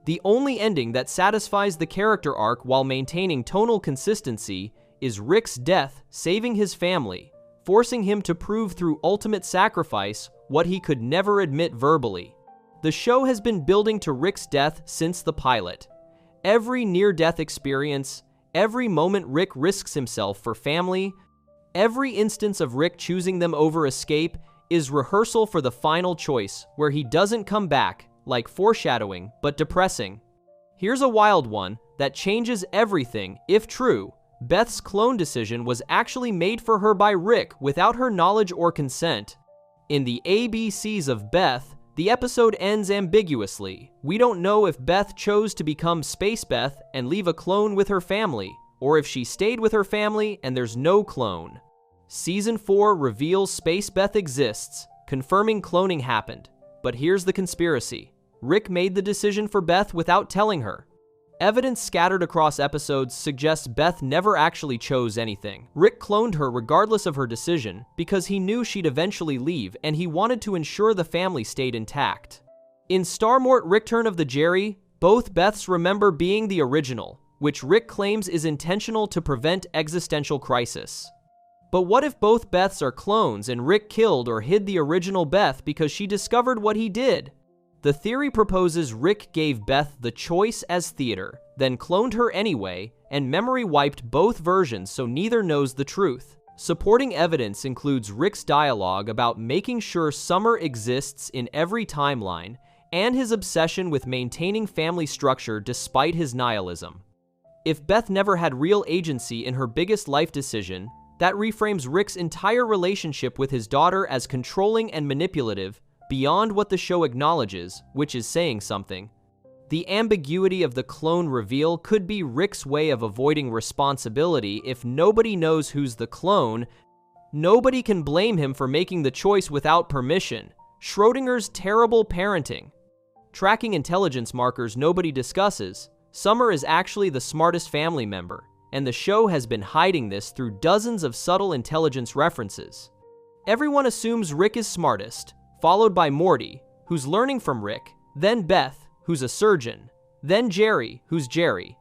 The only ending that satisfies the character arc while maintaining tonal consistency is Rick's death saving his family, forcing him to prove through ultimate sacrifice what he could never admit verbally. The show has been building to Rick's death since the pilot. Every near-death experience, every moment Rick risks himself for family, every instance of Rick choosing them over escape is rehearsal for the final choice where he doesn't come back, like foreshadowing, but depressing. Here's a wild one that changes everything. If true, Beth's clone decision was actually made for her by Rick without her knowledge or consent. In the ABCs of Beth, the episode ends ambiguously. We don't know if Beth chose to become Space Beth and leave a clone with her family, or if she stayed with her family and there's no clone. Season 4 reveals Space Beth exists, confirming cloning happened. But here's the conspiracy. Rick made the decision for Beth without telling her. Evidence scattered across episodes suggests Beth never actually chose anything. Rick cloned her regardless of her decision because he knew she'd eventually leave and he wanted to ensure the family stayed intact. In Starmort Return of the Jerry, both Beths remember being the original, which Rick claims is intentional to prevent existential crisis. But what if both Beths are clones and Rick killed or hid the original Beth because she discovered what he did? The theory proposes Rick gave Beth the choice as theater, then cloned her anyway, and memory wiped both versions so neither knows the truth. Supporting evidence includes Rick's dialogue about making sure Summer exists in every timeline, and his obsession with maintaining family structure despite his nihilism. If Beth never had real agency in her biggest life decision, that reframes Rick's entire relationship with his daughter as controlling and manipulative, beyond what the show acknowledges, which is saying something. The ambiguity of the clone reveal could be Rick's way of avoiding responsibility. If nobody knows who's the clone, nobody can blame him for making the choice without permission. Schrodinger's terrible parenting. Tracking intelligence markers nobody discusses. Summer is actually the smartest family member, and the show has been hiding this through dozens of subtle intelligence references. Everyone assumes Rick is smartest, followed by Morty, who's learning from Rick, then Beth, who's a surgeon, then Jerry, who's Jerry,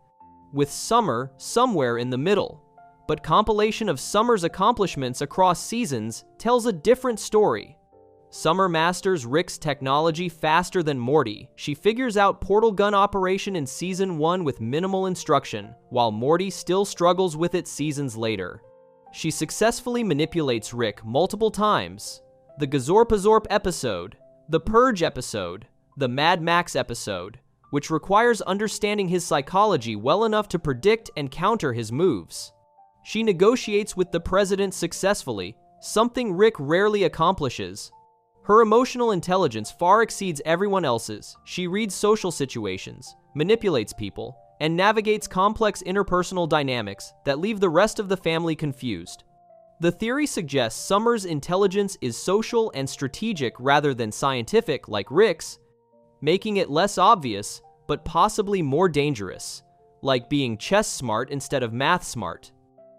with Summer somewhere in the middle. But compilation of Summer's accomplishments across seasons tells a different story. Summer masters Rick's technology faster than Morty. She figures out portal gun operation in Season 1 with minimal instruction, while Morty still struggles with it seasons later. She successfully manipulates Rick multiple times. The Gazorpazorp episode, the Purge episode, the Mad Max episode, which requires understanding his psychology well enough to predict and counter his moves. She negotiates with the president successfully, something Rick rarely accomplishes. Her emotional intelligence far exceeds everyone else's. She reads social situations, manipulates people, and navigates complex interpersonal dynamics that leave the rest of the family confused. The theory suggests Summer's intelligence is social and strategic rather than scientific like Rick's, making it less obvious, but possibly more dangerous, like being chess smart instead of math smart.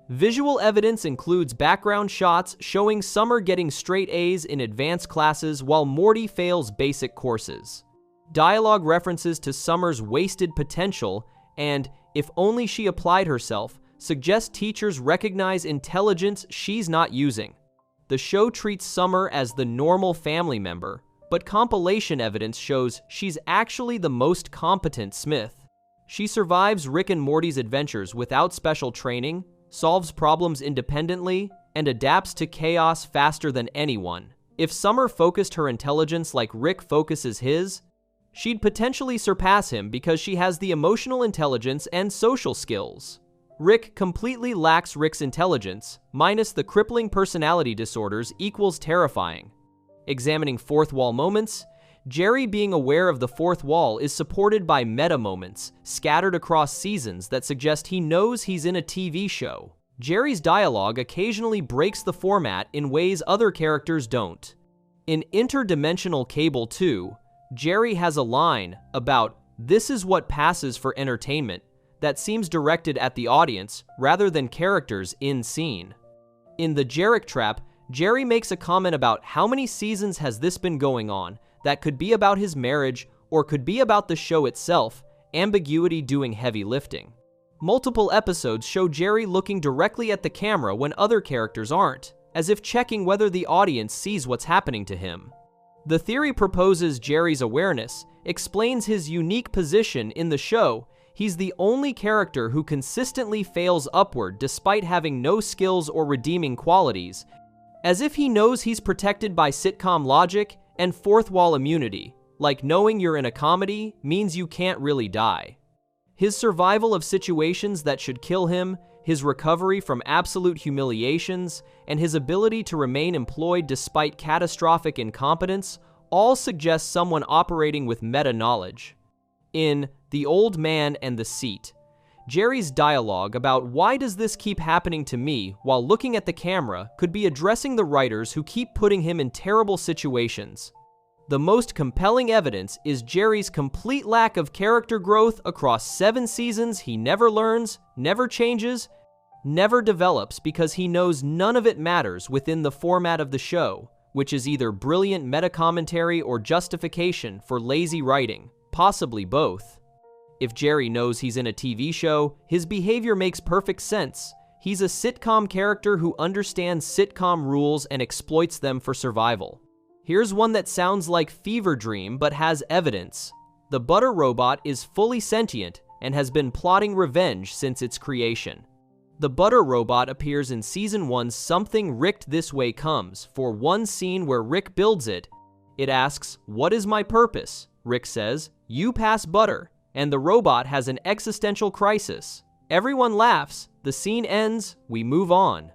Visual evidence includes background shots showing Summer getting straight A's in advanced classes while Morty fails basic courses. Dialogue references to Summer's wasted potential and, if only she applied herself, suggest teachers recognize intelligence she's not using. The show treats Summer as the normal family member, but compilation evidence shows she's actually the most competent Smith. She survives Rick and Morty's adventures without special training, solves problems independently, and adapts to chaos faster than anyone. If Summer focused her intelligence like Rick focuses his, she'd potentially surpass him because she has the emotional intelligence and social skills. Rick completely lacks Rick's intelligence, minus the crippling personality disorders equals terrifying. Examining fourth wall moments, Jerry being aware of the fourth wall is supported by meta moments scattered across seasons that suggest he knows he's in a TV show. Jerry's dialogue occasionally breaks the format in ways other characters don't. In Interdimensional Cable 2, Jerry has a line about "this is what passes for entertainment" that seems directed at the audience rather than characters in scene. In The Jarek Trap, Jerry makes a comment about how many seasons has this been going on that could be about his marriage or could be about the show itself, Ambiguity doing heavy lifting. Multiple episodes show Jerry looking directly at the camera when other characters aren't, as if checking whether the audience sees what's happening to him. The theory proposes Jerry's awareness explains his unique position in the show. He's the only character who consistently fails upward despite having no skills or redeeming qualities, as if he knows he's protected by sitcom logic and fourth wall immunity, like knowing you're in a comedy means you can't really die. His survival of situations that should kill him, his recovery from absolute humiliations, and his ability to remain employed despite catastrophic incompetence all suggest someone operating with meta-knowledge. In The Old Man and the Seat, Jerry's dialogue about "why does this keep happening to me" while looking at the camera could be addressing the writers who keep putting him in terrible situations. The most compelling evidence is Jerry's complete lack of character growth across 7 seasons. He never learns, never changes, never develops because he knows none of it matters within the format of the show, which is either brilliant meta-commentary or justification for lazy writing, possibly both. If Jerry knows he's in a TV show, his behavior makes perfect sense. He's a sitcom character who understands sitcom rules and exploits them for survival. Here's one that sounds like fever dream but has evidence. The butter robot is fully sentient and has been plotting revenge since its creation. The butter robot appears in Season 1's Something Ricked This Way Comes for one scene where Rick builds it. It asks, "What is my purpose?" Rick says, "You pass butter," and the robot has an existential crisis. Everyone laughs, the scene ends, we move on.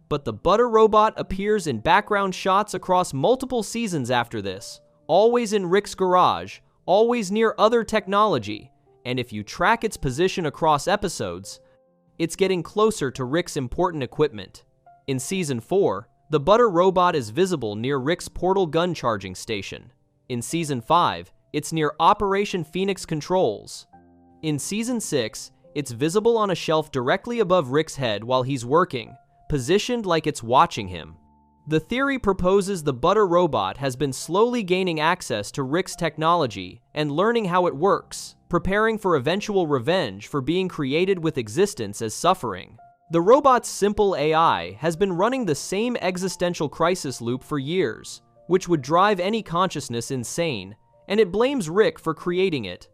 But the butter robot appears in background shots across multiple seasons after this, always in Rick's garage, always near other technology, and if you track its position across episodes, it's getting closer to Rick's important equipment. In Season 4, the butter robot is visible near Rick's portal gun charging station. In Season 5, it's near Operation Phoenix controls. In Season 6, it's visible on a shelf directly above Rick's head while he's working, positioned like it's watching him. The theory proposes the butter robot has been slowly gaining access to Rick's technology and learning how it works, preparing for eventual revenge for being created with existence as suffering. The robot's simple AI has been running the same existential crisis loop for years, which would drive any consciousness insane, and it blames Rick for creating it.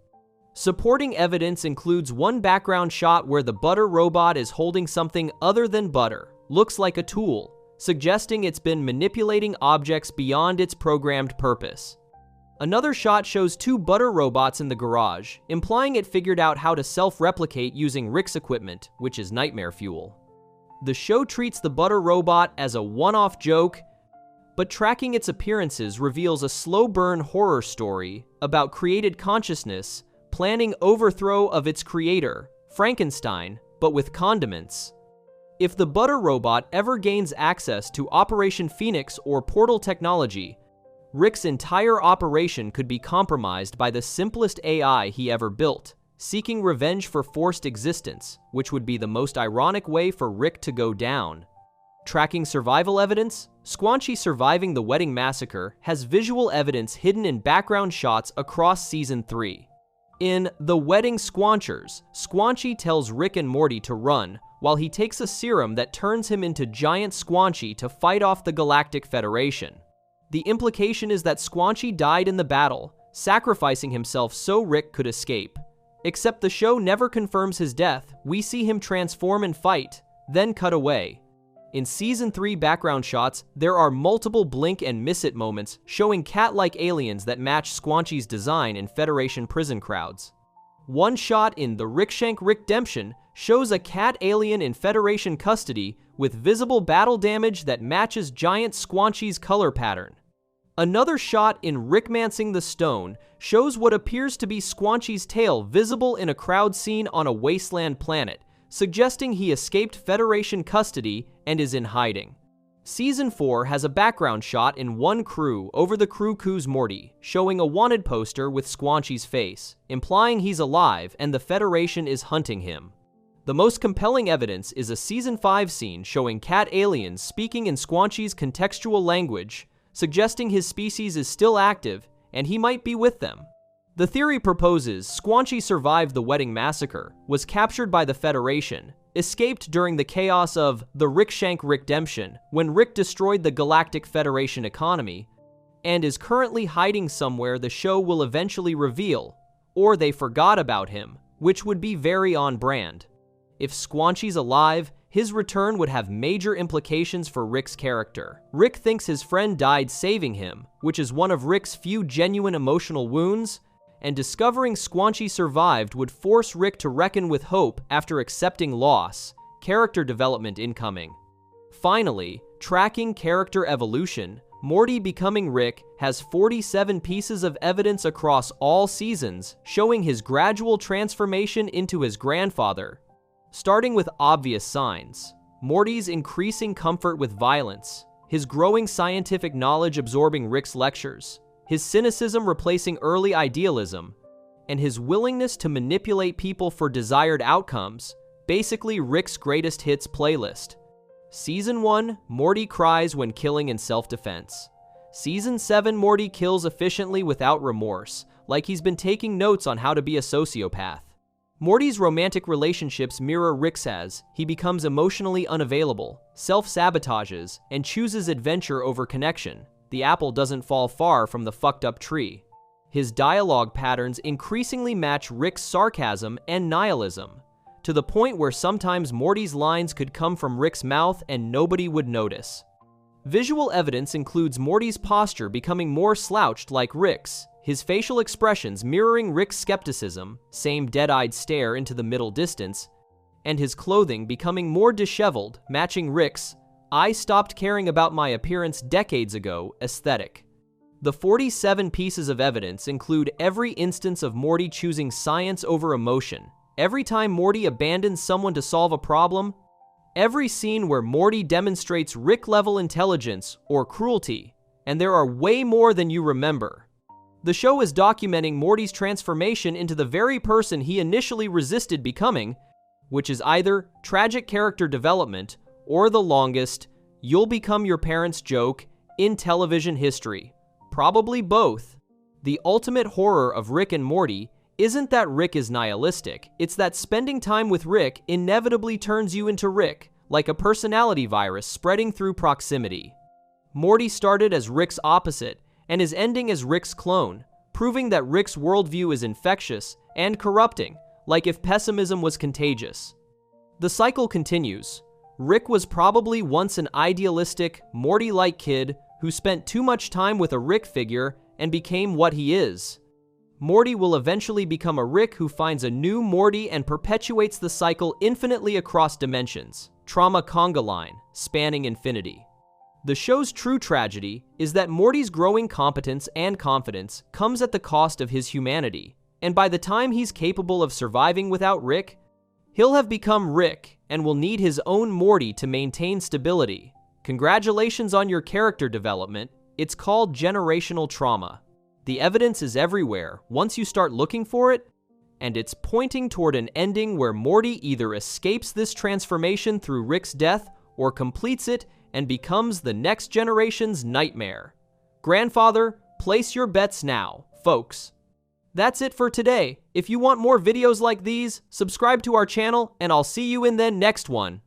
Supporting evidence includes one background shot where the butter robot is holding something other than butter, looks like a tool, suggesting it's been manipulating objects beyond its programmed purpose. Another shot shows two butter robots in the garage, implying it figured out how to self-replicate using Rick's equipment, which is nightmare fuel. The show treats the butter robot as a one-off joke, but tracking its appearances reveals a slow-burn horror story about created consciousness planning overthrow of its creator, Frankenstein, but with condiments. If the butter robot ever gains access to Operation Phoenix or portal technology, Rick's entire operation could be compromised by the simplest AI he ever built, seeking revenge for forced existence, which would be the most ironic way for Rick to go down. Tracking survival evidence, Squanchy surviving the wedding massacre has visual evidence hidden in background shots across Season 3. In The Wedding Squanchers, Squanchy tells Rick and Morty to run while he takes a serum that turns him into giant Squanchy to fight off the Galactic Federation. The implication is that Squanchy died in the battle, sacrificing himself so Rick could escape. Except the show never confirms his death, we see him transform and fight, then cut away. In Season 3 background shots, there are multiple blink and miss it moments showing cat-like aliens that match Squanchy's design in Federation prison crowds. One shot in The Rickshank Rickdemption shows a cat alien in Federation custody with visible battle damage that matches giant Squanchy's color pattern. Another shot in Rickmancing the Stone shows what appears to be Squanchy's tail visible in a crowd scene on a wasteland planet, suggesting he escaped Federation custody and is in hiding. Season 4 has a background shot in One Crew over the Crew Morty, showing a wanted poster with Squanchy's face, implying he's alive and the Federation is hunting him. The most compelling evidence is a Season 5 scene showing cat aliens speaking in Squanchy's contextual language, suggesting his species is still active and he might be with them. The theory proposes Squanchy survived the wedding massacre, was captured by the Federation, escaped during the chaos of The Rickshank Rickdemption when Rick destroyed the Galactic Federation economy, and is currently hiding somewhere the show will eventually reveal, or they forgot about him, which would be very on brand. If Squanchy's alive, his return would have major implications for Rick's character. Rick thinks his friend died saving him, which is one of Rick's few genuine emotional wounds, and discovering Squanchy survived would force Rick to reckon with hope after accepting loss, character development incoming. Finally, tracking character evolution, Morty becoming Rick has 47 pieces of evidence across all seasons showing his gradual transformation into his grandfather. Starting with obvious signs, Morty's increasing comfort with violence, his growing scientific knowledge absorbing Rick's lectures, his cynicism replacing early idealism, and his willingness to manipulate people for desired outcomes, basically Rick's greatest hits playlist. Season 1, Morty cries when killing in self-defense. Season 7, Morty kills efficiently without remorse, like he's been taking notes on how to be a sociopath. Morty's romantic relationships mirror Rick's as he becomes emotionally unavailable, self-sabotages, and chooses adventure over connection. the apple doesn't fall far from the fucked up tree. His dialogue patterns increasingly match Rick's sarcasm and nihilism, to the point where sometimes Morty's lines could come from Rick's mouth and nobody would notice. Visual evidence includes Morty's posture becoming more slouched like Rick's, his facial expressions mirroring Rick's skepticism, same dead-eyed stare into the middle distance, and his clothing becoming more disheveled, matching Rick's "I stopped caring about my appearance decades ago" aesthetic. The 47 pieces of evidence include every instance of Morty choosing science over emotion, every time Morty abandons someone to solve a problem, every scene where Morty demonstrates Rick-level intelligence or cruelty, and there are way more than you remember. The show is documenting Morty's transformation into the very person he initially resisted becoming, which is either tragic character development or the longest "you'll become your parents" joke in television history. Probably both. The ultimate horror of Rick and Morty isn't that Rick is nihilistic, it's that spending time with Rick inevitably turns you into Rick, like a personality virus spreading through proximity. Morty started as Rick's opposite and is ending as Rick's clone, proving that Rick's worldview is infectious and corrupting, like if pessimism was contagious. The cycle continues. Rick was probably once an idealistic, Morty-like kid who spent too much time with a Rick figure and became what he is. Morty will eventually become a Rick who finds a new Morty and perpetuates the cycle infinitely across dimensions, trauma conga line, spanning infinity. The show's true tragedy is that Morty's growing competence and confidence comes at the cost of his humanity, and by the time he's capable of surviving without Rick, he'll have become Rick and will need his own Morty to maintain stability. Congratulations on your character development. It's called generational trauma. The evidence is everywhere once you start looking for it, and it's pointing toward an ending where Morty either escapes this transformation through Rick's death or completes it and becomes the next generation's nightmare. Grandfather, place your bets now, folks. That's it for today. If you want more videos like these, subscribe to our channel, and I'll see you in the next one.